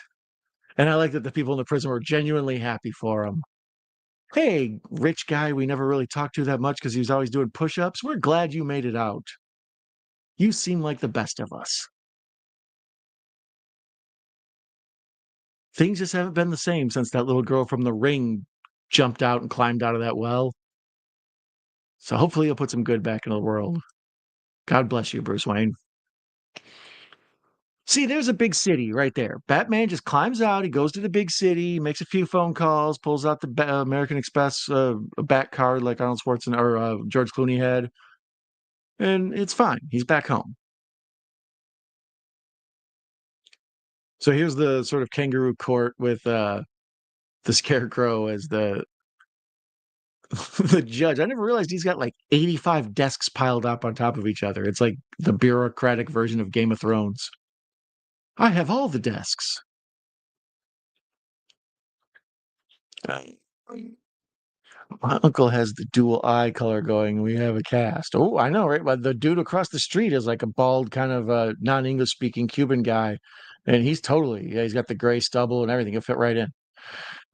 And I like that the people in the prison were genuinely happy for him. Hey, rich guy we never really talked to that much because he was always doing push-ups. We're glad you made it out. You seem like the best of us. Things just haven't been the same since that little girl from The Ring jumped out and climbed out of that well. So hopefully you'll put some good back into the world. God bless you, Bruce Wayne. See, there's a big city right there. Batman just climbs out. He goes to the big city, makes a few phone calls, pulls out the American Express bat card like Arnold Schwarzenegger or George Clooney had, and it's fine. He's back home. So here's the sort of kangaroo court with the Scarecrow as the the judge. I never realized he's got like 85 desks piled up on top of each other. It's like the bureaucratic version of Game of Thrones. I have all the desks. Uh, My uncle has the dual eye color going. We have a cast. Oh, I know, right? But the dude across the street is like a bald, kind of non-English speaking Cuban guy, and he's totally yeah. He's got the gray stubble and everything. He'll fit right in.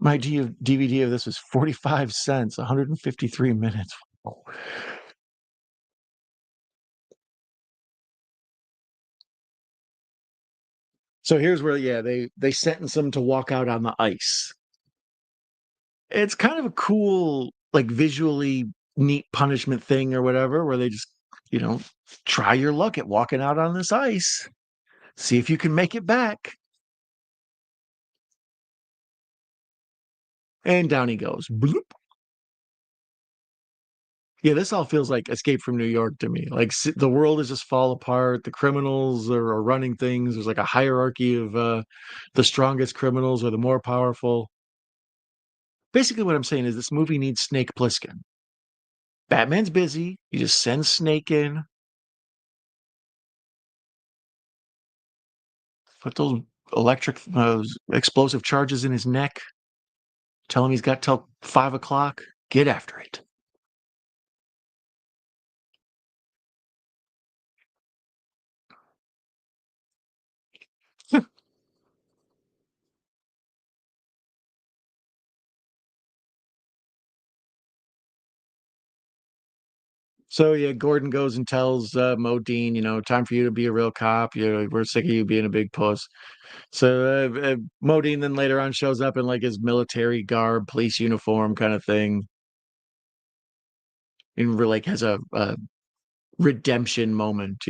My DVD of this was 45 cents, 153 minutes. Oh. So here's where, yeah, they sentence him to walk out on the ice. It's kind of a cool, like visually neat punishment thing or whatever, where they just, you know, try your luck at walking out on this ice. See if you can make it back. And down he goes. Bloop. Yeah, this all feels like Escape from New York to me. Like the world is just fall apart. The criminals are running things. There's like a hierarchy of the strongest criminals or the more powerful. Basically, what I'm saying is this movie needs Snake Plissken. Batman's busy. You just send Snake in, put those electric, explosive charges in his neck. Tell him he's got till 5 o'clock. Get after it. So yeah, Gordon goes and tells Modine, time for you to be a real cop. We're sick of you being a big puss. So Modine then later on shows up in like his military garb, police uniform kind of thing, and like has a redemption moment.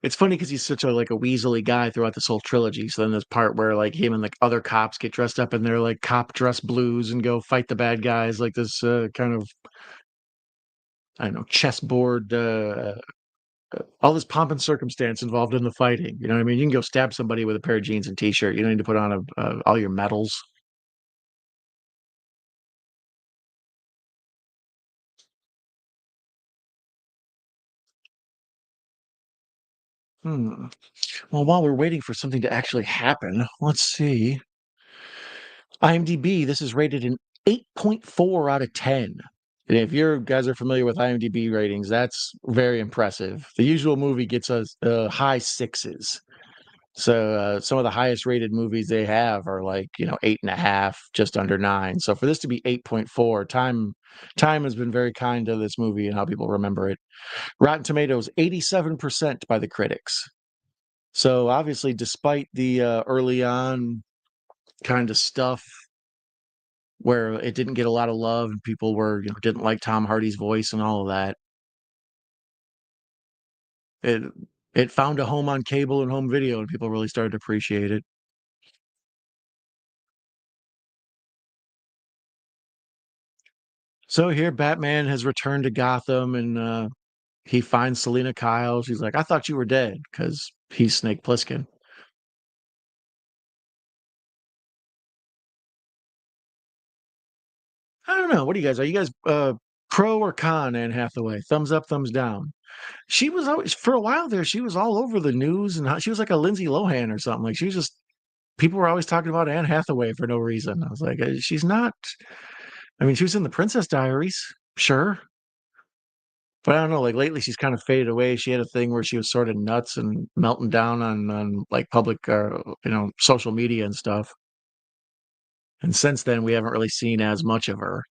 It's funny because he's such a like a weaselly guy throughout this whole trilogy. So then this part where like him and like other cops get dressed up in their like cop dress blues and go fight the bad guys, like this kind of I don't know chessboard. All this pomp and circumstance involved in the fighting. You know what I mean? You can go stab somebody with a pair of jeans and t-shirt. You don't need to put on all your medals. Hmm. Well, while we're waiting for something to actually happen, let's see. IMDb, this is rated an 8.4 out of 10. And if you guys are familiar with IMDb ratings, that's very impressive. The usual movie gets us high sixes. So some of the highest rated movies they have are like, 8.5, just under nine. So for this to be 8.4, time has been very kind to this movie and how people remember it. Rotten Tomatoes, 87% by the critics. So obviously, despite the early on kind of stuff where it didn't get a lot of love and people didn't like Tom Hardy's voice and all of that, it it found a home on cable and home video and people really started to appreciate it. So here, Batman has returned to Gotham and he finds Selena Kyle. She's like, "I thought you were dead," because he's Snake Plissken. I don't know. What do you guys? Are you guys Pro or con Anne Hathaway? Thumbs up, thumbs down. She was always for a while there. She was all over the news, and she was like a Lindsay Lohan or something. Like she was just people were always talking about Anne Hathaway for no reason. I was like, she's not. I mean, she was in the Princess Diaries, sure, but I don't know. Like lately, she's kind of faded away. She had a thing where she was sort of nuts and melting down on like public, social media and stuff. And since then, we haven't really seen as much of her.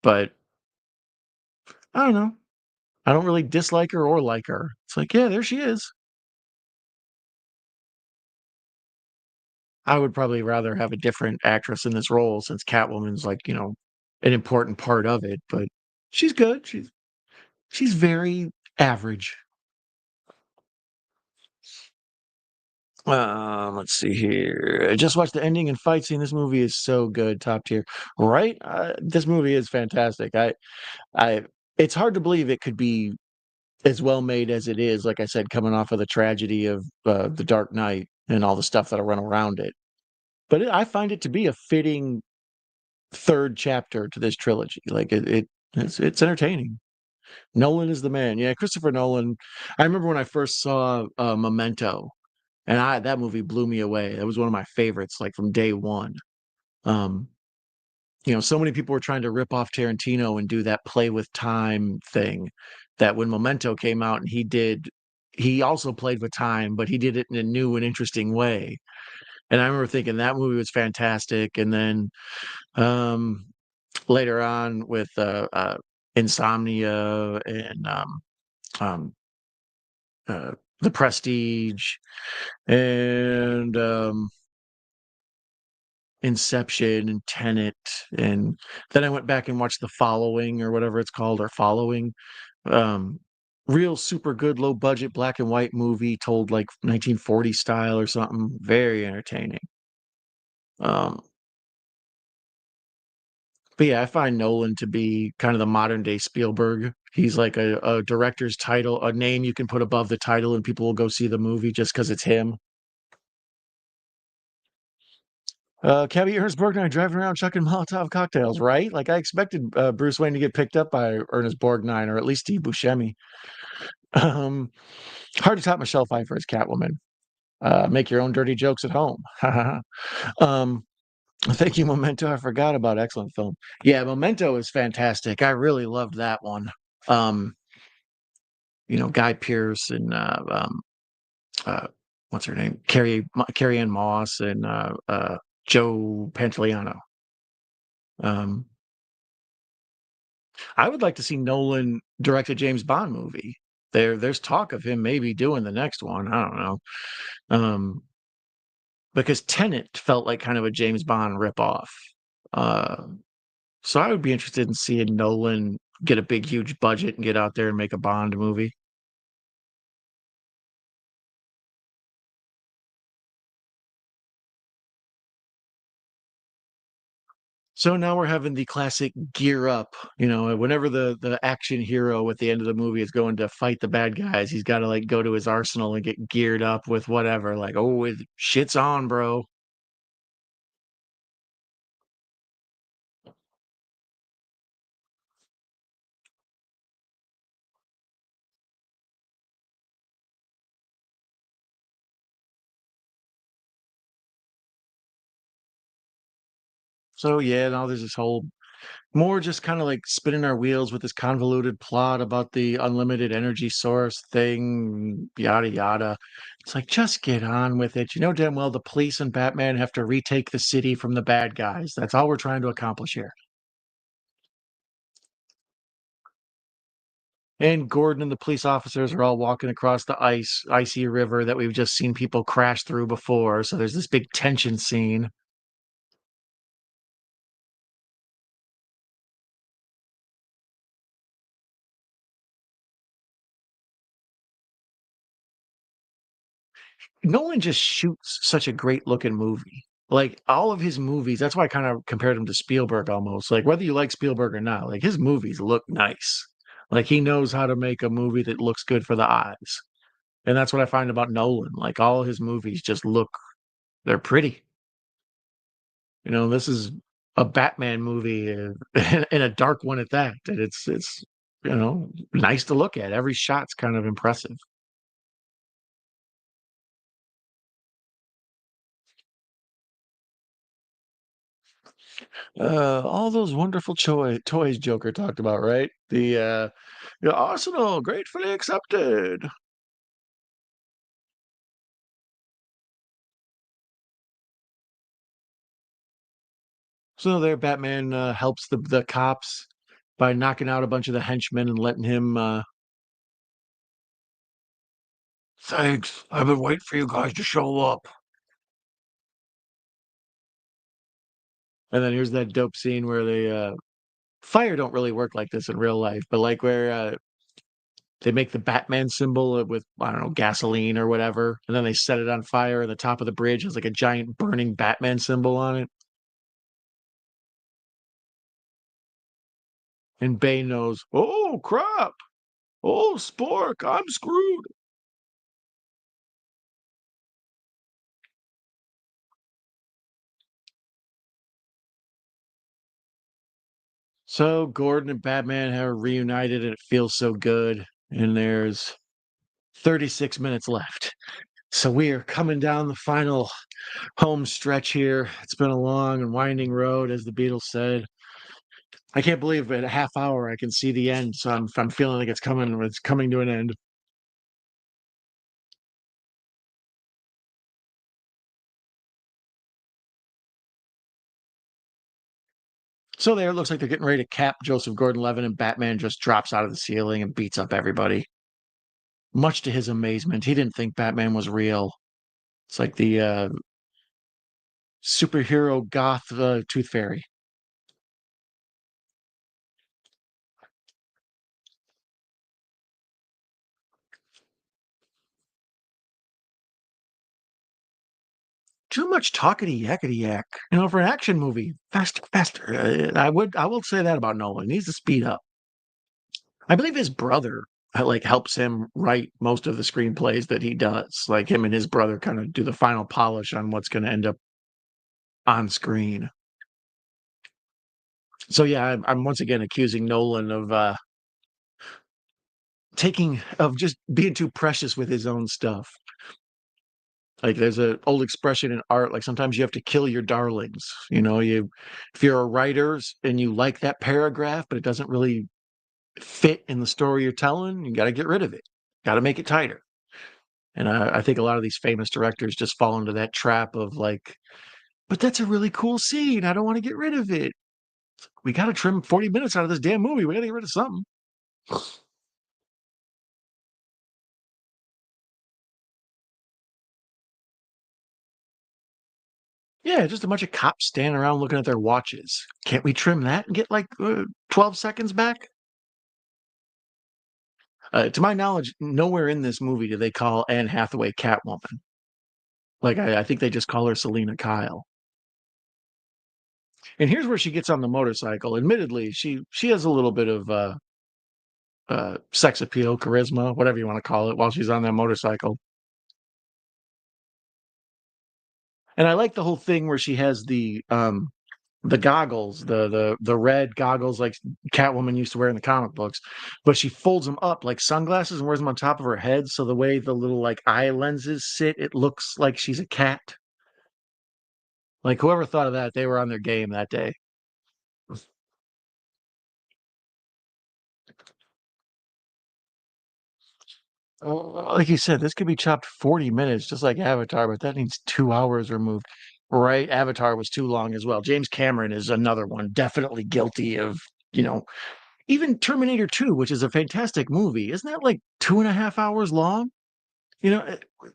But I don't know. I don't really dislike her or like her. It's like, yeah, there she is. I would probably rather have a different actress in this role since Catwoman's like, an important part of it, but she's good. She's very average. Let's see here. I just watched the ending and fight scene. This movie is so good, top tier. Right? This movie is fantastic. I it's hard to believe it could be as well made as it is, like I said, coming off of the tragedy of The Dark Knight and all the stuff that'll run around it. But I find it to be a fitting third chapter to this trilogy. Like it's entertaining. Nolan is the man. Yeah, Christopher Nolan. I remember when I first saw Memento, and I that movie blew me away. That was one of my favorites, like from day one. Um, so many people were trying to rip off Tarantino and do that play with time thing. That when Memento came out, and he also played with time, but he did it in a new and interesting way. And I remember thinking that movie was fantastic. And then um, later on with Insomnia and um, uh, The Prestige and Inception and Tenet, and then I went back and watched The Following or whatever it's called, or Following. Um, Real super good low budget black and white movie told like 1940 style or something. Very entertaining. Um, but yeah, I find Nolan to be kind of the modern day Spielberg. He's like a director's title, a name you can put above the title, and people will go see the movie just because it's him. Cabby Ernest Borgnine driving around chucking Molotov cocktails, right? Like I expected Bruce Wayne to get picked up by Ernest Borgnine or at least Steve Buscemi. Um, Hard to top Michelle Pfeiffer as Catwoman. Make your own dirty jokes at home. um, Thank you, Memento. I forgot about excellent film. Yeah, Memento is fantastic. I really loved that one. Um, Guy Pearce and uh, what's her name? Carrie Ann Moss and Joe Pantoliano. Um, I would like to see Nolan direct a James Bond movie. There's talk of him maybe doing the next one. I don't know. Because Tenet felt like kind of a James Bond ripoff. Uh, so I would be interested in seeing Nolan get a big, huge budget and get out there and make a Bond movie. So now we're having the classic gear up. Whenever the action hero at the end of the movie is going to fight the bad guys, he's got to like go to his arsenal and get geared up with whatever. Like, oh, shit's on, bro. So yeah, now there's this whole more just kind of like spinning our wheels with this convoluted plot about the unlimited energy source thing, yada yada. It's like just get on with it. You know damn well the police and Batman have to retake the city from the bad guys. That's all we're trying to accomplish here. And Gordon and the police officers are all walking across the icy river that we've just seen people crash through before. So there's this big tension scene. Nolan just shoots such a great looking movie. Like all of his movies, that's why I kind of compared him to Spielberg almost. Like whether you like Spielberg or not, like his movies look nice. Like he knows how to make a movie that looks good for the eyes. And that's what I find about Nolan. Like all his movies just look they're pretty. This is a Batman movie and a dark one at that. And it's nice to look at. Every shot's kind of impressive. All those wonderful toys Joker talked about, right? The arsenal gratefully accepted. So there, Batman helps the cops by knocking out a bunch of the henchmen and letting him. Thanks. I've been waiting for you guys to show up. And then here's that dope scene where they fire don't really work like this in real life, but like where they make the Batman symbol with I don't know gasoline or whatever, and then they set it on fire. And the top of the bridge has like a giant burning Batman symbol on it. And Bane knows, oh crap, oh spork, I'm screwed. So Gordon and Batman have reunited, and it feels so good. And there's 36 minutes left. So we are coming down the final home stretch here. It's been a long and winding road, as the Beatles said. I can't believe at a half hour I can see the end. So I'm feeling like it's coming to an end. So there, it looks like they're getting ready to cap Joseph Gordon-Levitt, and Batman just drops out of the ceiling and beats up everybody. Much to his amazement, he didn't think Batman was real. It's like the superhero goth tooth fairy. Too much talkity yakety yak, for an action movie. Faster, faster. I will say that about Nolan. He needs to speed up. I believe his brother like helps him write most of the screenplays that he does. Like him and his brother kind of do the final polish on what's going to end up on screen. So yeah, I'm once again accusing Nolan of taking of just being too precious with his own stuff. Like there's a old expression in art, like sometimes you have to kill your darlings. You if you're a writer and you like that paragraph, but it doesn't really fit in the story you're telling, you got to get rid of it. Got to make it tighter. And I think a lot of these famous directors just fall into that trap of like, but that's a really cool scene. I don't want to get rid of it. We got to trim 40 minutes out of this damn movie. We got to get rid of something. Yeah, just a bunch of cops standing around looking at their watches. Can't we trim that and get like 12 seconds back? To my knowledge, nowhere in this movie do they call Anne Hathaway Catwoman. Like I think they just call her Selena Kyle. And here's where she gets on the motorcycle. Admittedly, she has a little bit of sex appeal, charisma, whatever you want to call it, while she's on that motorcycle. And I like the whole thing where she has the goggles, the red goggles like Catwoman used to wear in the comic books, but she folds them up like sunglasses and wears them on top of her head. So the way the little like eye lenses sit, it looks like she's a cat. Like whoever thought of that, they were on their game that day. Like you said, this could be chopped 40 minutes, just like Avatar, but that needs 2 hours removed. Right? Avatar was too long as well. James Cameron is another one, definitely guilty of, you know, even Terminator 2, which is a fantastic movie. Isn't that like 2.5 hours long?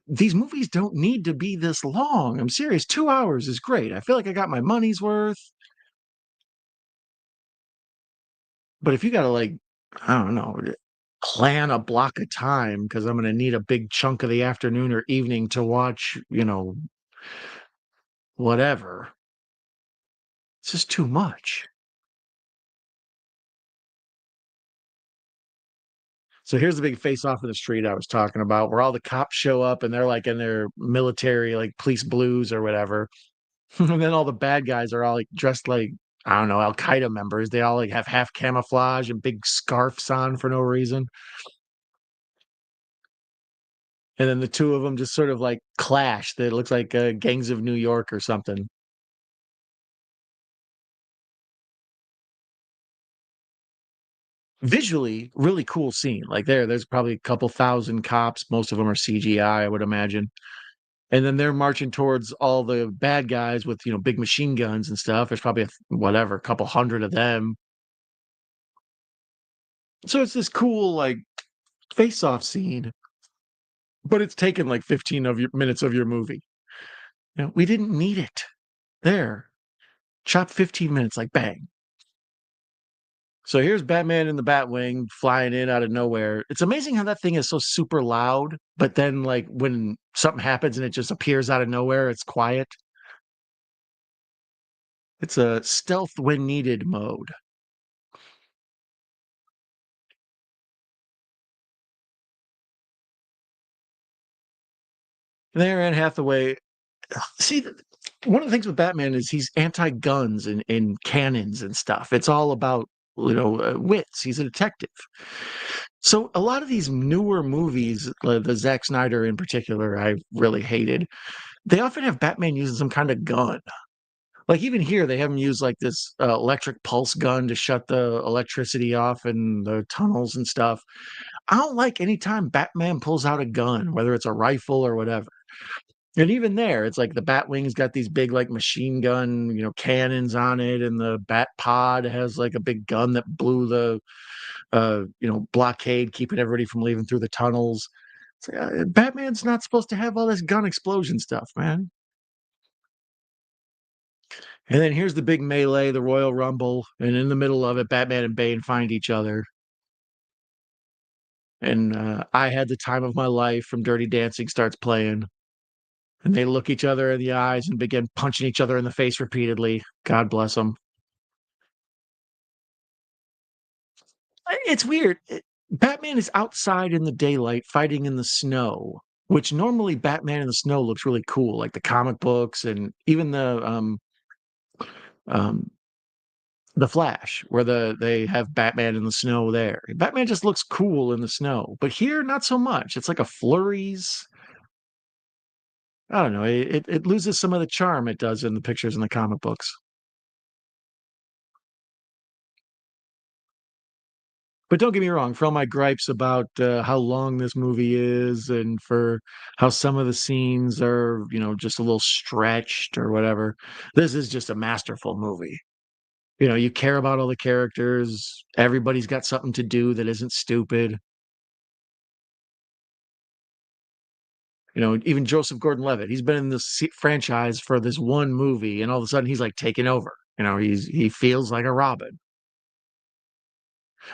These movies don't need to be this long. I'm serious. 2 hours is great. I feel like I got my money's worth. But if you got to like, I don't know, plan a block of time because I'm going to need a big chunk of the afternoon or evening to watch, whatever. It's just too much. So here's the big face off of the street I was talking about, where all the cops show up and they're like in their military, like police blues or whatever. And then all the bad guys are all like dressed like I don't know, Al Qaeda members. They all like have half camouflage and big scarves on for no reason. And then the two of them just sort of like clash. That looks like Gangs of New York or something. Visually, really cool scene. Like there's probably a couple thousand cops. Most of them are CGI, I would imagine. And then they're marching towards all the bad guys with big machine guns and stuff. There's probably whatever, a couple hundred of them. So it's this cool like face-off scene, but it's taken like 15 of your minutes of your movie. We didn't need it. There, chop 15 minutes, like bang. So here's Batman in the Batwing flying in out of nowhere. It's amazing how that thing is so super loud, but then like when something happens and it just appears out of nowhere, it's quiet. It's a stealth when needed mode. There, Anne Hathaway. See, one of the things with Batman is he's anti-guns and cannons and stuff. It's all about wits. He's a detective. So a lot of these newer movies, the Zack Snyder in particular, I really hated. They often have Batman using some kind of gun. Like even here, they have him use like this electric pulse gun to shut the electricity off in the tunnels and stuff. I don't like anytime Batman pulls out a gun, whether it's a rifle or whatever. And even there, it's like the Batwing's got these big like machine gun, cannons on it, and the Bat Pod has like a big gun that blew the blockade, keeping everybody from leaving through the tunnels. It's like, Batman's not supposed to have all this gun explosion stuff, man. And then here's the big melee, the Royal Rumble, and in the middle of it, Batman and Bane find each other. And I Had the Time of My Life from Dirty Dancing starts playing. And they look each other in the eyes and begin punching each other in the face repeatedly. God bless them. It's weird. Batman is outside in the daylight fighting in the snow, which normally Batman in the snow looks really cool, like the comic books and even um, the Flash, where they have Batman in the snow there. Batman just looks cool in the snow, but here not so much. It's like a flurries. I don't know. It loses some of the charm it does in the pictures in the comic books. But don't get me wrong, for all my gripes about how long this movie is and for how some of the scenes are, just a little stretched or whatever, this is just a masterful movie. You care about all the characters. Everybody's got something to do that isn't stupid. Even Joseph Gordon-Levitt, he's been in this franchise for this one movie, and all of a sudden he's like taking over. He feels like a Robin.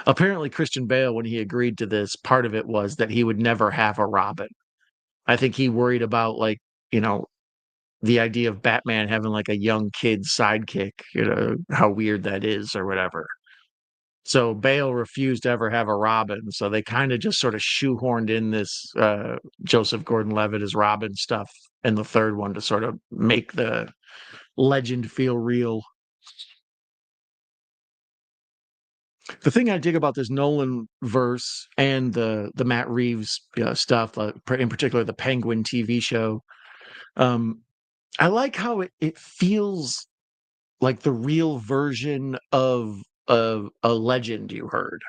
Apparently, Christian Bale, when he agreed to this, part of it was that he would never have a Robin. I think he worried about like, you know, the idea of Batman having like a young kid sidekick, how weird that is or whatever. So Bale refused to ever have a Robin. So they kind of just sort of shoehorned in this Joseph Gordon-Levitt as Robin stuff in the third one to sort of make the legend feel real. The thing I dig about this Nolan verse and the Matt Reeves stuff, in particular the Penguin TV show, um, I like how it feels like the real version of a legend you heard.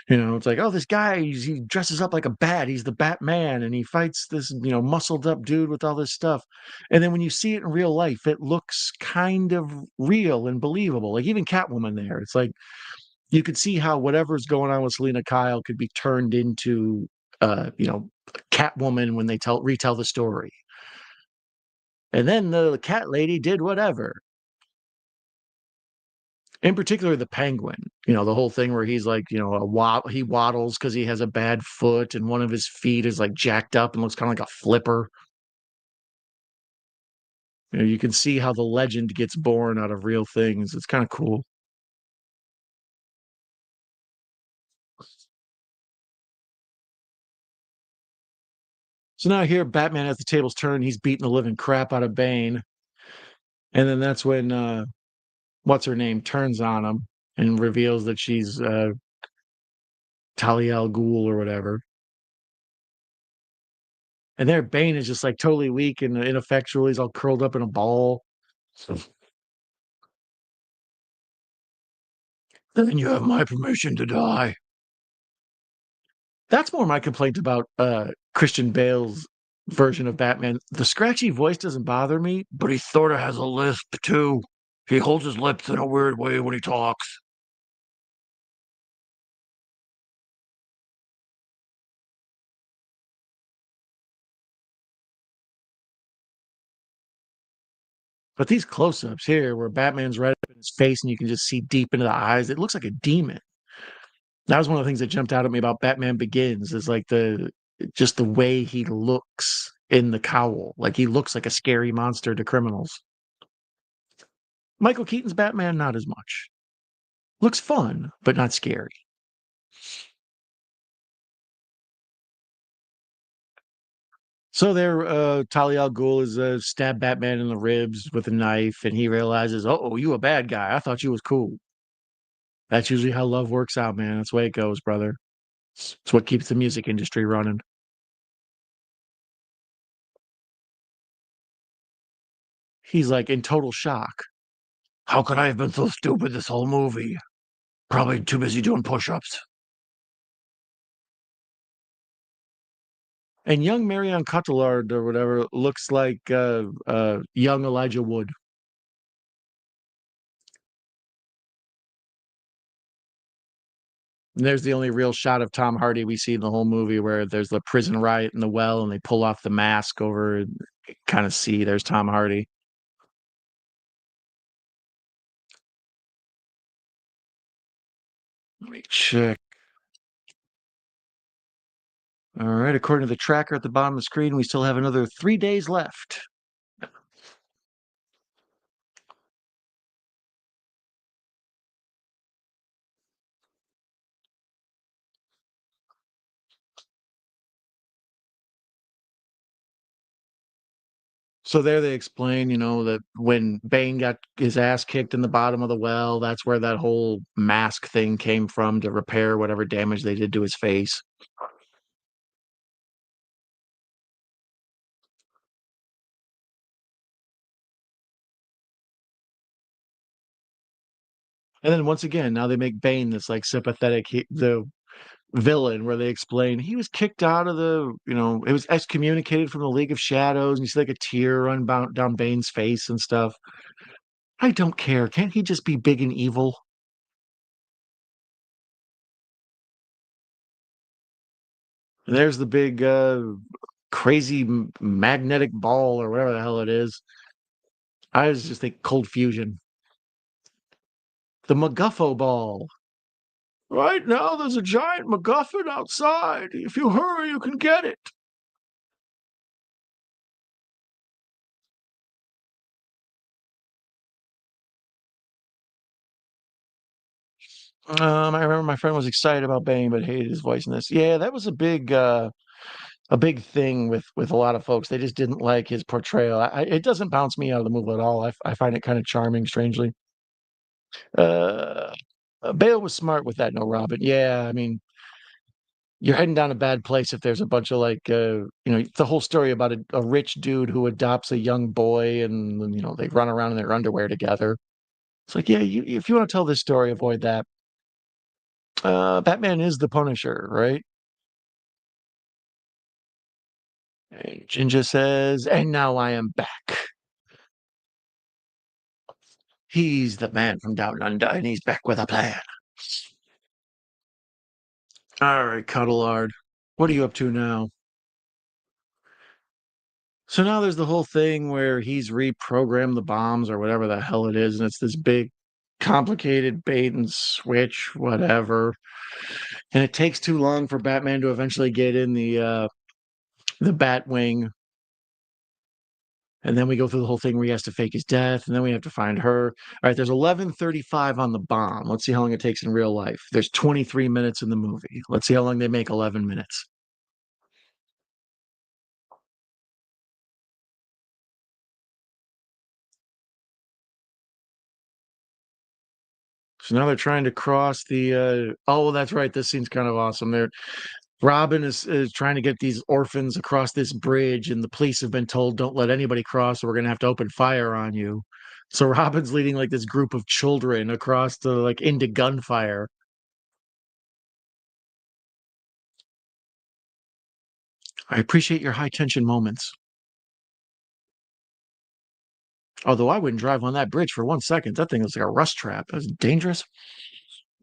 It's like, oh, this guy, he dresses up like a bat. He's the Batman, and he fights this, muscled up dude with all this stuff. And then when you see it in real life, it looks kind of real and believable. Like even Catwoman there, it's like you could see how whatever's going on with Selena Kyle could be turned into, Catwoman when they retell the story. And then the cat lady did whatever. In particular, the penguin, the whole thing where he's like, he waddles because he has a bad foot and one of his feet is like jacked up and looks kind of like a flipper. You can see how the legend gets born out of real things. It's kind of cool. So now here, Batman has the tables turned. He's beating the living crap out of Bane. And then that's when what's her name turns on him and reveals that she's Talia al Ghul or whatever. And there, Bane is just like totally weak and ineffectual. He's all curled up in a ball. Then you have my permission to die. That's more my complaint about Christian Bale's version of Batman. The scratchy voice doesn't bother me, but he sort of has a lisp too. He holds his lips in a weird way when he talks. But these close-ups here, where Batman's right up in his face and you can just see deep into the eyes, it looks like a demon. That was one of the things that jumped out at me about Batman Begins is like the just the way he looks in the cowl. Like he looks like a scary monster to criminals. Michael Keaton's Batman, not as much. Looks fun, but not scary. So there, Talia al Ghul is stabbed Batman in the ribs with a knife, and he realizes, oh, you a bad guy. I thought you was cool. That's usually how love works out, man. That's the way it goes, brother. It's what keeps the music industry running. He's like in total shock. How could I have been so stupid this whole movie? Probably too busy doing push-ups. And young Marion Cotillard or whatever looks like young Elijah Wood. And there's the only real shot of Tom Hardy we see in the whole movie where there's the prison riot in the well and they pull off the mask over and kind of see there's Tom Hardy. Let me check. All right, according to the tracker at the bottom of the screen, we still have another 3 days left. So there they explain, that when Bane got his ass kicked in the bottom of the well, that's where that whole mask thing came from to repair whatever damage they did to his face. And then once again, now they make Bane this like sympathetic the villain where they explain he was kicked out of it was excommunicated from the League of Shadows, and you see like a tear run down Bane's face and stuff. I don't care. Can't he just be big and evil? And there's the big crazy magnetic ball or whatever the hell it is. I was just think cold fusion. The MacGuffo ball. Right now, there's a giant MacGuffin outside. If you hurry, you can get it. I remember my friend was excited about Bane, but hated his voice in this. Yeah, that was a big thing with a lot of folks. They just didn't like his portrayal. It doesn't bounce me out of the movie at all. I find it kind of charming, strangely. Uh, Bale was smart with that, no Robin. Yeah, I mean, you're heading down a bad place if there's a bunch of like, the whole story about a rich dude who adopts a young boy and, they run around in their underwear together. It's like, yeah, if you want to tell this story, avoid that. Batman is the Punisher, right? And Jinja says, and now I am back. He's the man from down under, and he's back with a plan. All right, Cuddlard, what are you up to now? So now there's the whole thing where he's reprogrammed the bombs or whatever the hell it is, and it's this big, complicated bait and switch, whatever. And it takes too long for Batman to eventually get in the Batwing. And then we go through the whole thing where he has to fake his death, and then we have to find her. All right, there's 11:35 on the bomb. Let's see how long it takes in real life. There's 23 minutes in the movie. Let's see how long they make 11 minutes. So now they're trying to cross the oh, that's right. This scene's kind of awesome. Robin is trying to get these orphans across this bridge, and the police have been told don't let anybody cross, or we're gonna have to open fire on you. So Robin's leading like this group of children across the like into gunfire. I appreciate your high tension moments. Although I wouldn't drive on that bridge for 1 second. That thing was like a rust trap. That's dangerous.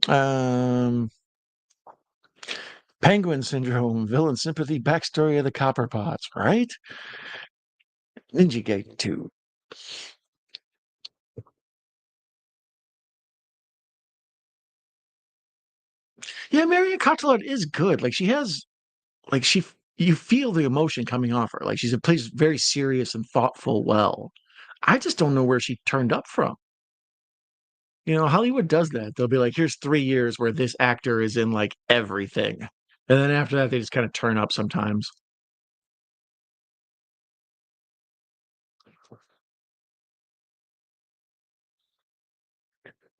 Um, Penguin syndrome, villain sympathy, backstory of the Copper Pots, right? Ninja Gate 2. Yeah, Marion Cotillard is good. Like she has, like you feel the emotion coming off her. Like plays very serious and thoughtful well. I just don't know where she turned up from. You know, Hollywood does that. They'll be like, here's 3 years where this actor is in like everything. And then after that, they just kind of turn up sometimes.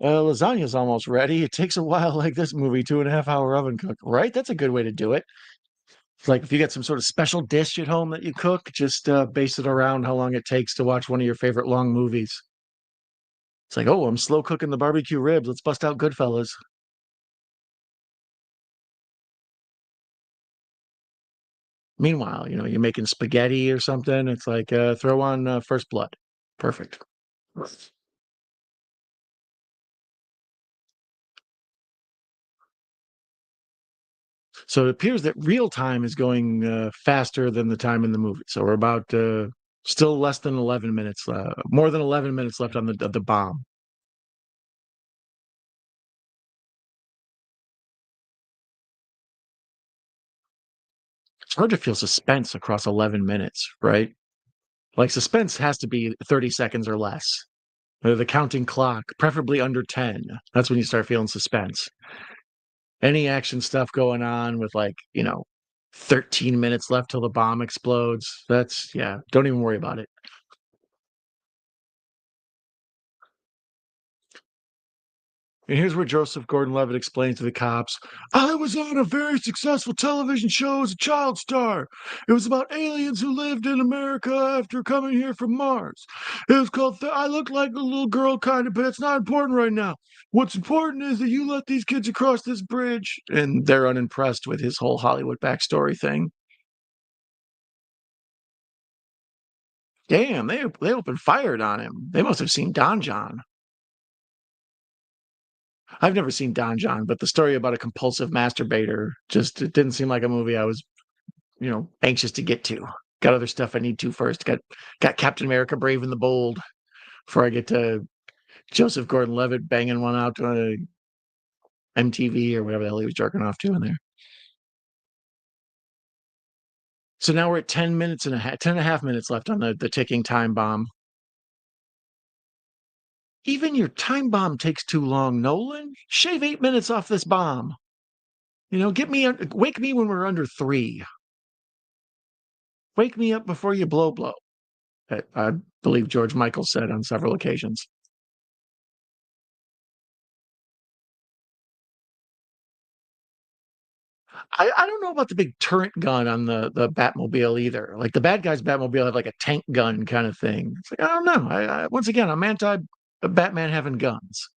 Lasagna's almost ready. It takes a while, like this movie, 2.5 hour oven cook, right? That's a good way to do it. It's like if you get some sort of special dish at home that you cook, just base it around how long it takes to watch one of your favorite long movies. It's like, oh, I'm slow cooking the barbecue ribs. Let's bust out Goodfellas. Meanwhile, you're making spaghetti or something. It's like throw on First Blood. Perfect. So it appears that real time is going faster than the time in the movie. So we're about still less than 11 minutes, more than 11 minutes left on the bomb. It's hard to feel suspense across 11 minutes, right? Like suspense has to be 30 seconds or less. The counting clock, preferably under 10. That's when you start feeling suspense. Any action stuff going on with 13 minutes left till the bomb explodes. Yeah, don't even worry about it. And here's where Joseph Gordon-Levitt explains to the cops, I was on a very successful television show as a child star. It was about aliens who lived in America after coming here from Mars. It was called I Look Like a Little Girl kind of, but it's not important right now. What's important is that you let these kids across this bridge. And they're unimpressed with his whole Hollywood backstory thing. Damn, they opened fired on him. They must have seen Don John. I've never seen Don John, but the story about a compulsive masturbator just it didn't seem like a movie I was, anxious to get to. Got other stuff I need to first. Got Captain America: Brave and the Bold before I get to Joseph Gordon-Levitt banging one out to MTV or whatever the hell he was jerking off to in there. So now we're at 10 minutes and a half, 10 and a half minutes left on the ticking time bomb. Even your time bomb takes too long, Nolan. Shave 8 minutes off this bomb. Wake me when we're under 3. Wake me up before you blow. I believe George Michael said on several occasions. I don't know about the big turret gun on the Batmobile either. Like the bad guy's Batmobile had like a tank gun kind of thing. It's like I don't know. Once again, I'm anti Batman having guns.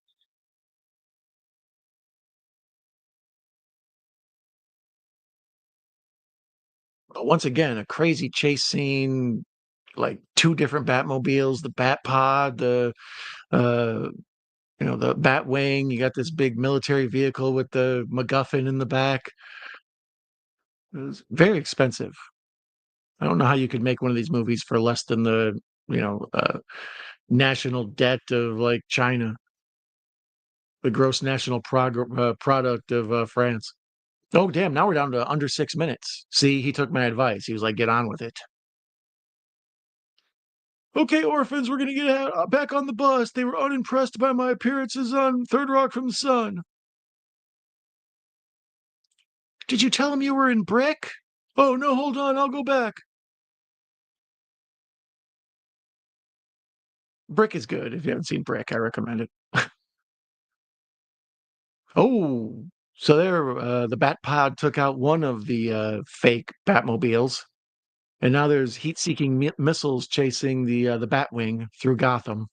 But once again, a crazy chase scene, like two different Batmobiles, the Bat Pod, uh, the Batwing. You got this big military vehicle with the MacGuffin in the back. It was very expensive. I don't know how you could make one of these movies for less than the, you know, uh, national debt of like China, the gross national product of France. Oh, damn. Now we're down to under 6 minutes. See, he took my advice. He was like, get on with it. Okay, orphans, we're going to get back on the bus. They were unimpressed by my appearances on Third Rock from the Sun. Did you tell him you were in Brick? Oh, no, hold on. I'll go back. Brick is good. If you haven't seen Brick, I recommend it. Oh, so there, the Bat Pod took out one of the fake Batmobiles, and now there's heat-seeking missiles chasing the Batwing through Gotham.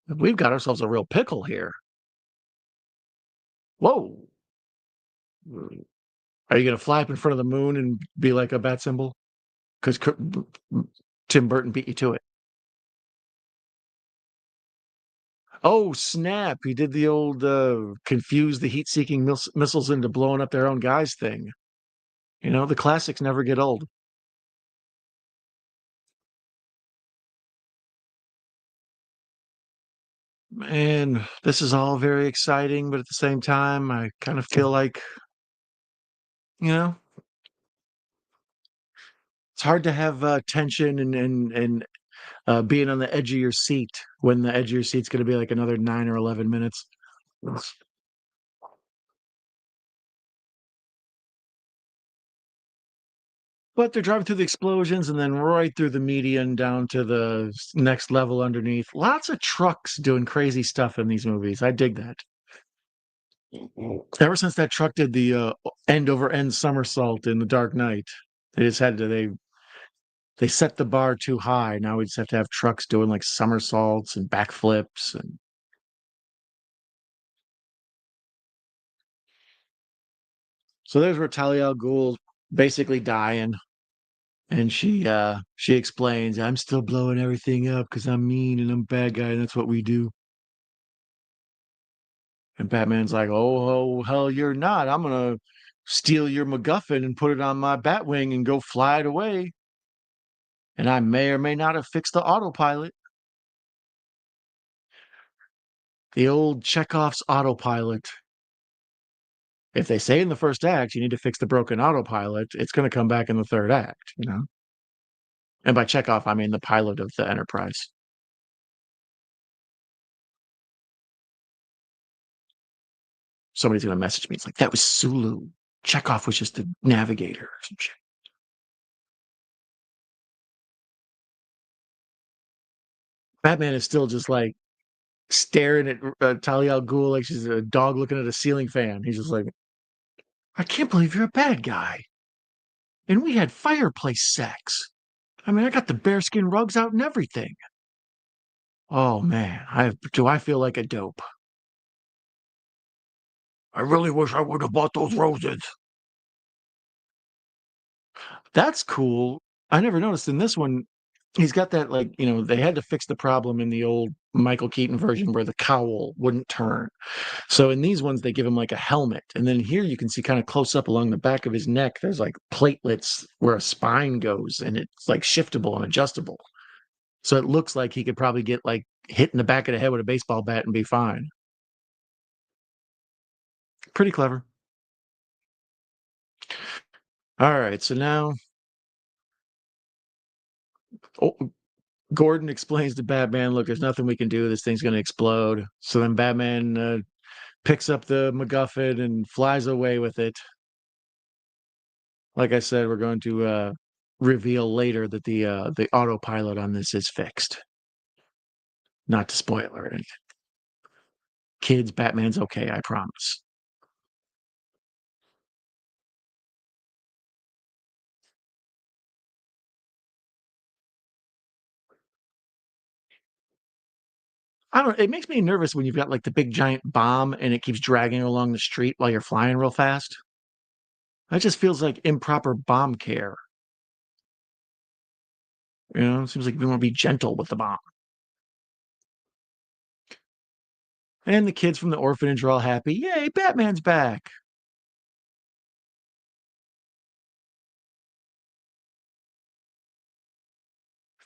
We've got ourselves a real pickle here. Whoa! Are you gonna fly up in front of the moon and be like a bat symbol? Because Tim Burton beat you to it. Oh, snap! He did the old confuse the heat-seeking missiles into blowing up their own guys thing. You know, the classics never get old. And this is all very exciting, but at the same time, I kind of feel like, you know, it's hard to have tension and being on the edge of your seat when the edge of your seat's going to be like another 9 or 11 minutes. But they're driving through the explosions and then right through the median down to the next level underneath. Lots of trucks doing crazy stuff in these movies. I dig that. Ever since that truck did the end over end somersault in The Dark Knight, they set the bar too high. Now we just have to have trucks doing like somersaults and backflips and so there's where Talia al Ghul basically dying. And she explains, I'm still blowing everything up because I'm mean and I'm a bad guy, and that's what we do. And Batman's like, oh hell you're not. I'm gonna steal your MacGuffin and put it on my Batwing and go fly it away. And I may or may not have fixed the autopilot. The old Chekhov's autopilot. If they say in the first act you need to fix the broken autopilot, it's going to come back in the third act, you know? And by Chekhov, I mean the pilot of the Enterprise. Somebody's going to message me. It's like, that was Sulu. Chekhov was just a navigator or some shit. Batman is still just like staring at Talia al Ghul like she's a dog looking at a ceiling fan. He's just like, I can't believe you're a bad guy. And we had fireplace sex. I mean, I got the bearskin rugs out and everything. Oh man, I feel like a dope. I really wish I would have bought those roses. That's cool. I never noticed in this one, he's got that like, they had to fix the problem in the old Michael Keaton version where the cowl wouldn't turn. So in these ones, they give him like a helmet. And then here you can see kind of close up along the back of his neck, there's like platelets where a spine goes and it's like shiftable and adjustable. So it looks like he could probably get like hit in the back of the head with a baseball bat and be fine. Pretty clever. All right. So now oh, Gordon explains to Batman, look, there's nothing we can do. This thing's going to explode. So then Batman picks up the MacGuffin and flies away with it. Like I said, we're going to reveal later that the autopilot on this is fixed. Not to spoil or anything. Kids, Batman's okay, I promise. I don't it makes me nervous when you've got like the big giant bomb and it keeps dragging along the street while you're flying real fast. That just feels like improper bomb care. It seems like we want to be gentle with the bomb. And the kids from the orphanage are all happy. Yay, Batman's back.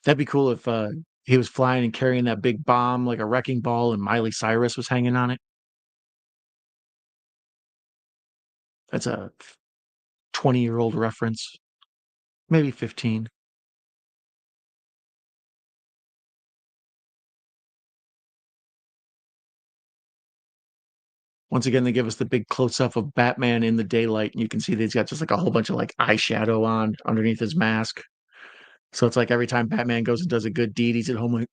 That'd be cool if he was flying and carrying that big bomb like a wrecking ball and Miley Cyrus was hanging on it. That's a 20-year-old reference, maybe 15. Once again, they give us the big close up of Batman in the daylight, and you can see that he's got just like a whole bunch of like eyeshadow on underneath his mask. So it's like every time Batman goes and does a good deed, he's at home like,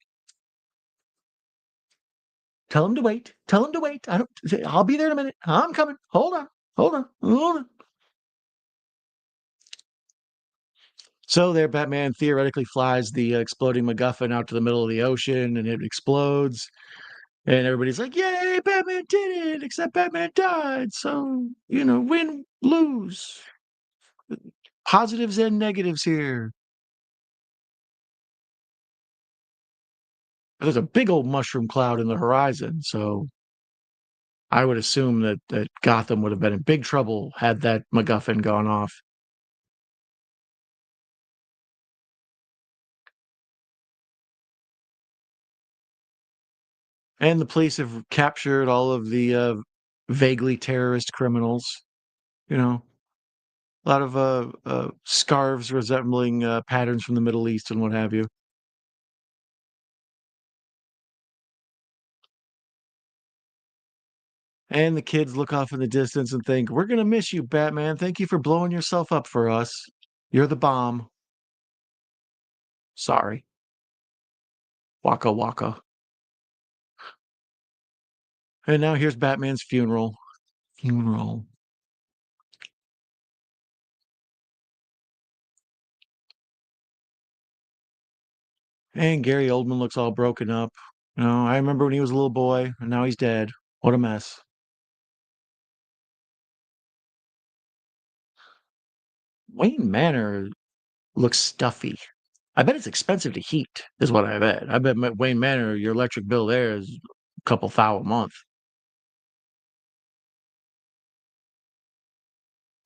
Tell him to wait. Tell him to wait. I'll be there in a minute. I'm coming. Hold on. Hold on. Hold on." So there, Batman theoretically flies the exploding MacGuffin out to the middle of the ocean, and it explodes. And everybody's like, "Yay, Batman did it!" Except Batman died. So win, lose, positives and negatives here. There's a big old mushroom cloud in the horizon, so I would assume that Gotham would have been in big trouble had that MacGuffin gone off. And the police have captured all of the vaguely terrorist criminals. You know, a lot of scarves resembling patterns from the Middle East and what have you. And the kids look off in the distance and think, "We're gonna miss you, Batman. Thank you for blowing yourself up for us. You're the bomb. Sorry. Waka waka." And now here's Batman's funeral. Funeral. And Gary Oldman looks all broken up. I remember when he was a little boy, and now he's dead. What a mess. Wayne Manor looks stuffy. I bet it's expensive to heat, is what I bet. I bet Wayne Manor, your electric bill there is a couple thou a month.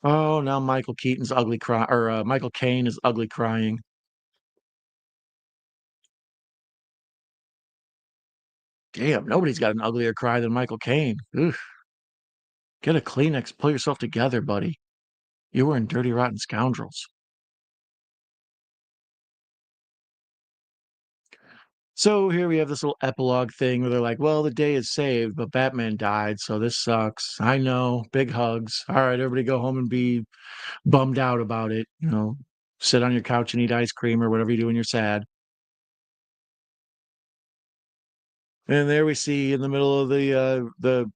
Oh, now Michael Keaton's ugly cry, or Michael Caine is ugly crying. Damn, nobody's got an uglier cry than Michael Caine. Oof. Get a Kleenex, pull yourself together, buddy. You were in Dirty Rotten Scoundrels. So here we have this little epilogue thing where they're like, "Well, the day is saved, but Batman died, so this sucks. I know, big hugs. All right, everybody go home and be bummed out about it. Sit on your couch and eat ice cream or whatever you do when you're sad." And there we see in the middle of the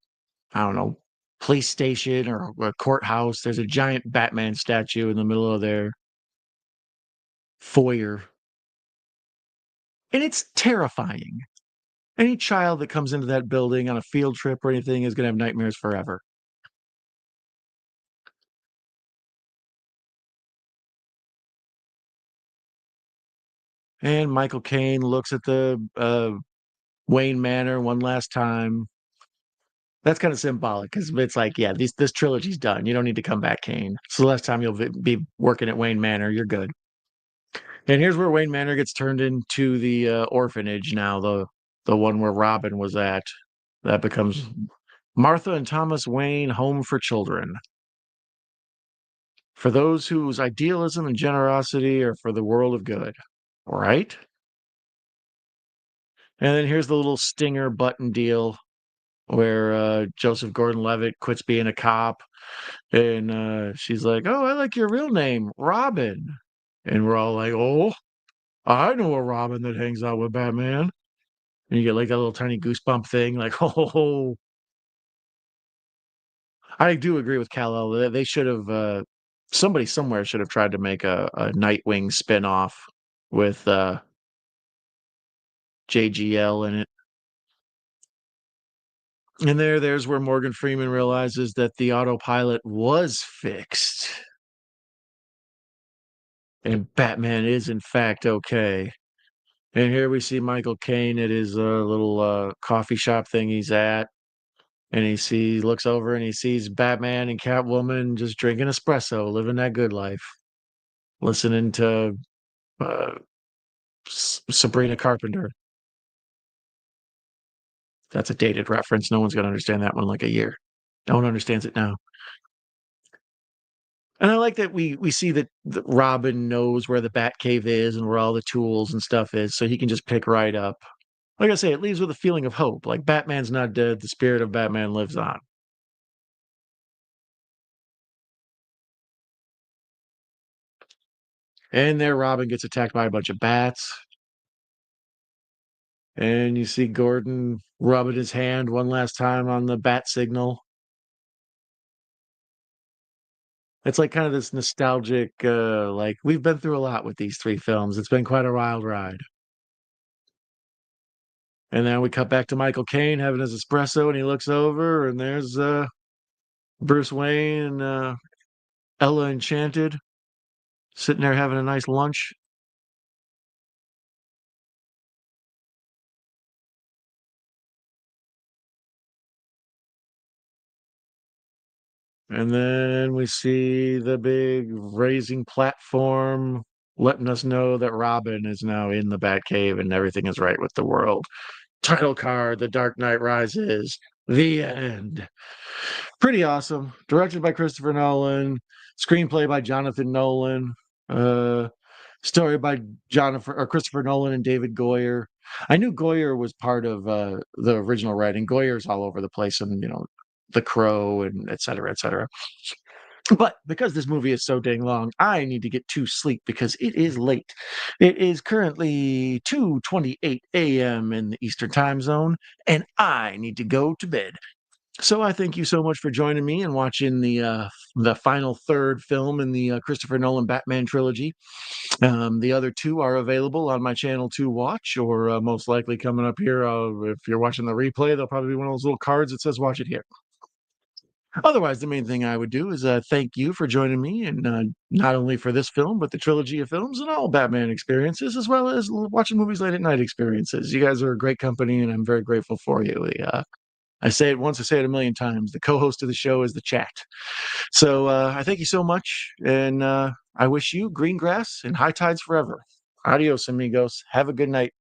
I don't know, police station or a courthouse, there's a giant Batman statue in the middle of their foyer. And it's terrifying. Any child that comes into that building on a field trip or anything is gonna have nightmares forever. And Michael Caine looks at the Wayne Manor one last time. That's kind of symbolic because it's like, yeah, this trilogy's done. You don't need to come back, Caine. It's the last time you'll be working at Wayne Manor. You're good. And here's where Wayne Manor gets turned into the orphanage now, the one where Robin was at. That becomes Martha and Thomas Wayne Home for Children. For those whose idealism and generosity are for the world of good. Right? And then here's the little stinger button deal where Joseph Gordon-Levitt quits being a cop, and she's like, "Oh, I like your real name, Robin." And we're all like, "Oh, I know a Robin that hangs out with Batman." And you get like a little tiny goosebump thing, like, "Oh." I do agree with Kal-El. They should have somebody somewhere should have tried to make a Nightwing spin-off with JGL in it. And there's where Morgan Freeman realizes that the autopilot was fixed and Batman is in fact okay. And here we see Michael Caine at his little coffee shop thing he's at, and looks over and he sees Batman and Catwoman just drinking espresso, living that good life, listening to uh, Sabrina Carpenter. That's a dated reference. No one's gonna understand that one like a year. No one understands it now. And I like that we see that Robin knows where the Batcave is and where all the tools and stuff is, so he can just pick right up. Like I say, it leaves with a feeling of hope. Like Batman's not dead, the spirit of Batman lives on. And there Robin gets attacked by a bunch of bats. And you see Gordon rubbing his hand one last time on the bat signal. It's like kind of this nostalgic, like we've been through a lot with these three films. It's been quite a wild ride. And then we cut back to Michael Caine having his espresso, and he looks over, and there's Bruce Wayne and Ella Enchanted sitting there having a nice lunch. And then we see the big raising platform letting us know that Robin is now in the Batcave and everything is right with the world. Title card, The Dark Knight Rises, the end. Pretty awesome. Directed by Christopher Nolan, screenplay by Jonathan Nolan, uh, story by Jonathan or Christopher Nolan and David Goyer. I knew Goyer was part of the original writing. Goyer's all over the place, and The Crow and et cetera, et cetera. But because this movie is so dang long, I need to get to sleep because it is late. It is currently 2:28 a.m. in the Eastern Time Zone, and I need to go to bed. So I thank you so much for joining me and watching the final third film in the Christopher Nolan Batman trilogy. The other two are available on my channel to watch, or most likely coming up here. If you're watching the replay, there'll probably be one of those little cards that says "Watch it here." Otherwise, the main thing I would do is thank you for joining me, and not only for this film, but the trilogy of films and all Batman experiences, as well as watching movies late at night experiences. You guys are a great company, and I'm very grateful for you. I say it once, I say it a million times. The co-host of the show is the chat. So I thank you so much, and I wish you green grass and high tides forever. Adios, amigos. Have a good night.